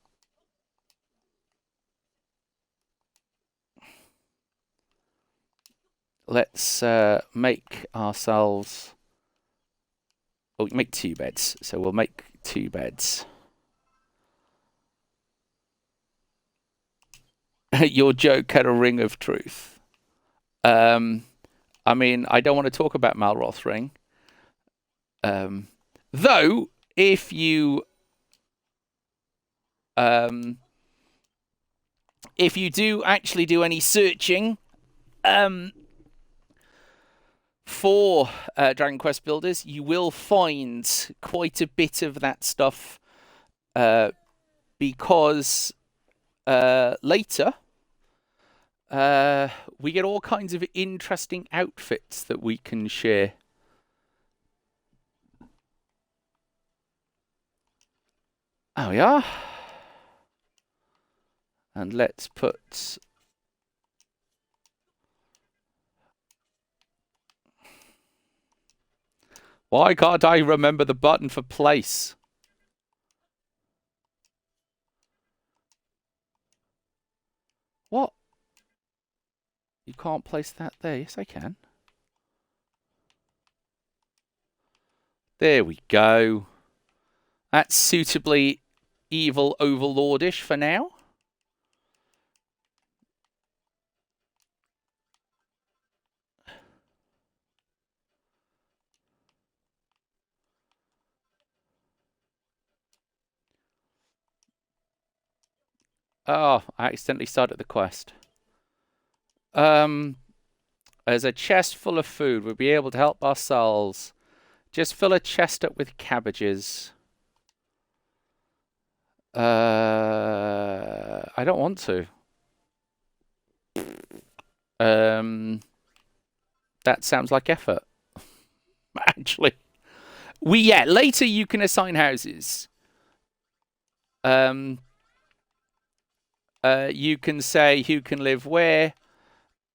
Let's make ourselves... Oh, make 2 beds. So we'll make 2 beds. Your joke had a ring of truth. I mean, I don't want to talk about Malroth's ring. Though, if you do actually do any searching for Dragon Quest builders, you will find quite a bit of that stuff because later we get all kinds of interesting outfits that we can share. Oh, we are. And let's put... Why can't I remember the button for place? What? You can't place that there. Yes, I can. There we go. That's suitably evil overlordish for now. Oh, I accidentally started the quest. There's a chest full of food. We'll be able to help ourselves. Just fill a chest up with cabbages. I don't want to. That sounds like effort. Actually. Later you can assign houses. You can say who can live where.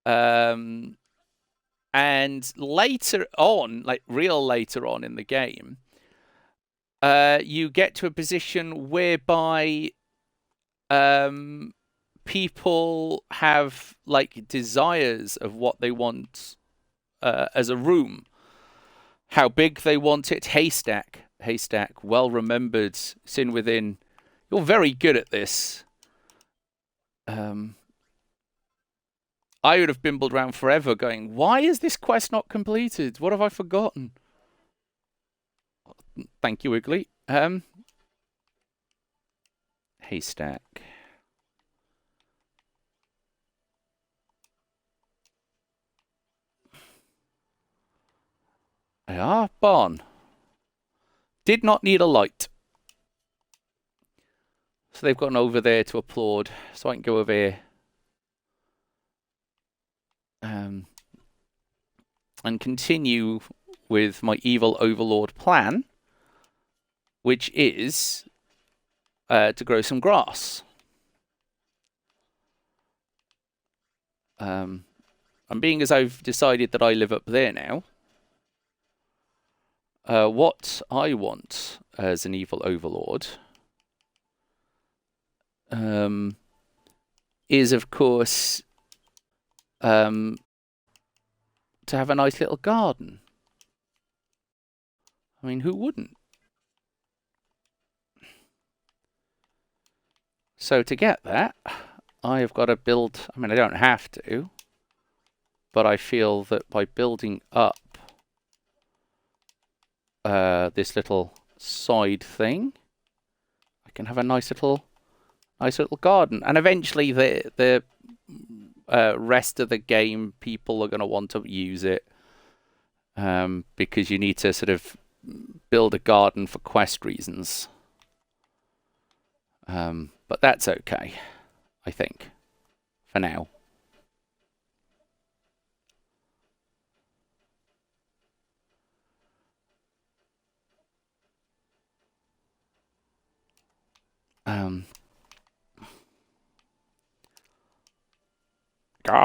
And later on, like real later on in the game, you get to a position whereby people have like desires of what they want as a room. How big they want it. Haystack, well remembered. Sin Within. You're very good at this. I would have bimbled around forever going, why is this quest not completed? What have I forgotten? Thank you, Wiggly. Haystack. Barn. Did not need a light. So they've gotten over there to applaud. So I can go over here. And continue with my evil overlord plan, which is to grow some grass. And being as I've decided that I live up there now, what I want as an evil overlord is, of course, to have a nice little garden. I mean, who wouldn't? So to get that, I have got to build... I mean, I don't have to, but I feel that by building up this little side thing, I can have a nice little Nice little garden. And eventually the rest of the game, people are going to want to use it because you need to sort of build a garden for quest reasons. But that's okay, I think, for now.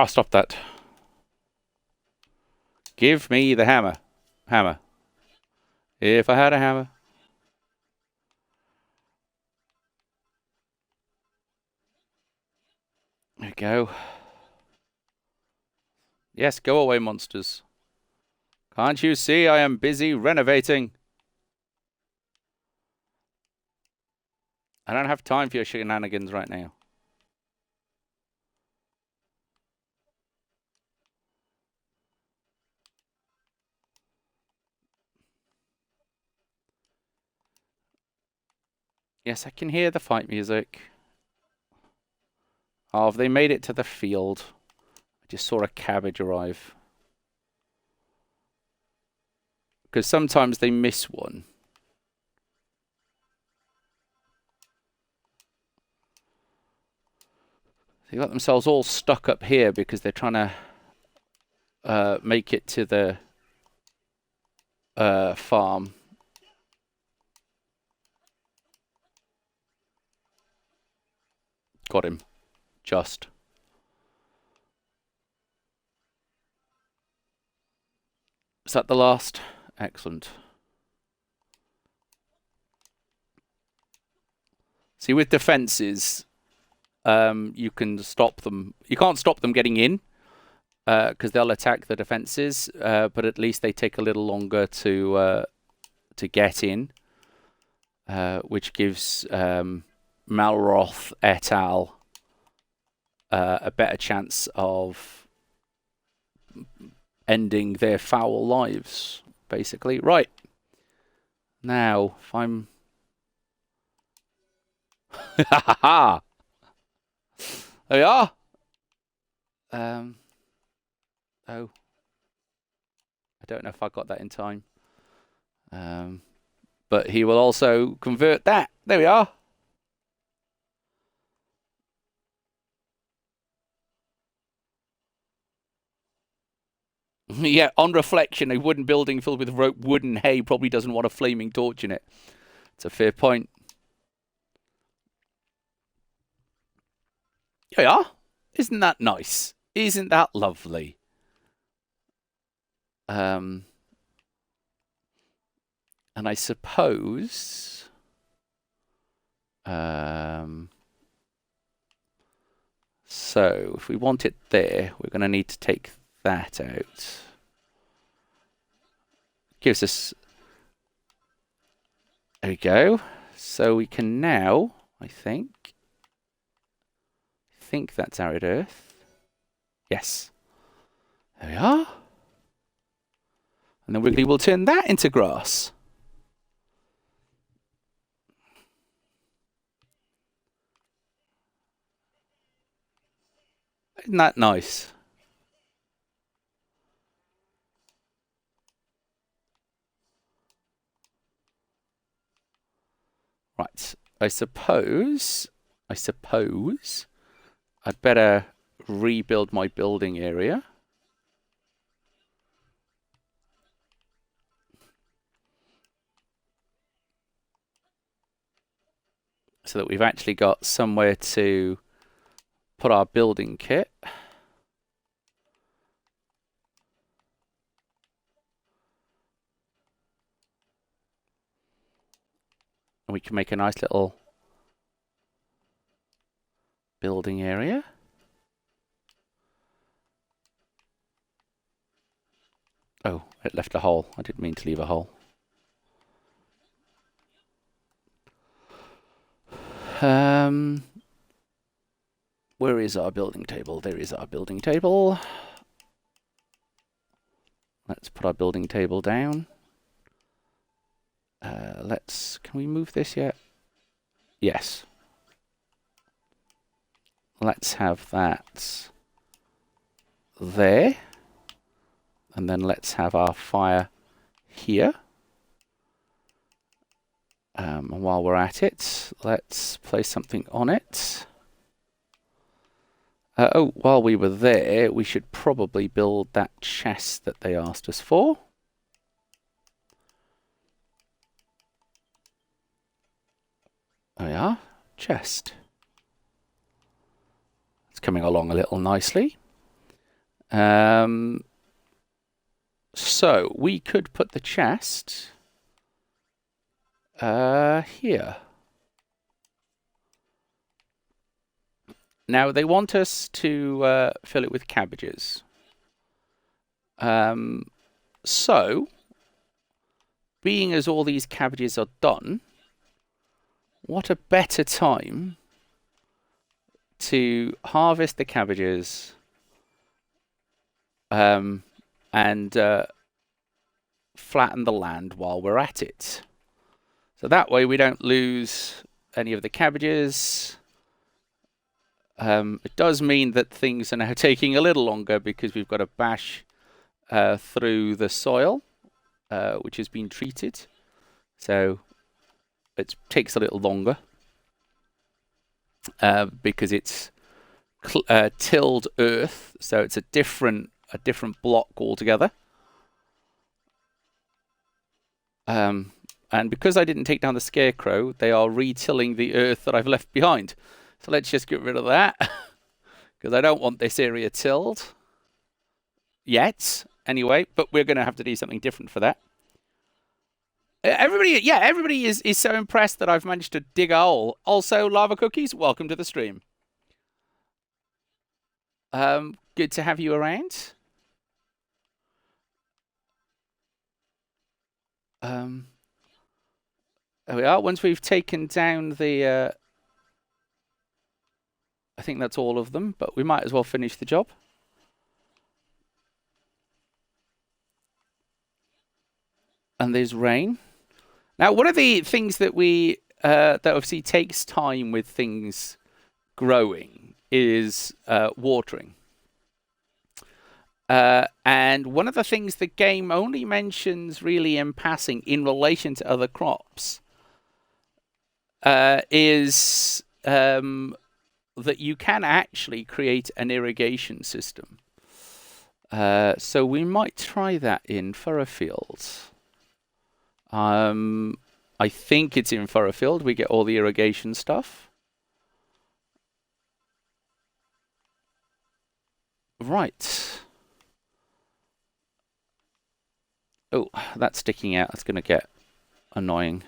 Stop that. Give me the hammer. Hammer. If I had a hammer. There we go. Yes, go away, monsters. Can't you see I am busy renovating? I don't have time for your shenanigans right now. Yes, I can hear the fight music. Oh, have they made it to the field? I just saw a cabbage arrive. Because sometimes they miss one. They got themselves all stuck up here because they're trying to make it to the farm. Got him. Just. Is that the last? Excellent. See, with defenses, you can stop them. You can't stop them getting in because they'll attack the defenses, but at least they take a little longer to get in, which gives Malroth et al. A better chance of ending their foul lives, basically. Right. Now, if I'm... Ha ha ha! There we are! Oh. I don't know if I got that in time. But he will also convert that. There we are. Yeah, on reflection, a wooden building filled with rope, wood, and hay probably doesn't want a flaming torch in it. It's a fair point. Here we are. Isn't that nice? Isn't that lovely? And I suppose... so, if we want it there, we're going to need to take that out. Gives us... There we go. So we can now, I think that's arid earth. Yes. There we are. And then Wiggly will turn that into grass. Isn't that nice? Right. I suppose I'd better rebuild my building area. So that we've actually got somewhere to put our building kit. And we can make a nice little building area. Oh, it left a hole. I didn't mean to leave a hole. Where is our building table? There is our building table. Let's put our building table down. Can we move this yet? Yes. let's have that there. And then let's have our fire here. And while we're at it, let's place something on it. Oh, while we were there, we should probably build that chest that they asked us for. There we are. Chest. It's coming along a little nicely. So we could put the chest here. Now they want us to fill it with cabbages. So, being as all these cabbages are done, what a better time to harvest the cabbages and flatten the land while we're at it. So that way we don't lose any of the cabbages. It does mean that things are now taking a little longer because we've got to bash through the soil, which has been treated. So it takes a little longer because it's tilled earth, so it's a different block altogether. And because I didn't take down the scarecrow, they are retilling the earth that I've left behind. So let's just get rid of that, because I don't want this area tilled yet, anyway, but we're going to have to do something different for that. Everybody is so impressed that I've managed to dig a hole. Also, Lava Cookies, welcome to the stream. Good to have you around. There we are. Once we've taken down the... I think that's all of them, but we might as well finish the job. And there's rain. Now, one of the things that we that obviously takes time with things growing is watering. And one of the things the game only mentions really in passing in relation to other crops is that you can actually create an irrigation system. So we might try that in Furrowfield. I think it's in Furrowfield. We get all the irrigation stuff. Right. Oh, that's sticking out. That's going to get annoying.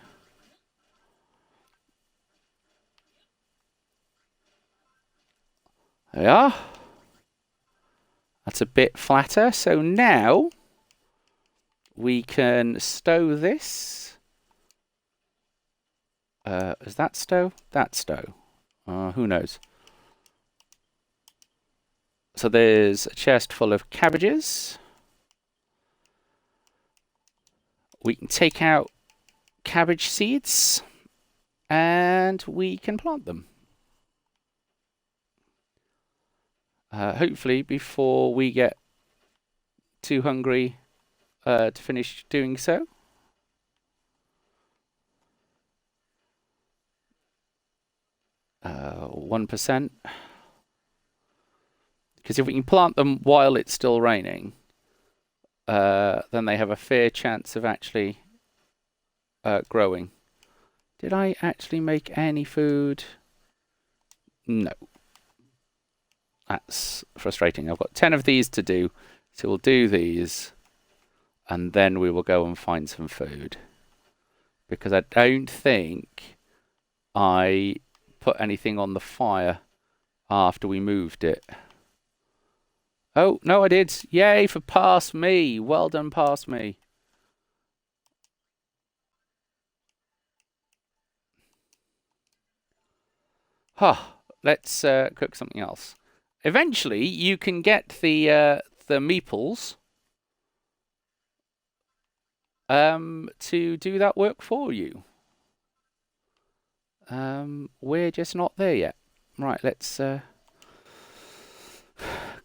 There we are. That's a bit flatter. So now we can stow this. Is that stow? That's stow. Who knows? So there's a chest full of cabbages. We can take out cabbage seeds and we can plant them. Hopefully before we get too hungry to finish doing so. 1%. Because if we can plant them while it's still raining, then they have a fair chance of actually growing. Did I actually make any food? No. That's frustrating. I've got 10 of these to do, so we'll do these, and then we will go and find some food. Because I don't think I put anything on the fire after we moved it. Oh, no, I did. Yay for past me. Well done, past me. Let's cook something else. Eventually, you can get the meeples to do that work for you. We're just not there yet. Right, let's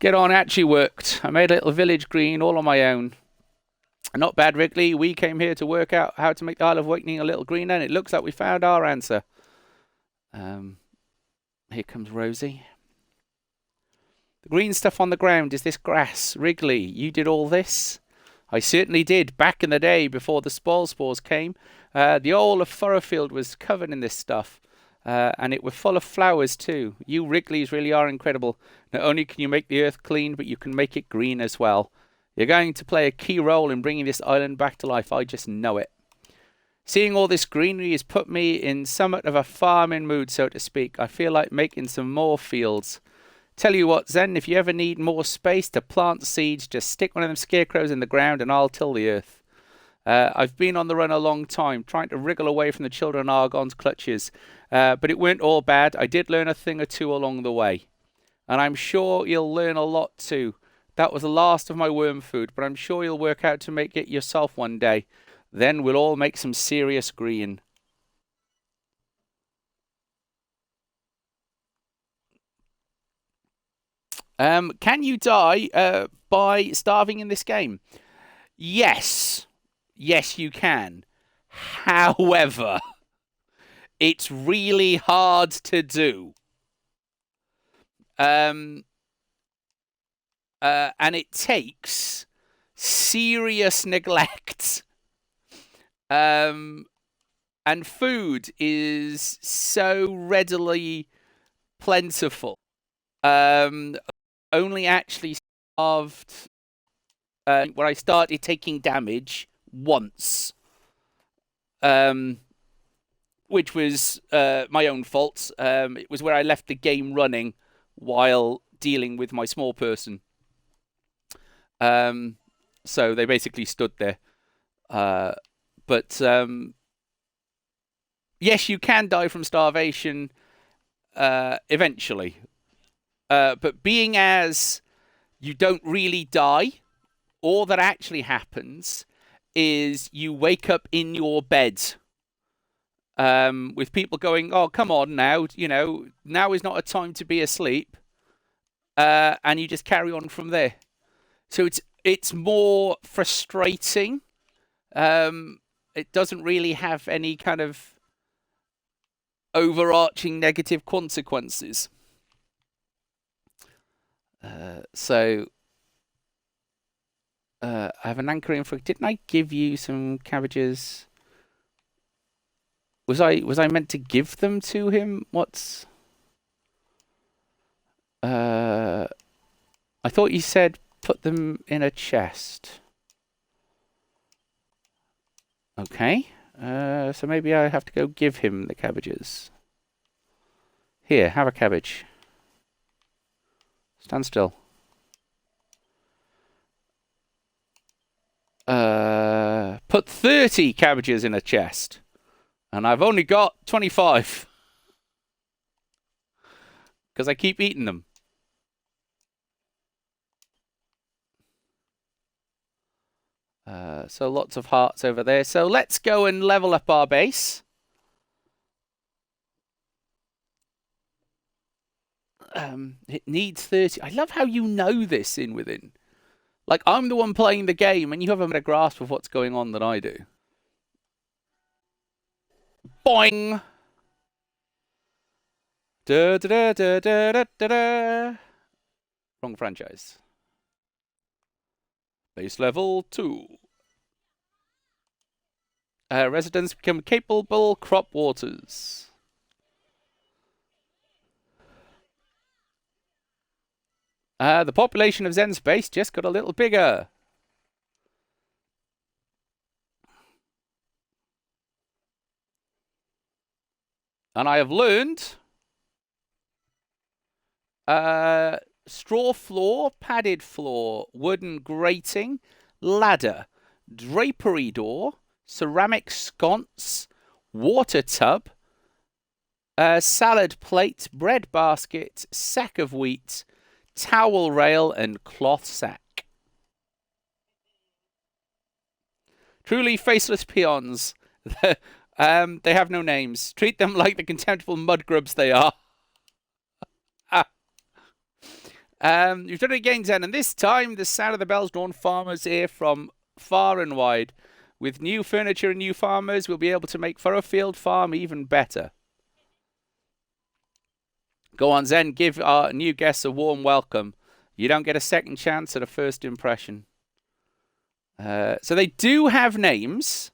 Get on actually worked. I made a little village green all on my own. Not bad, Wrigley. We came here to work out how to make the Isle of Awakening a little greener, and it looks like we found our answer. Here comes Rosie. The green stuff on the ground is this grass. Wrigley, you did all this? I certainly did, back in the day before the spoil spores came. The whole of Furrowfield was covered in this stuff. And it was full of flowers too. You Wrigleys really are incredible. Not only can you make the earth clean, but you can make it green as well. You're going to play a key role in bringing this island back to life. I just know it. Seeing all this greenery has put me in somewhat of a farming mood, so to speak. I feel like making some more fields. Tell you what, Zen, if you ever need more space to plant seeds, just stick one of them scarecrows in the ground and I'll till the earth. I've been on the run a long time, trying to wriggle away from the children Argon's clutches. But it weren't all bad. I did learn a thing or two along the way. And I'm sure you'll learn a lot too. That was the last of my worm food, but I'm sure you'll work out to make it yourself one day. Then we'll all make some serious green. Can you die by starving in this game? Yes. Yes, you can. However, it's really hard to do. And it takes serious neglect. And food is so readily plentiful. Only actually starved where I started taking damage once. Which was my own fault. It was where I left the game running while dealing with my small person. So they basically stood there. But yes, you can die from starvation eventually. But being as you don't really die, all that actually happens is you wake up in your bed with people going, oh, come on now, you know, now is not a time to be asleep. And you just carry on from there. So it's more frustrating. It doesn't really have any kind of overarching negative consequences. So I have an anchor in for. Didn't I give you some cabbages? Was I meant to give them to him? What's? I thought you said put them in a chest. Okay. So maybe I have to go give him the cabbages. Here, have a cabbage. Stand still. Put 30 cabbages in a chest. And I've only got 25. Because I keep eating them. So lots of hearts over there. So let's go and level up our base. It needs 30. I love how you know this in within. Like, I'm the one playing the game, and you have a better grasp of what's going on than I do. Boing! Da da da da da da da da. Wrong franchise. Base level 2. Residents become capable crop waters. The population of Zen Space just got a little bigger. And I have learned straw floor, padded floor, wooden grating, ladder, drapery door, ceramic sconce, water tub, salad plate, bread basket, sack of wheat, towel rail, and cloth sack. Truly faceless peons. They have no names. Treat them like the contemptible mud grubs they are. You've done it again, Zen, and this time the sound of the bells drawn farmers here from far and wide. With new furniture and new farmers, we'll be able to make Furrowfield Farm even better. Go on, Zen, give our new guests a warm welcome. You don't get a second chance at a first impression. So they do have names.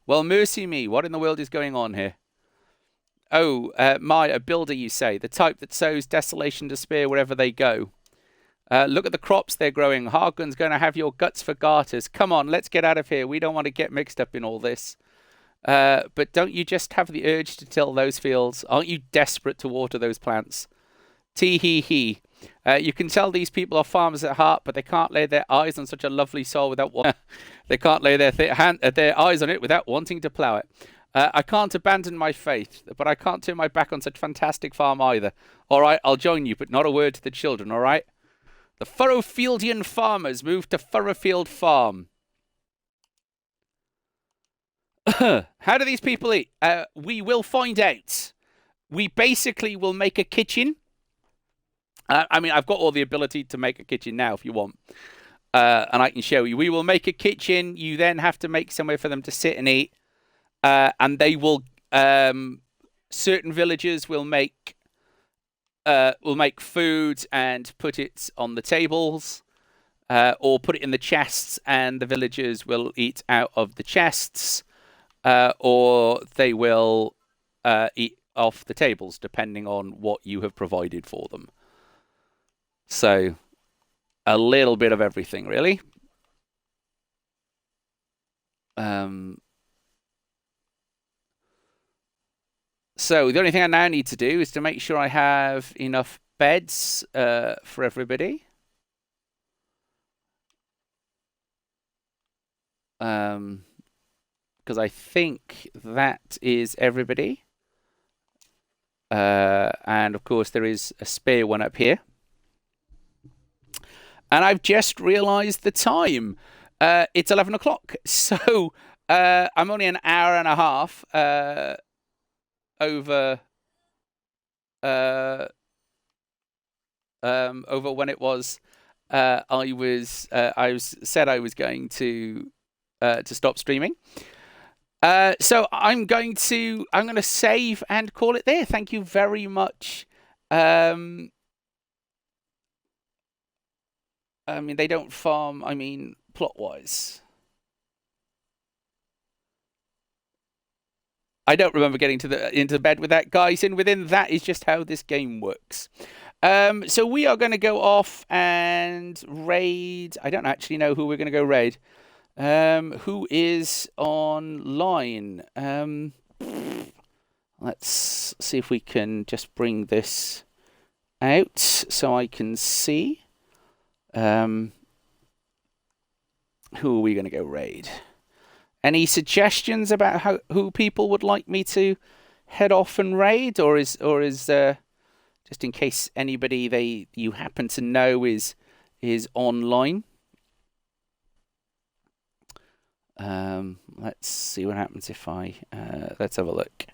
Well, mercy me, what in the world is going on here? Oh, a builder, you say, the type that sows desolation, despair wherever they go. Look at the crops they're growing. Hargun's going to have your guts for garters. Come on, let's get out of here. We don't want to get mixed up in all this. But don't you just have the urge to till those fields? Aren't you desperate to water those plants? Tee-hee-hee. You can tell these people are farmers at heart, but they can't lay their eyes on such a lovely soil without they can't lay their eyes on it without wanting to plough it. I can't abandon my faith, but I can't turn my back on such fantastic farm either. All right, I'll join you, but not a word to the children, all right? The Furrowfieldian farmers moved to Furrowfield Farm. How do these people eat? We will find out. We basically will make a kitchen. I mean, I've got all the ability to make a kitchen now if you want. And I can show you. We will make a kitchen. You then have to make somewhere for them to sit and eat. And they will... certain villagers will make food and put it on the tables. Or put it in the chests and the villagers will eat out of the chests. Or they will eat off the tables, depending on what you have provided for them. So, a little bit of everything, really. So, the only thing I now need to do is to make sure I have enough beds for everybody. Because I think that is everybody. And, of course, there is a spare one up here. And I've just realised the time. It's 11 o'clock. So I'm only an hour and a half over when it was I said I was going to stop streaming. So I'm going to save and call it there. Thank you very much. I mean, they don't farm, I mean, plot-wise. I don't remember getting into bed with that, guys, and within that is just how this game works. So we are going to go off and raid. I don't actually know who we're going to go raid. Who is online? Let's see if we can just bring this out so I can see. Who are we going to go raid? Any suggestions about who people would like me to head off and raid, or is just in case anybody you happen to know is online? Let's see what happens if I let's have a look.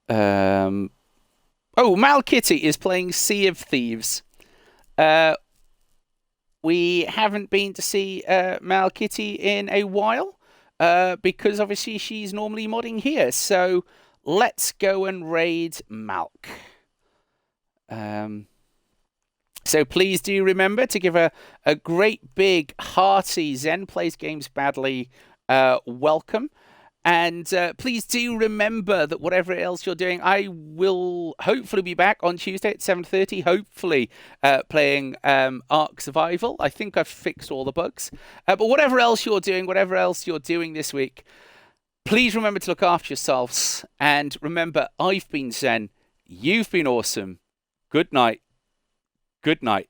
Oh, Malkitty is playing Sea of Thieves. We haven't been to see Malkitty in a while because obviously she's normally modding here. So let's go and raid Malk. So please do remember to give a great big hearty Zen Plays Games Badly welcome. And please do remember that whatever else you're doing, I will hopefully be back on Tuesday at 7:30, hopefully playing Ark Survival. I think I've fixed all the bugs. But whatever else you're doing this week, please remember to look after yourselves. And remember, I've been Zen. You've been awesome. Good night. Good night.